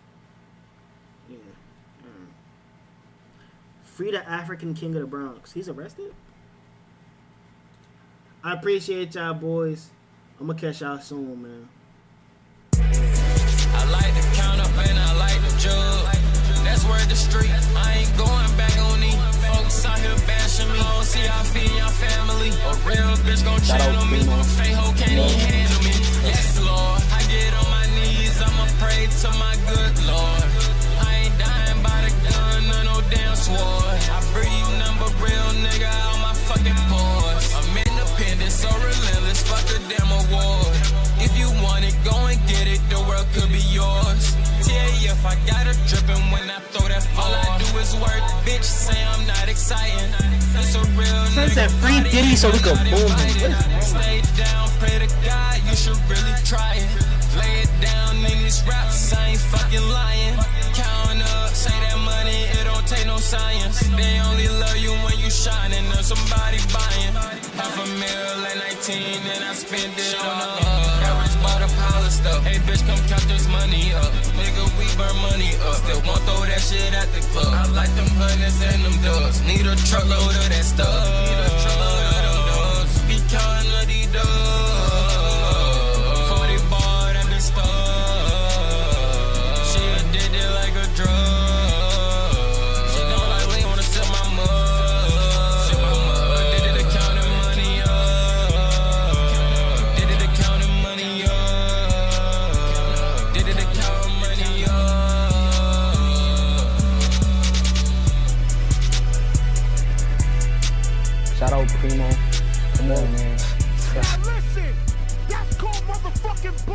Yeah. Free the African King of the Bronx. He's arrested? I appreciate y'all boys. I'm gonna catch y'all soon, man. I like to count up and I like to jug. That's where the street. I ain't going back on these folks out here bashing me. I don't see how feeding your family. A real bitch gon' channel me. Fake hoe can't even handle me. Yes, Lord. I get on my knees. I'ma pray to my good Lord. I ain't dying by the gun or no damn sword. I breathe number real nigga out my fucking pores. I'm independent, so relentless. Fuck the damn award. If you want it, go and get it. The world could be yours. TAF, I got her drippin' when I throw that fall. All I do is work. Bitch say I'm not exciting. It's a real nigga. Free Diddy so we can boom him. Stay down, pray to God. You should really try it. Lay it down in these raps. I ain't fucking lying. Count up, say that money. It don't take no science. They only love you when you shining. Or somebody buying. $500,000 at 19 and I spend it on average bought a pile of stuff. Hey bitch, come count this money up. Nigga, we burn money up. Still won't throw that shit at the club. I like them hundreds and them dubs. Need a truckload of that stuff. Need a truckload of them dubs. Be counting of these dubs. 40 bar and this stuff. She addicted like a drug. She don't like lean, wanna sip my mud. Shout out Primo. Come on, man. Now listen, that's called motherfucking